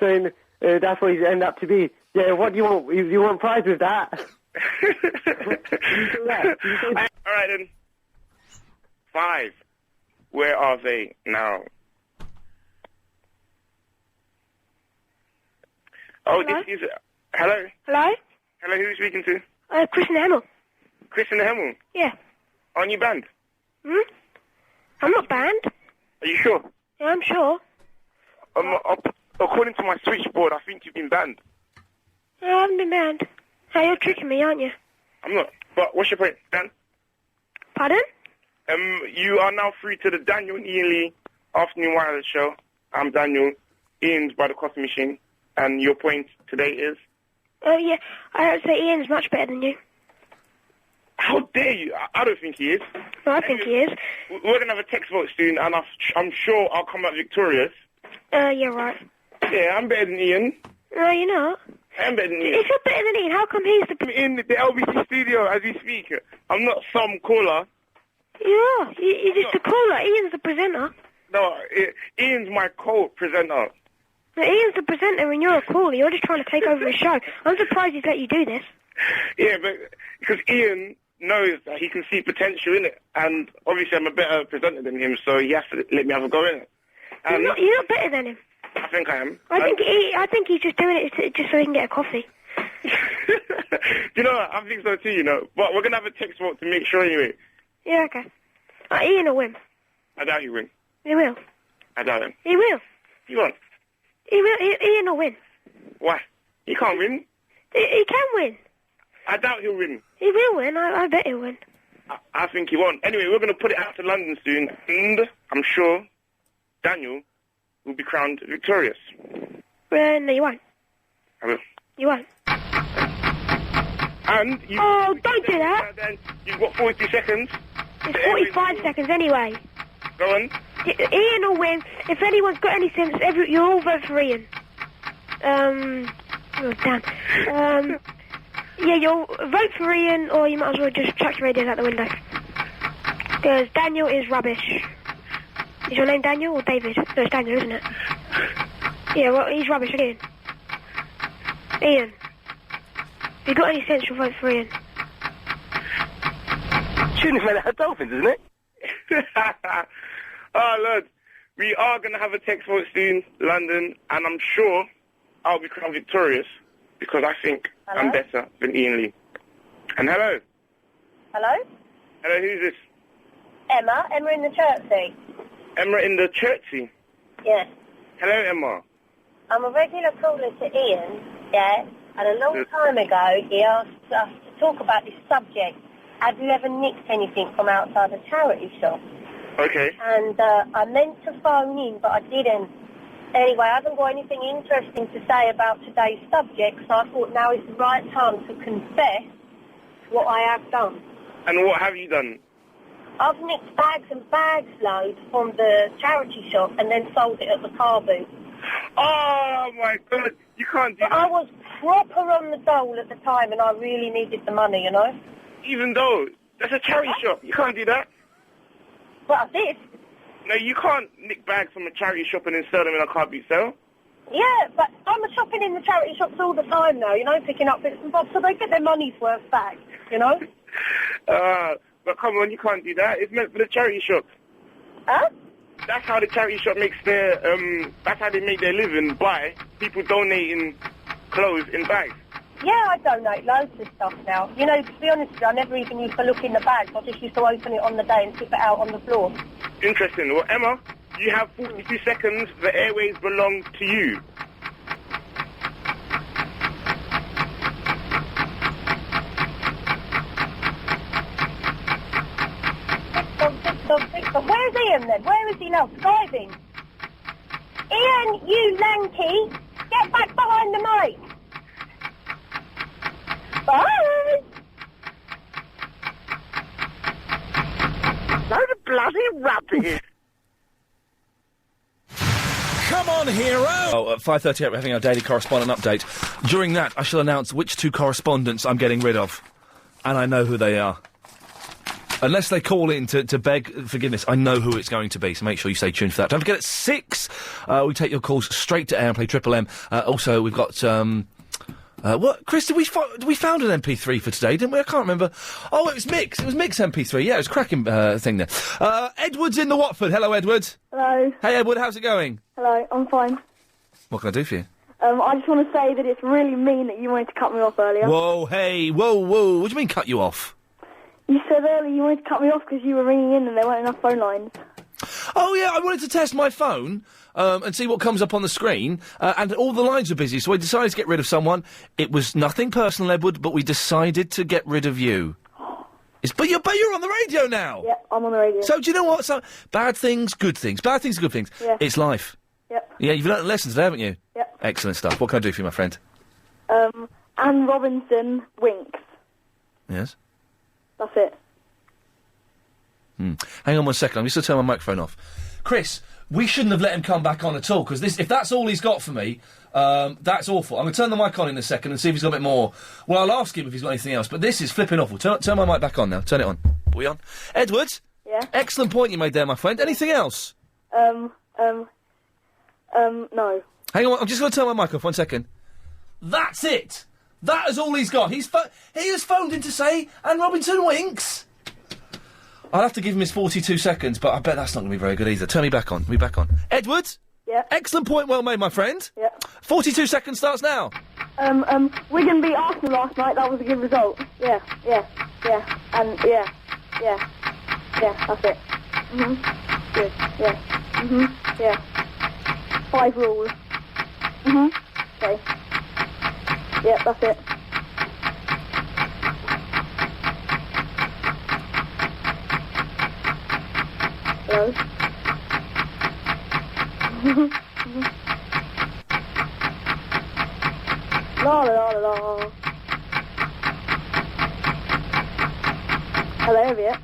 Saying that's what he's end up to be. Yeah, what do you want? You want prize with that? All right then. Five. Where are they now? Oh, hello? This is... Hello? Hello? Hello, who are you speaking to? Christian Hamill. Christian Hamill? Yeah. Aren't you banned? I'm not banned. Are you sure? Yeah. I'm sure. According to my switchboard, I think you've been banned. No, I haven't been banned. Hey, you're tricking me, aren't you? I'm not. But what's your point, Dan? Pardon? You are now free to the Daniel and Ian Lee Afternoon Wireless Show. I'm Daniel. Ian's by the coffee machine. And your point today is? Oh, yeah. I would say Ian's much better than you. How dare you? I don't think he is. No, I think he is. We're going to have a text vote soon, and I'm sure I'll come out victorious. Yeah, right. Yeah, I'm better than Ian. No, you're not. I'm better than Ian. If you're better than Ian, how come he's the... I'm in the LBC studio as we speak. I'm not some caller. You are. You're just a caller. Ian's the presenter. No, Ian's my co-presenter. No, Ian's the presenter and you're a caller. You're just trying to take over his show. I'm surprised he's let you do this. Yeah, but because Ian knows that he can see potential in it, and obviously I'm a better presenter than him, so he has to let me have a go in it. And You're not better than him. I think I am. I think he's just doing it just so he can get a coffee. You know what? I think so too, you know. But we're going to have a text vote to make sure anyway. Yeah, okay. Ian will win. I doubt you win. He will. I doubt him. He will. You won't. He will. Ian will win. Why? He can't win. He can win. I doubt he'll win. He will win. I bet he'll win. I think he won't. Anyway, we're going to put it out to London soon, and I'm sure Daniel will be crowned victorious. No, you won't. I will. You won't. And you... Oh, don't do that. Then you've got 40 seconds. It's 45 seconds anyway. Go on. Ian will win. If anyone's got any sense, you all vote for Ian. Oh, damn. Yeah, you'll vote for Ian, or you might as well just chuck your ideas out the window. Because Daniel is rubbish. Is your name Daniel or David? No, it's Daniel, isn't it? Yeah, well, he's rubbish again. Ian. If you've got any sense, you'll vote for Ian. Tuning made out of dolphins, isn't it? Oh, Lord. We are going to have a text vote soon, London, and I'm sure I'll become victorious because I think I'm better than Ian Lee. And hello. Hello? Hello, who's this? Emma in the Chertsey. Emma in the Chertsey? Yes. Hello, Emma. I'm a regular caller to Ian, yeah, and a long time ago he asked us to talk about this subject. Have you ever nicked anything from outside a charity shop? Okay. And I meant to phone in, but I didn't. Anyway, I haven't got anything interesting to say about today's subject, so I thought now is the right time to confess what I have done. And what have you done? I've nicked bags and bags loads from the charity shop and then sold it at the car boot. Oh, my God. You can't do that. I was proper on the dole at the time and I really needed the money, you know? Even though that's a charity shop. You can't do that. But I did. No, you can't nick bags from a charity shop and then sell them in a car boot sale. Yeah, but I'm shopping in the charity shops all the time now, you know, picking up bits and bobs, so they get their money's worth back, you know? But come on, you can't do that. It's meant for the charity shop. Huh? That's how the charity shop makes their, that's how they make their living by people donating clothes in bags. Yeah, I donate loads of stuff now. You know, to be honest with you, I never even used to look in the bags. I just used to open it on the day and tip it out on the floor. Interesting. Well, Emma, you have 42 seconds. The airways belong to you. But where's Ian then? Where is he now? Driving. Ian, you lanky, get back behind the mic. Bye. Load of bloody rubbish. Come on, hero! Oh, at 5:38 we're having our daily correspondent update. During that, I shall announce which two correspondents I'm getting rid of. And I know who they are. Unless they call in to beg forgiveness, I know who it's going to be, so make sure you stay tuned for that. Don't forget, at 6, we take your calls straight to air and play Triple M. Also, we've got, what, Chris, we found an MP3 for today, didn't we? I can't remember. Oh, it was Mick's. It was Mick's MP3. Yeah, it was a cracking thing there. Edward's in the Watford. Hello, Edward. Hello. Hey, Edward, how's it going? Hello, I'm fine. What can I do for you? I just want to say that it's really mean that you wanted to cut me off earlier. Whoa, hey, whoa. What do you mean cut you off? You said earlier you wanted to cut me off because you were ringing in and there weren't enough phone lines. Oh, yeah, I wanted to test my phone and see what comes up on the screen, and all the lines were busy, so I decided to get rid of someone. It was nothing personal, Edward, but we decided to get rid of you. But you're on the radio now! Yeah, I'm on the radio. So, do you know what? So, bad things, good things. Bad things, good things. Yeah. It's life. Yep. Yeah, you've learnt lessons there, haven't you? Yep. Excellent stuff. What can I do for you, my friend? Anne Robinson winks. Yes? That's it. Hang on 1 second, I'm just going to turn my microphone off. Chris, we shouldn't have let him come back on at all, because if that's all he's got for me, that's awful. I'm going to turn the mic on in a second and see if he's got a bit more. Well, I'll ask him if he's got anything else, but this is flipping awful. Turn my mic back on now. Turn it on. Are we on? Edward? Yeah? Excellent point you made there, my friend. Anything else? No. Hang on, I'm just going to turn my mic off 1 second. That's it! That is all he's got. He has phoned in to say, Anne Robinson winks! I'll have to give him his 42 seconds, but I bet that's not going to be very good either. Turn me back on. Me back on. Edward? Yeah? Excellent point, well made, my friend. Yeah. 42 seconds starts now. Wigan beat Arsenal last night. That was a good result. Yeah. And yeah, that's it. Good. Yeah. Yeah. 5 rules. Okay. Yeah, that's it. Hello? La la la la. Hello, have you?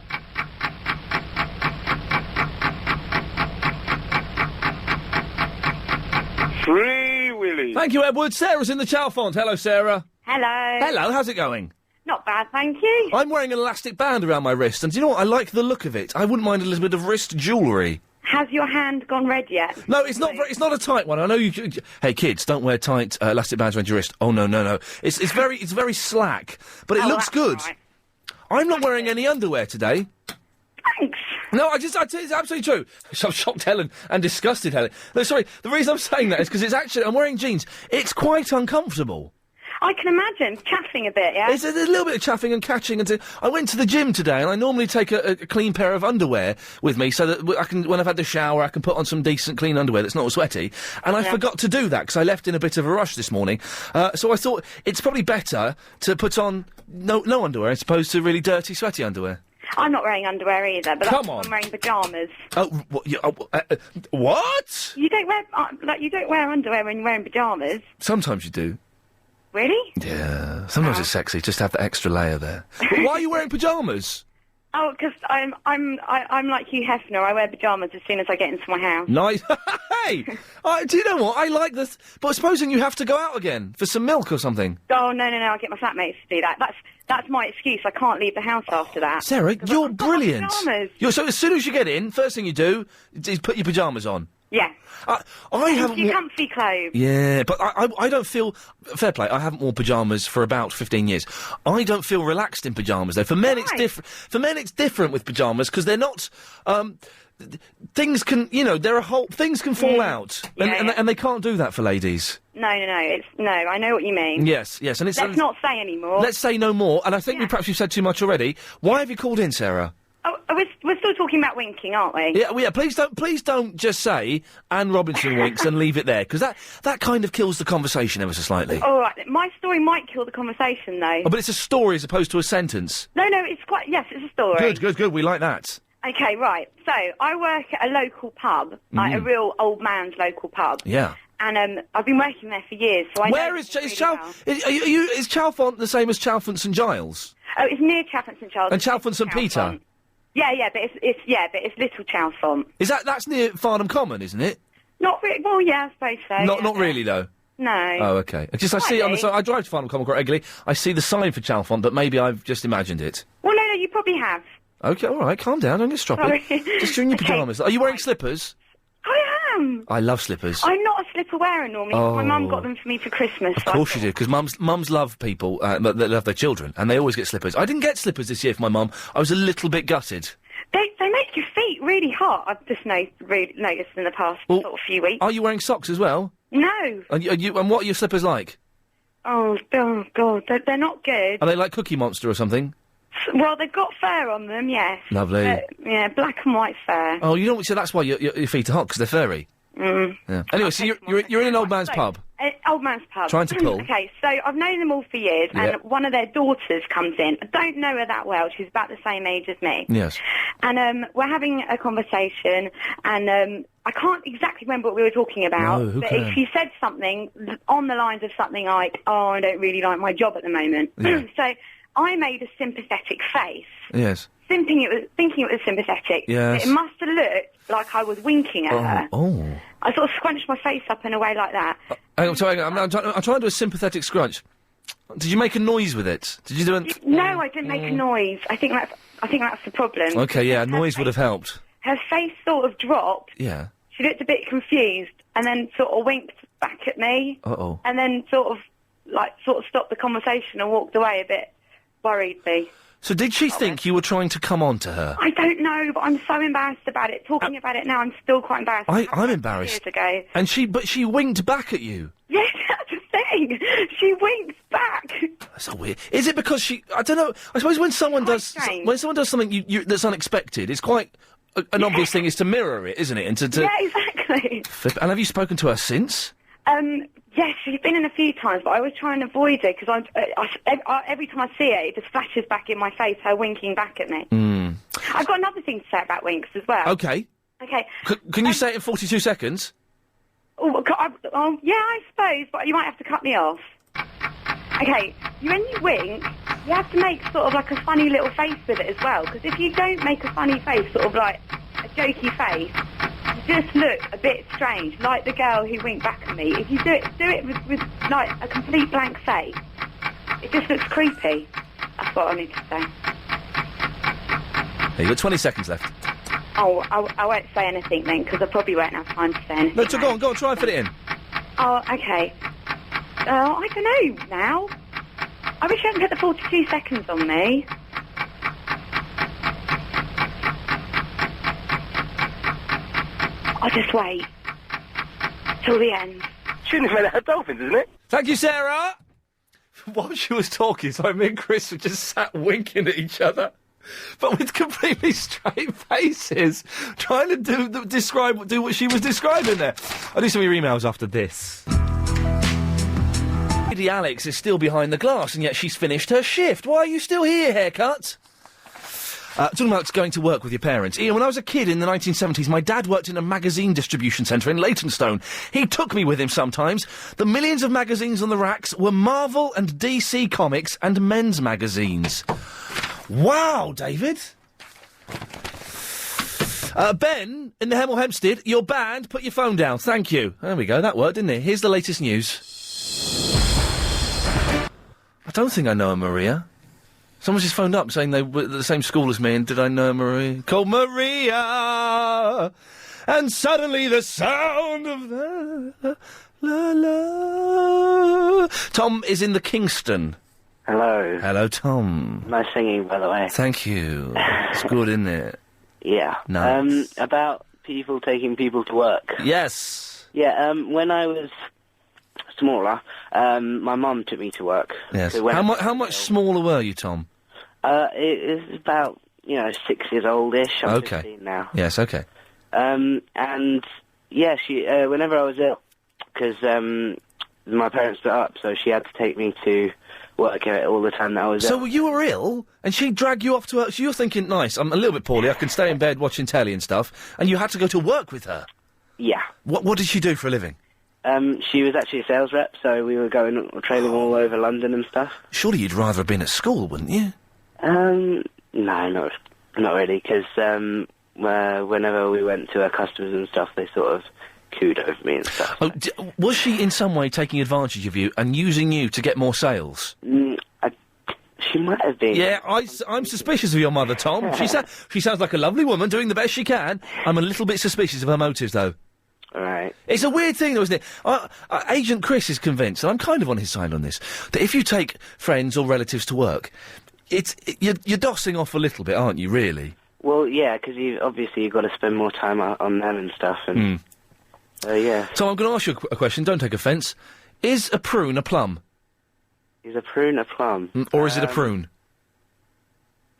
Free Willy. Thank you, Edward. Sarah's in the Chalfont. Hello, Sarah. Hello. Hello, how's it going? Not bad, thank you. I'm wearing an elastic band around my wrist, and do you know what? I like the look of it. I wouldn't mind a little bit of wrist jewellery. Has your hand gone red yet? No, it's not. It's not a tight one. I know you. Hey, kids, don't wear tight elastic bands around your wrist. Oh no. It's very slack, but it looks that's good. right. I'm not wearing any underwear today. Thanks. No, it's absolutely true. So I'm shocked, Helen, and disgusted, Helen. No, sorry. The reason I'm saying that is because it's actually I'm wearing jeans. It's quite uncomfortable. I can imagine. Chaffing a bit, yeah? There's a little bit of chaffing and catching. I went to the gym today, and I normally take a clean pair of underwear with me so that I can, when I've had the shower, I can put on some decent clean underwear that's not sweaty. And I forgot to do that because I left in a bit of a rush this morning. So I thought it's probably better to put on no underwear as opposed to really dirty, sweaty underwear. I'm not wearing underwear either, but Come that's on. I'm wearing pyjamas. Oh, what? You don't wear you don't wear underwear when you're wearing pyjamas. Sometimes you do. Really? Yeah. Sometimes it's sexy just to have the extra layer there. But why are you wearing pyjamas? Oh, because I'm like Hugh Hefner. I wear pyjamas as soon as I get into my house. Nice. Hey, do you know what? I like this. But supposing you have to go out again for some milk or something. Oh no! I get my flatmates to do that. That's my excuse. I can't leave the house after that. Sarah, you're brilliant. Pyjamas. So as soon as you get in, first thing you do is put your pyjamas on. Yeah. I haven't. Comfy clothes. Yeah, but I don't feel fair play. I haven't worn pyjamas for about 15 years. I don't feel relaxed in pyjamas though. For men, it's different. For men, it's different with pyjamas because they're not. Things can, things can fall out, and they can't do that for ladies. No. I know what you mean. Yes, and it's. Let's not say anymore. Let's say no more. And I think perhaps you've said too much already. Why have you called in, Sarah? Oh, we're still talking about winking, aren't we? Yeah. Please don't just say Anne Robinson winks and leave it there because that kind of kills the conversation ever so slightly. All right, my story might kill the conversation though. Oh, but it's a story as opposed to a sentence. No, it's it's a story. Good. We like that. Okay, right. So I work at a local pub, like a real old man's local pub. Yeah. And I've been working there for years, so I know. Where is is Chalfont the same as Chalfont St Giles? Oh, it's near Chalfont St Giles. And Chalfont St Peter. Yeah, but it's Little Chalfont. Is that's near Farnham Common, isn't it? Not really. Well, yeah, I suppose so. Not really though. No. Oh, okay. I see it on the side. I drive to Farnham Common quite regularly. I see the sign for Chalfont, but maybe I've just imagined it. Well, no, you probably have. Okay, all right. Calm down. Don't get stroppy. Just doing your pyjamas. Are you wearing slippers? I am. I love slippers. I'm not a slipper wearer normally. Oh. My mum got them for me for Christmas. Of course you do, because mums love people that love their children, and they always get slippers. I didn't get slippers this year for my mum. I was a little bit gutted. They make your feet really hot. I've just noticed in the past sort of few weeks. Are you wearing socks as well? No. And what are your slippers like? Oh God, they're not good. Are they like Cookie Monster or something? Well, they've got fur on them, yes. Lovely. Yeah, black and white fur. Oh, you know what? So that's why your feet are hot, because they're furry. Mm. Yeah. Anyway, so you're in an old man's pub. Old man's pub. Trying to pull. Okay, so I've known them all for years, Yeah. and one of their daughters comes in. I don't know her that well. She's about the same age as me. Yes. And we're having a conversation, and I can't exactly remember what we were talking about, No, who but can? she said something on the lines of something like, "Oh, I don't really like my job at the moment." Yeah. So I made a sympathetic face. Yes. Thinking it was sympathetic. Yes. It must have looked like I was winking at her. Oh. I sort of scrunched my face up in a way like that. Hang on, sorry, I'm trying to do a sympathetic scrunch. Did you make a noise with it? Did you do it? No, I didn't make a noise. I think that's the problem. Okay, yeah, a noise would have helped. Her face sort of dropped. Yeah. She looked a bit confused, and then sort of winked back at me. Uh-oh. And then sort of stopped the conversation and walked away a bit worried me. So did she think you were trying to come on to her? I don't know, but I'm so embarrassed about it. Talking about it now, I'm still quite embarrassed. I'm embarrassed. Years ago. And she winked back at you. Yes, that's the thing. She winked back. That's so weird. Is it because I don't know. I suppose when someone does something that's unexpected, it's quite an obvious thing is to mirror it, isn't it? And to Yeah, exactly. And have you spoken to her since? Yes, she's been in a few times, but I always try and avoid it because every time I see it, it just flashes back in my face, her winking back at me. Mm. I've got another thing to say about winks as well. Okay. Okay. Can you say it in 42 seconds? Yeah, I suppose, but you might have to cut me off. Okay, when you wink, you have to make sort of like a funny little face with it as well, because if you don't make a funny face, sort of like a jokey face, you just look a bit strange, like the girl who winked back at me. If you do it with like a complete blank face, it just looks creepy. That's what I need to say. You've got 20 seconds left. Oh, I won't say anything then, because I probably won't have time to say anything. No, so go on, try and fit it in. Oh, okay. I don't know now. I wish you hadn't put the 42 seconds on me. I'll just wait till the end. Shouldn't have made that dolphins, isn't it? Thank you, Sarah. While she was talking, so me and Chris were just sat winking at each other, but with completely straight faces, trying to do what she was describing there. I'll do some of your emails after this. Lady Alex is still behind the glass, and yet she's finished her shift. Why are you still here, haircut? Talking about going to work with your parents. Ian, when I was a kid in the 1970s, my dad worked in a magazine distribution centre in Leytonstone. He took me with him sometimes. The millions of magazines on the racks were Marvel and DC Comics and men's magazines. Wow, David. Ben, in the Hemel Hempstead, you're banned. Put your phone down. Thank you. There we go. That worked, didn't it? Here's the latest news. I don't think I know her, Maria. Someone's just phoned up saying they were at the same school as me, and did I know Maria? Called Maria! And suddenly the sound of the la. Tom is in the Kingston. Hello. Hello, Tom. Nice singing, by the way. Thank you. It's good, isn't it? Yeah. Nice. About people taking people to work. Yes. Yeah, when I was smaller, my mum took me to work. Yes. So when How much smaller were you, Tom? it was about, 6 years oldish. I'm 15 now. Yes, okay. And, yeah, she, whenever I was ill, because my parents split up, so she had to take me to work all the time that I was ill. So you were ill, and she'd drag you off to her... So you're thinking, nice, I'm a little bit poorly, I can stay in bed watching telly and stuff, and you had to go to work with her? Yeah. What did she do for a living? She was actually a sales rep, so we were trailing all over London and stuff. Surely you'd rather have been at school, wouldn't you? No, not really, because whenever we went to our customers and stuff, they sort of cooed over me and stuff. Oh, was she in some way taking advantage of you and using you to get more sales? She might have been. Yeah, I'm suspicious of your mother, Tom. She sounds like a lovely woman doing the best she can. I'm a little bit suspicious of her motives, though. Right. It's a weird thing, though, isn't it? Agent Chris is convinced, and I'm kind of on his side on this, that if you take friends or relatives to work, you're dossing off a little bit, aren't you, really? Well, yeah, because obviously you've got to spend more time on them and stuff, and... yeah. So I'm going to ask you a question, don't take offence. Is a prune a plum? Is a prune a plum? Or is it a prune?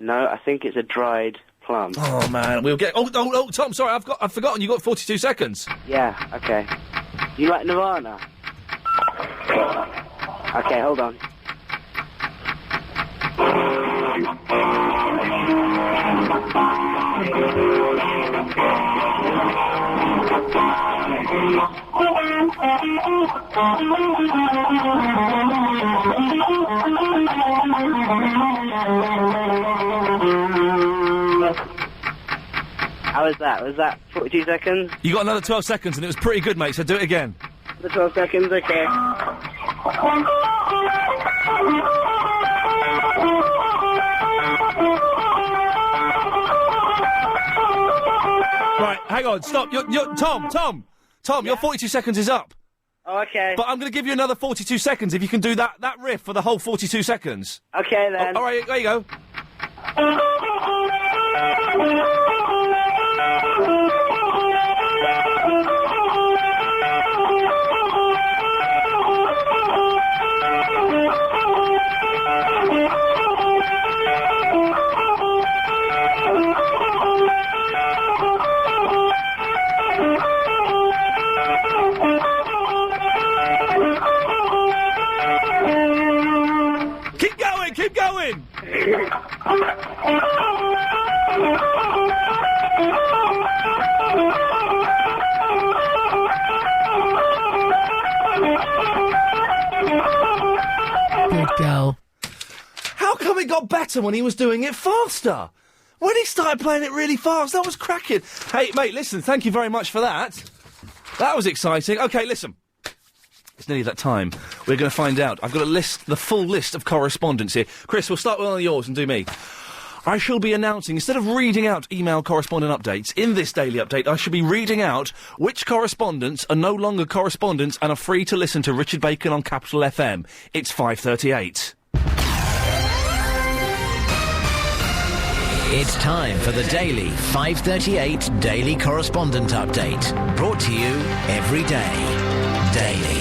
No, I think it's a dried plum. Oh, man, we'll get... Oh, Tom, sorry, I've forgotten, you got 42 seconds. Yeah, okay. You like Nirvana? Okay, hold on. How was that? Was that 42 seconds? You got another 12 seconds, and it was pretty good, mate, so do it again. The 12 seconds, okay. Right, hang on, stop. You're Tom, your 42 seconds is up. Oh, okay. But I'm going to give you another 42 seconds if you can do that riff for the whole 42 seconds. Okay, then. All right, there you go. Keep going! Good girl. How come it got better when he was doing it faster? When he started playing it really fast, that was cracking. Hey, mate, listen, thank you very much for that. That was exciting. OK, listen. It's nearly that time. We're going to find out. I've got the full list of correspondence here. Chris, we'll start with one of yours and do me. I shall be announcing, instead of reading out email correspondent updates, in this daily update, I shall be reading out which correspondents are no longer correspondents and are free to listen to Richard Bacon on Capital FM. It's 5:38. It's time for the daily 5:38 Daily Correspondent Update. Brought to you every day. Daily.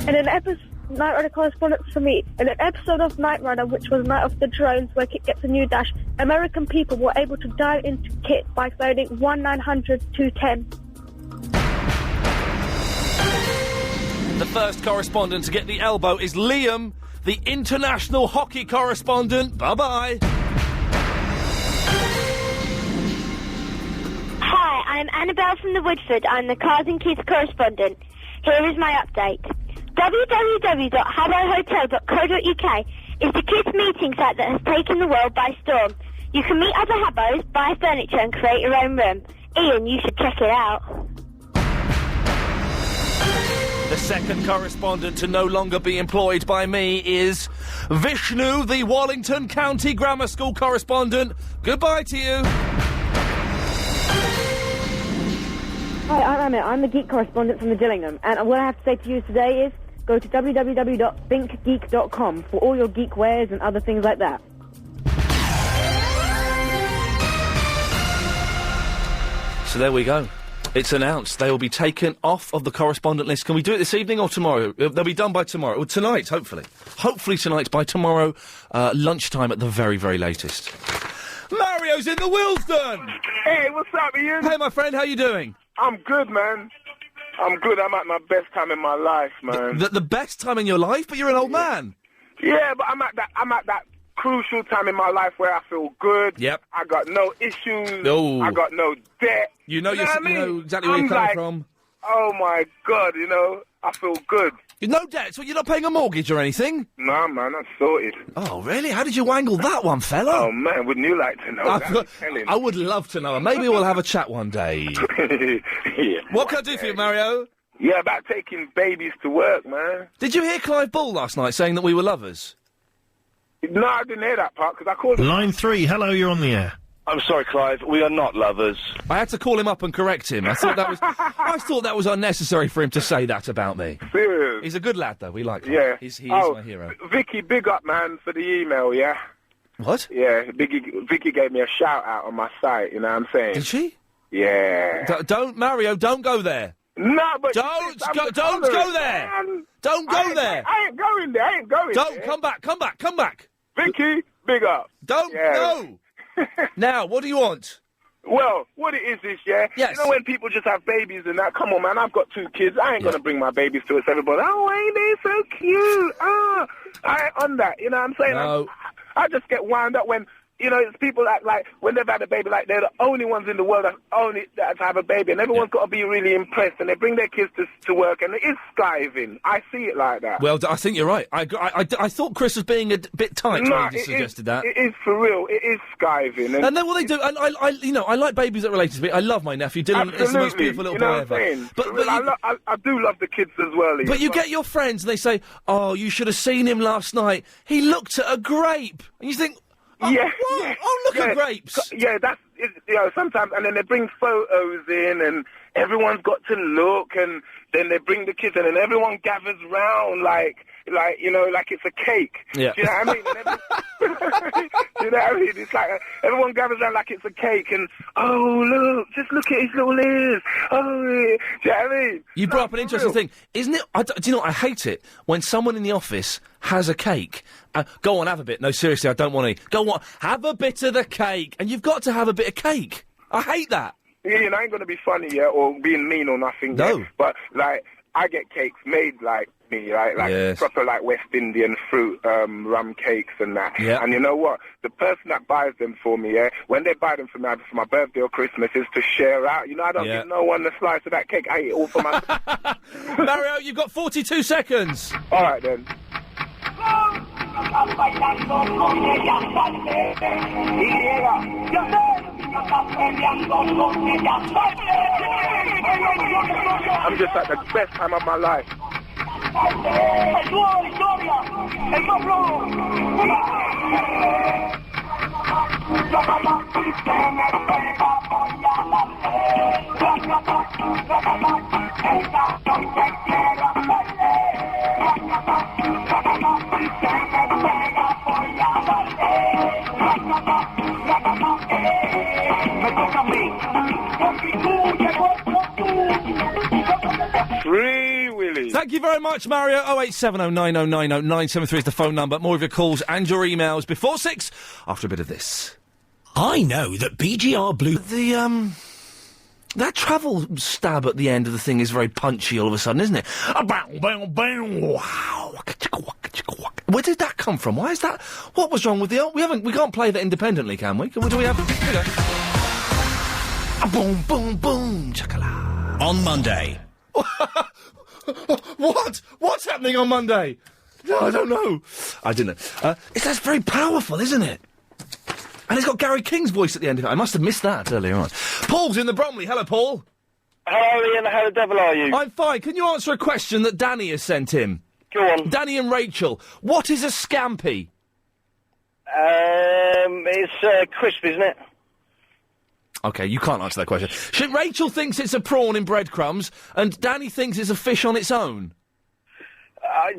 In an episode, Night Rider correspondence for me. In an episode of Night Rider, which was Night of the Drones, where Kit gets a new dash, American people were able to dial into Kit by phoning 1-900-210. The first correspondent to get the elbow is Liam, the international hockey correspondent. Bye-bye. Hi, I'm Annabelle from the Woodford. I'm the Cars and Kids correspondent. Here is my update. www.habbohotel.co.uk is the kids' meeting site that has taken the world by storm. You can meet other habbos, buy furniture and create your own room. Ian, you should check it out. The second correspondent to no longer be employed by me is Vishnu, the Wallington County Grammar School correspondent. Goodbye to you. Hi, I'm Amit. I'm the geek correspondent from the Gillingham, and what I have to say to you today is go to www.thinkgeek.com for all your geek wares and other things like that. So there we go. It's announced. They will be taken off of the correspondent list. Can we do it this evening or tomorrow? They'll be done by tomorrow. Or tonight, hopefully. Hopefully tonight, by tomorrow, lunchtime at the very, very latest. Mario's in the Willesden! Hey, what's up, Ian? Hey, my friend, how you doing? I'm good, man. I'm good. I'm at my best time in my life, man. The best time in your life? But you're an old man. Yeah, but I'm at that crucial time in my life where I feel good. Yep. I got no issues. No. I got no debt. You know what I mean? You know exactly where you're coming from. Oh, my God, I feel good. No debt, so you're not paying a mortgage or anything? No, man, I'm sorted. Oh, really? How did you wangle that one, fella? Oh, man, wouldn't you like to know that? I would love to know. Maybe we'll have a chat one day. Yeah. What can I do for you, Mario? Yeah, about taking babies to work, man. Did you hear Clive Ball last night saying that we were lovers? No, I didn't hear that part, because I called him. Line 3, hello, you're on the air. I'm sorry, Clive, we are not lovers. I had to call him up and correct him. I thought that was unnecessary for him to say that about me. Serious? He's a good lad, though. We like him. Yeah. He's my hero. Vicky, big up, man, for the email, yeah? What? Yeah, Vicky gave me a shout-out on my site, you know what I'm saying? Did she? Yeah. Don't, Mario, don't go there. No, but... Don't go there! Man. Don't go there! I ain't going there, Don't, come back. Vicky, big up. Don't. No. Now, what do you want? Well, what it is, yeah? Yes. You know when people just have babies and that? Come on, man, I've got 2 kids. I ain't going to bring my babies to it. So everybody, ain't they so cute? I ain't on that. You know what I'm saying? No. I just get wound up when, it's people that, like, when they've had a baby, like, they're the only ones in the world that have a baby, and everyone's got to be really impressed, and they bring their kids to work, and it is skiving. I see it like that. Well, I think you're right. I thought Chris was being a bit tight when he just suggested that. It is for real. It is skiving. And then what they do, and I like babies that are related to me. I love my nephew. Dylan is the most beautiful little boy ever. I do love the kids as well. But you get your friends and they say, "Oh, you should have seen him last night. He looked at a grape," and you think. Look at grapes. Yeah, sometimes, and then they bring photos in, and everyone's got to look, and then they bring the kids in, and everyone gathers round like it's a cake. Yeah. Do you know what I mean? Do you know what I mean? It's like everyone gathers around like it's a cake, and look, just look at his little ears. Do you know what I mean? You brought up an interesting thing, isn't it? Do you know what? I hate it when someone in the office has a cake. Go on, have a bit. No, seriously, I don't want to eat. Go on, have a bit of the cake, and you've got to have a bit of cake. I hate that. Yeah, I ain't going to be funny, or being mean or nothing. No. Yeah, but, like, I get cakes made like me, right? Like, yes. Proper, like, West Indian fruit, rum cakes and that. Yeah. And you know what? The person that buys them for me, when they buy them for me, either for my birthday or Christmas, is to share out. I don't give no one a slice of that cake. I eat it all for myself. Mario, you've got 42 seconds. All right, then. I'm just at the best time of my life. Free Willy. Thank you very much, Mario. 08709090973 is the phone number. More of your calls and your emails before 6 after a bit of this. I know that BGR Blue... That travel stab at the end of the thing is very punchy all of a sudden, isn't it? Where did that come from? Why is that? What was wrong with the... We can't play that independently, can we? Do we have... Here we go. Boom, boom, boom, chakala. On Monday. What? What's happening on Monday? No, I don't know. I didn't know. That's very powerful, isn't it? And it's got Gary King's voice at the end of it. I must have missed that earlier on. Paul's in the Bromley. Hello, Paul. Hello, Ian. How the devil are you? I'm fine. Can you answer a question that Danny has sent him? Go on. Danny and Rachel. What is a scampi? It's crisp, isn't it? OK, you can't answer that question. Rachel thinks it's a prawn in breadcrumbs, and Danny thinks it's a fish on its own. I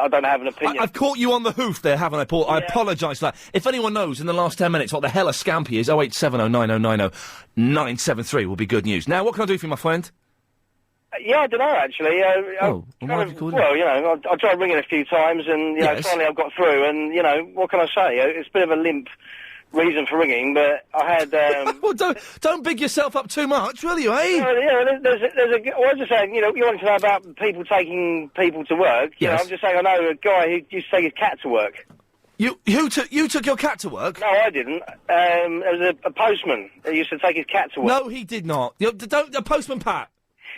don't have an opinion. I've caught you on the hoof there, haven't I, Paul? Yeah. I apologise for that. If anyone knows in the last 10 minutes what the hell a scampi is, 08709090973 will be good news. Now, what can I do for you, my friend? Yeah, I don't know, actually. Why have you called in? Well, I tried ringing a few times, and, finally I've got through, and, what can I say? It's a bit of a limp reason for ringing, but I had... Well, don't big yourself up too much, will you, eh? There's a... Well, I was just saying, you wanted to know about people taking people to work. Yes. I'm just saying I know a guy who used to take his cat to work. You took your cat to work? No, I didn't. There was a postman who used to take his cat to work. No, he did not. A postman Pat.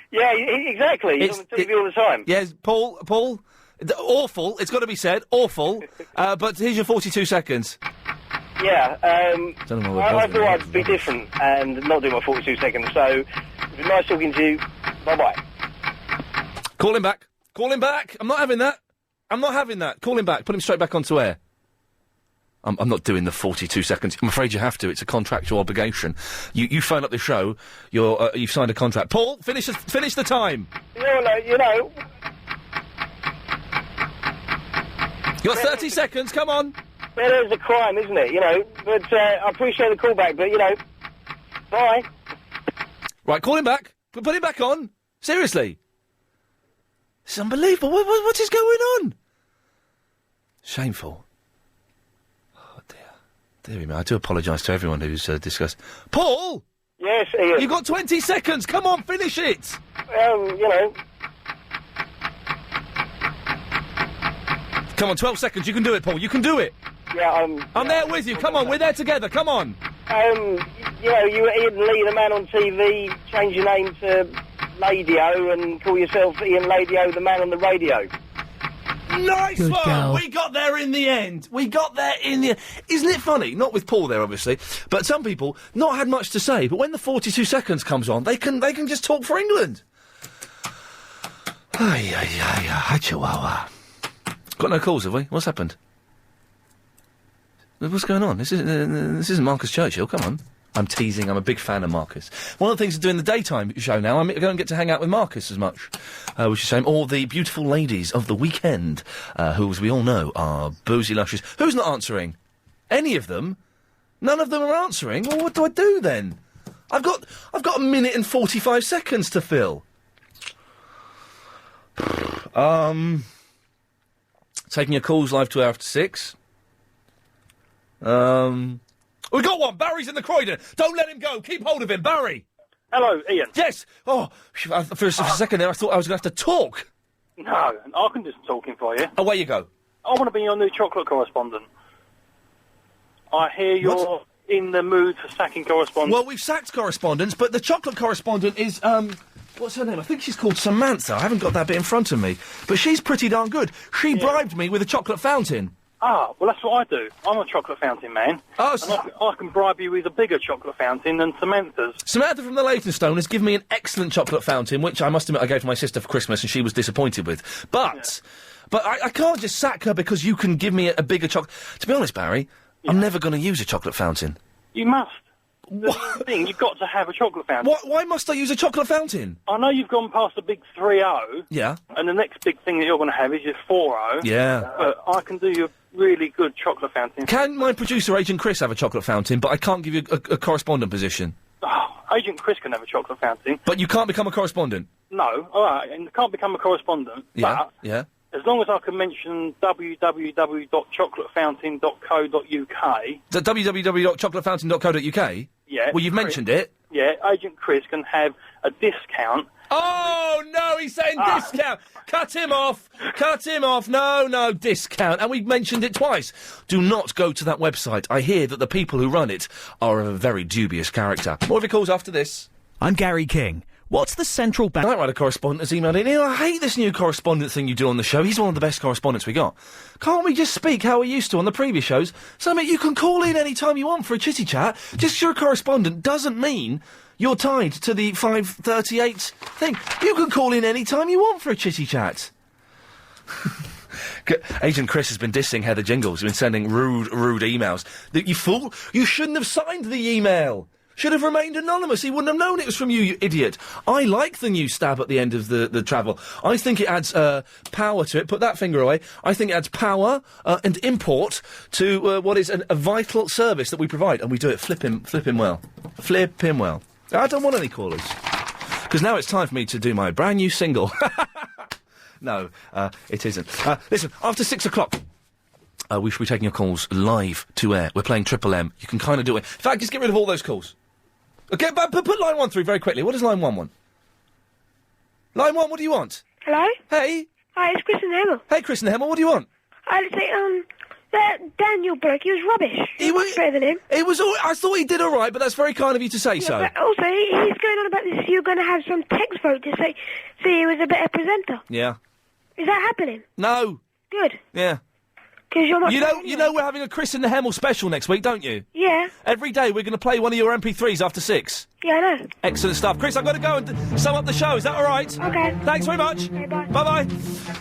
Yeah, exactly. He's on the TV all the time. Yes, Paul... Awful, it's got to be said, awful. But here's your 42 seconds. Yeah, I thought I'd be different. different and not do my 42 seconds, so it's been nice talking to you. Bye-bye. Call him back. Call him back. I'm not having that. Call him back. Put him straight back onto air. I'm not doing the 42 seconds. I'm afraid you have to. It's a contractual obligation. You phone up the show, you've signed a contract. Paul, finish the time. You know. You got 30 seconds, come on. Yeah, there's a crime, isn't it? But I appreciate the call back, but, bye. Right, call him back. Put him back on. Seriously. It's unbelievable. What is going on? Shameful. Oh, dear. Dear me, I do apologise to everyone who's discussed. Paul! Yes, Ian. You've got 20 seconds! Come on, finish it! You know... Come on, 12 seconds, you can do it, Paul, you can do it! Yeah, I'm there with you, come on, we're there together, come on! You know, you were Ian Lee, the man on TV, change your name to Ladio and call yourself Ian Ladio, the man on the radio. Nice Good one! girl. We got there in the end! We got there in the end! Isn't it funny? Not with Paul there, obviously, but some people not had much to say, but when the 42 seconds comes on, they can just talk for England. Ay, Chihuahua. Got no calls, have we? What's happened? What's going on? This isn't Marcus Churchill, come on. I'm teasing, I'm a big fan of Marcus. One of the things to do in the daytime show now, I don't get to hang out with Marcus as much, which is a shame. Or the beautiful ladies of the weekend, who, as we all know, are boozy luscious. Who's not answering? Any of them? None of them are answering? Well, what do I do then? I've got a minute and 45 seconds to fill. Taking your calls live 2 after 6. We got one! Barry's in the Croydon! Don't let him go! Keep hold of him, Barry! Hello, Ian. Yes! Oh, for a second there I thought I was going to have to talk. No, I can do some talking for you. Away you go. I want to be your new chocolate correspondent. I hear you're in the mood for sacking correspondents. Well, we've sacked correspondents, but the chocolate correspondent is, what's her name? I think she's called Samantha. I haven't got that bit in front of me. But she's pretty darn good. She bribed me with a chocolate fountain. Ah, well, that's what I do. I'm a chocolate fountain man. Oh, and I can bribe you with a bigger chocolate fountain than Samantha's. Samantha from the Leytonstone has given me an excellent chocolate fountain, which I must admit I gave to my sister for Christmas, and she was disappointed with. But I can't just sack her because you can give me a bigger chocolate... To be honest, Barry, I'm never going to use a chocolate fountain. You must. The thing, you've got to have a chocolate fountain. Why must I use a chocolate fountain? I know you've gone past the big 3-0. Yeah. And the next big thing that you're going to have is your 4-0. Yeah. But I can do you a really good chocolate fountain. Can my producer, Agent Chris, have a chocolate fountain, but I can't give you a correspondent position? Oh, Agent Chris can have a chocolate fountain. But you can't become a correspondent? No, all right, and you can't become a correspondent. Yeah, but yeah. as long as I can mention www.chocolatefountain.co.uk... www.chocolatefountain.co.uk? Yeah. Well, you've mentioned it. Yeah, Agent Chris can have a discount. Oh, no, he's saying discount! Cut him off! Cut him off! No, discount. And we've mentioned it twice. Do not go to that website. I hear that the people who run it are of a very dubious character. More of your calls after this. I'm Gary King. What's the central bank... Night Rider correspondent has emailed in. I hate this new correspondent thing you do on the show. He's one of the best correspondents we got. Can't we just speak how we used to on the previous shows? So, mate, you can call in any time you want for a chitty chat. Just 'cause you're a correspondent doesn't mean you're tied to the 5:38 thing. You can call in any time you want for a chitty chat. Agent Chris has been dissing Heather Jingles. He's been sending rude emails. You fool! You shouldn't have signed the email. Should have remained anonymous. He wouldn't have known it was from you, you idiot. I like the new stab at the end of the travel. I think it adds power to it. Put that finger away. I think it adds power and import to what is a vital service that we provide, and we do it flipping well. Flipping well. I don't want any callers. Because now it's time for me to do my brand new single. No, it isn't. Listen, after 6 o'clock... we should be taking your calls live to air. We're playing Triple M. You can kind of do it. In fact, just get rid of all those calls. Okay, but put line 1 through very quickly. What does line 1 want? Line 1, what do you want? Hello? Hey? Hi, it's Chris and Hemel. Hey, Chris and Hemel, what do you want? I'd say, that Daniel bloke, he was rubbish. He was better than him. It was I thought he did all right, but that's very kind of you to say so. But also, he's going on about this. You're going to have some text vote to say he was a better presenter. Yeah. Is that happening? No. Good. Yeah. Because you're not... You know we're having a Chris and the Hemel special next week, don't you? Yeah. Every day we're going to play one of your MP3s after 6. Yeah, I know. Excellent stuff. Chris, I've got to go and sum up the show. Is that all right? Okay. Thanks very much. Okay, bye. Bye-bye.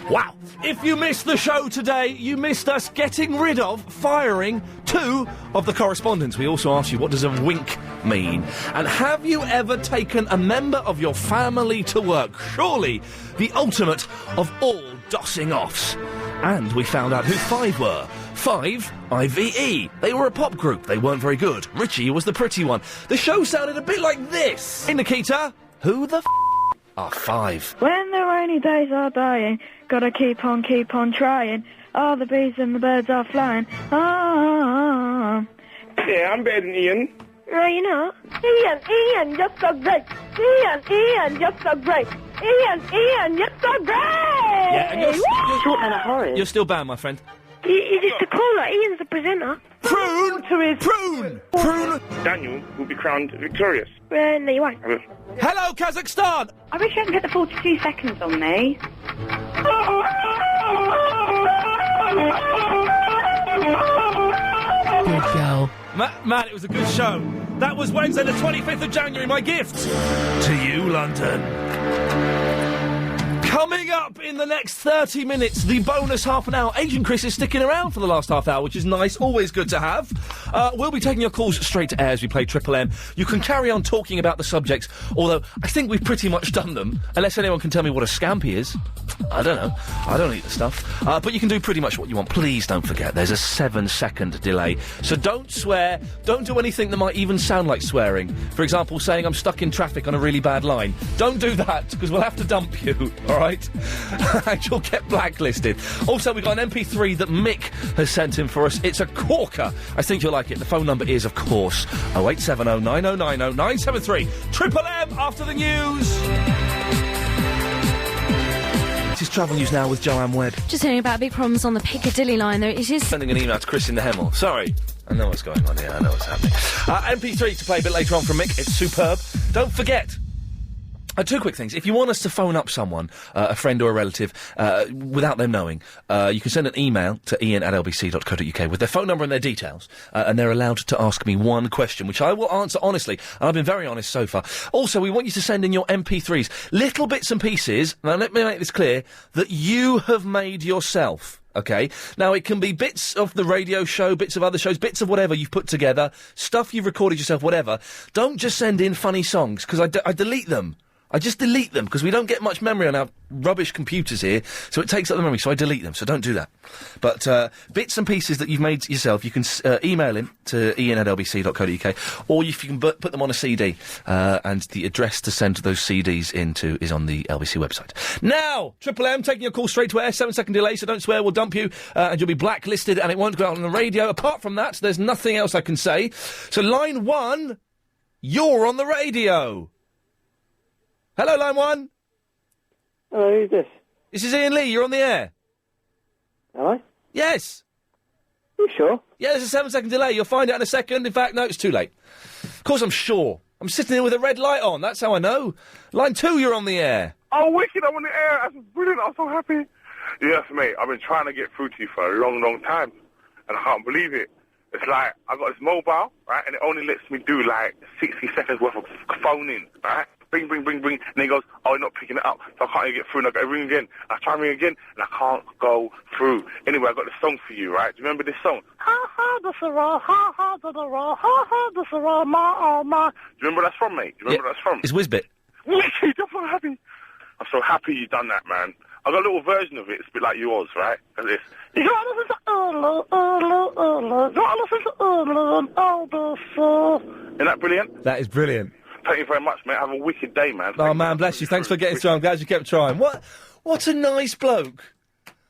Wow. If you missed the show today, you missed us firing 2 of the correspondents. We also asked you, what does a wink mean? And have you ever taken a member of your family to work? Surely the ultimate of all dossing offs. And we found out who 5 were. 5, IVE. They were a pop group. They weren't very good. Richie was the pretty one. The show sounded a bit like this. Hey, Nikita, who the are 5? When the rainy days are dying, gotta keep on trying. All the bees and the birds are flying. Yeah, I'm better than Ian. No, you're not. Ian, you're so great. Ian, you're so great. Ian, you're so great. Yeah, and you're short and horrid. You're still banned, my friend. You're just a caller. Ian's the presenter. Prune! Prune! Prune! Daniel will be crowned victorious. No, you won't. Hello, Kazakhstan! I wish you hadn't put the 42 seconds on me. Good girl. Man, it was a good show. That was Wednesday the 25th of January, my gift to you, London. Coming up in the next 30 minutes, the bonus half an hour. Agent Chris is sticking around for the last half hour, which is nice, always good to have. We'll be taking your calls straight to air as we play Triple M. You can carry on talking about the subjects, although I think we've pretty much done them, unless anyone can tell me what a scampi is. I don't know. I don't eat the stuff. But you can do pretty much what you want. Please don't forget, there's a 7-second delay. So don't swear, don't do anything that might even sound like swearing. For example, saying I'm stuck in traffic on a really bad line. Don't do that, because we'll have to dump you, alright? And you'll get blacklisted. Also, we've got an MP3 that Mick has sent in for us. It's a corker. I think you'll like it. The phone number is, of course, 0870 9090 973. Triple M after the news. This is Travel News now with Joanne Webb. Just hearing about big problems on the Piccadilly line, though. It is... Sending an email to Chris in the Hemel. Sorry. I know what's going on here. I know what's happening. MP3 to play a bit later on from Mick. It's superb. Don't forget... two quick things. If you want us to phone up someone, a friend or a relative, without them knowing, you can send an email to iain@lbc.co.uk with their phone number and their details, and they're allowed to ask me one question, which I will answer honestly, and I've been very honest so far. Also, we want you to send in your MP3s, little bits and pieces, now let me make this clear, that you have made yourself. Okay? Now, it can be bits of the radio show, bits of other shows, bits of whatever you've put together, stuff you've recorded yourself, whatever. Don't just send in funny songs, because I delete them. I just delete them, because we don't get much memory on our rubbish computers here, so it takes up the memory, so I delete them, so don't do that. But bits and pieces that you've made yourself, you can email in to iain@lbc.co.uk, or if you can put them on a CD, and the address to send those CDs into is on the LBC website. Now, Triple M, taking your call straight to air, 7-second delay, so don't swear, we'll dump you, and you'll be blacklisted, and it won't go out on the radio. Apart from that, there's nothing else I can say. So line 1, you're on the radio. Hello, line 1. Hello, who's this? This is Ian Lee, you're on the air. Am I? Yes. You sure? Yeah, there's a 7-second delay, you'll find out in a second. In fact, no, it's too late. Of course I'm sure. I'm sitting here with a red light on, that's how I know. Line 2, you're on the air. Oh, wicked, I'm on the air. That's brilliant, I'm so happy. Yes, mate, I've been trying to get through to you for a long, long time, and I can't believe it. It's like, I got this mobile, right, and it only lets me do, 60 seconds worth of phoning, right? Bring, and he goes, oh, you're not picking it up, so I can't even get through, and I go, ring again, I try and ring again, and I can't go through. Anyway, I got this song for you, right? Do you remember this song? Ha ha, the Sarah, ha ha, the ra, ha ha, the Sarah, ma, oh, ma. Do you remember where that's from, mate? Do you remember where that's from? It's Whizbit. Wicked, I'm so happy. I'm so happy you done that, man. I got a little version of it, it's a bit like yours, right? Like this. You gotta listen to Isn't that brilliant? That is brilliant. Thank you very much, mate. Have a wicked day, man. Oh, man, bless you. Thanks for getting through. I'm glad you kept trying. What a nice bloke.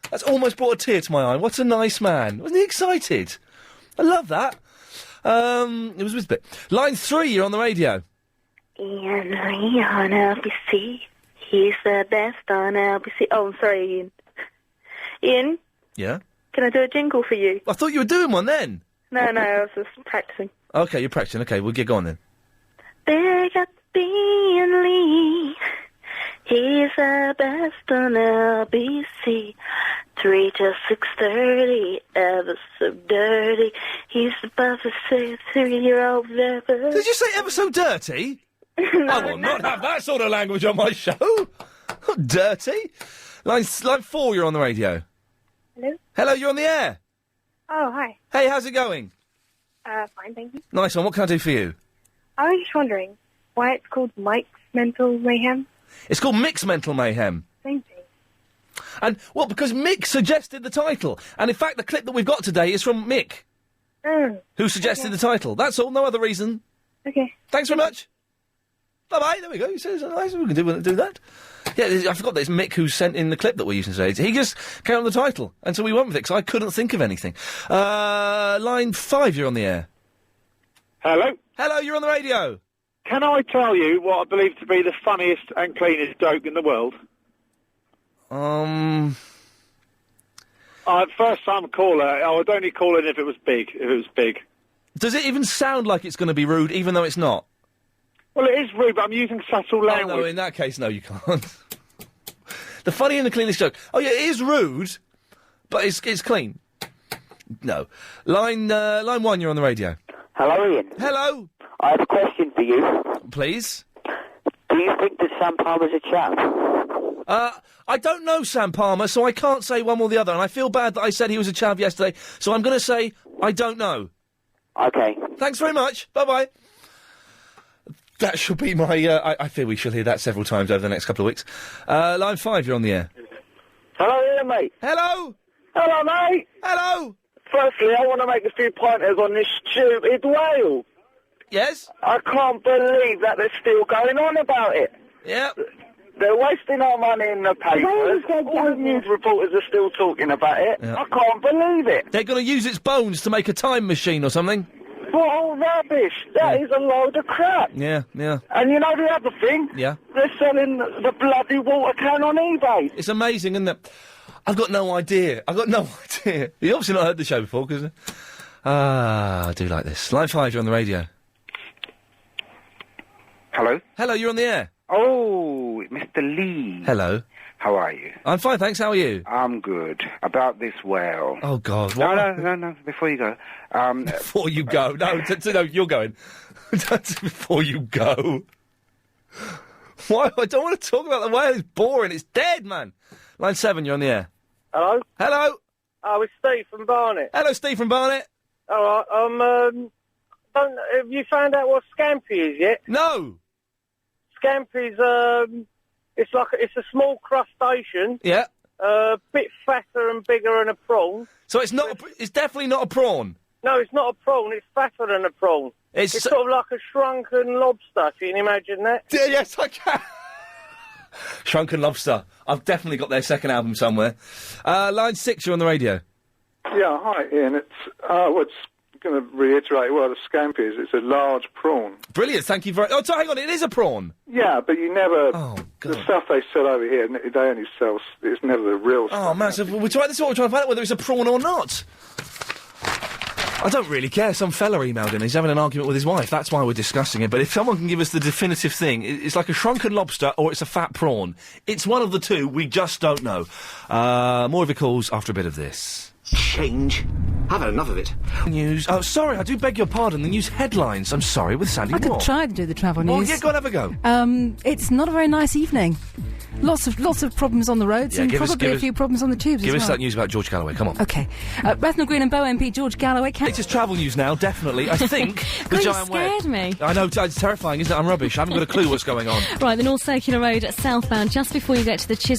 That's almost brought a tear to my eye. What a nice man. Wasn't he excited? I love that. It was Whizbit. Line 3, you're on the radio. Ian Lee on LBC. He's the best on LBC. Oh, I'm sorry, Ian. Ian? Yeah? Can I do a jingle for you? I thought you were doing one then. No, I was just practicing. Okay, you're practicing. Okay, we'll get going then. Big up Ian Lee. He's the best on LBC. 3 till 6:30, ever so dirty. He's the buffest 3-year-old ever. Did you say ever so dirty? I will not have that sort of language on my show. Not dirty. Line 4, you're on the radio. Hello? Hello, you're on the air. Oh, hi. Hey, how's it going? Fine, thank you. Nice one. What can I do for you? I was just wondering why it's called Mike's Mental Mayhem. It's called Mick's Mental Mayhem. Thank you. And, well, because Mick suggested the title. And, in fact, the clip that we've got today is from Mick, who suggested the title. That's all, no other reason. Okay. Thanks very much. Bye-bye, there we go. He says, nice, we can do that. Yeah, I forgot that it's Mick who sent in the clip that we're using today. He just came on the title, and so we went with it, because I couldn't think of anything. Line 5, you're on the air. Hello? Hello, you're on the radio. Can I tell you what I believe to be the funniest and cleanest joke in the world? First time caller, I would only call in if it was big. Does it even sound like it's going to be rude, even though it's not? Well, it is rude, but I'm using subtle language. Oh, no, in that case, no, you can't. The funny and the cleanest joke. Oh, yeah, it is rude, but it's clean. No. Line 1, you're on the radio. Hello, Ian. Hello. I have a question for you. Please? Do you think that Sam Palmer's a chap? I don't know Sam Palmer, so I can't say one or the other, and I feel bad that I said he was a chav yesterday, so I'm going to say I don't know. Okay. Thanks very much. Bye-bye. That should be my... I feel we shall hear that several times over the next couple of weeks. Line 5, you're on the air. Hello, Ian, mate. Hello. Hello, mate. Hello. Firstly, I want to make a few pointers on this stupid whale. Yes? I can't believe that they're still going on about it. Yeah. They're wasting our money in the papers. All the news reporters are still talking about it. Yeah. I can't believe it. They're going to use its bones to make a time machine or something. What all rubbish. That is a load of crap. Yeah. And you know the other thing? Yeah. They're selling the bloody water can on eBay. It's amazing, isn't it? I've got no idea. You've obviously not heard the show before, because... I do like this. Line 5, you're on the radio. Hello? Hello, you're on the air. Oh, Mr. Lee. Hello. How are you? I'm fine, thanks. How are you? I'm good. About this whale. Oh, God. No, before you go. Before you go. No, no, you're going. Before you go. Why? I don't want to talk about the whale. It's boring. It's dead, man. Line 7, you're on the air. Hello? Hello? Oh, it's Steve from Barnet. Hello, Steve from Barnet. All right, have you found out what scampi is yet? No. Scampi's, it's a small crustacean. Yeah. Bit fatter and bigger than a prawn. So it's not. It's definitely not a prawn. No, it's not a prawn. It's fatter than a prawn. It's sort of like a shrunken lobster. If you can imagine that. Yeah, yes, I can. Shrunken Lobster. I've definitely got their second album somewhere. Line 6, you're on the radio. Yeah, hi, Ian. It's going to reiterate what a scampi is. It's a large prawn. Brilliant, thank you very... Oh, so hang on, it is a prawn? Yeah, but you never... Oh, God. The stuff they sell over here, they only sell... It's never the real stuff. Oh, man, so this is what we're trying to find out, whether it's a prawn or not. I don't really care. Some fella emailed in. He's having an argument with his wife. That's why we're discussing it. But if someone can give us the definitive thing, it's like a shrunken lobster or it's a fat prawn. It's one of the two. We just don't know. More of your calls after a bit of this. Change. I've had enough of it. News. Oh, sorry, I do beg your pardon. The news headlines. I'm sorry, with Sandy Moore. I could try to do the travel news. Well, yeah, go and have a go. It's not a very nice evening. Lots of problems on the roads and probably a few problems on the tubes as well. Give us that news about George Galloway, come on. Okay. Bethnal Green and Bow MP George Galloway... Latest travel news now, definitely. I think the giant web... You scared me. I know, it's terrifying, isn't it? I'm rubbish. I haven't got a clue what's going on. Right, the North Circular Road southbound, just before you get to the Chisholm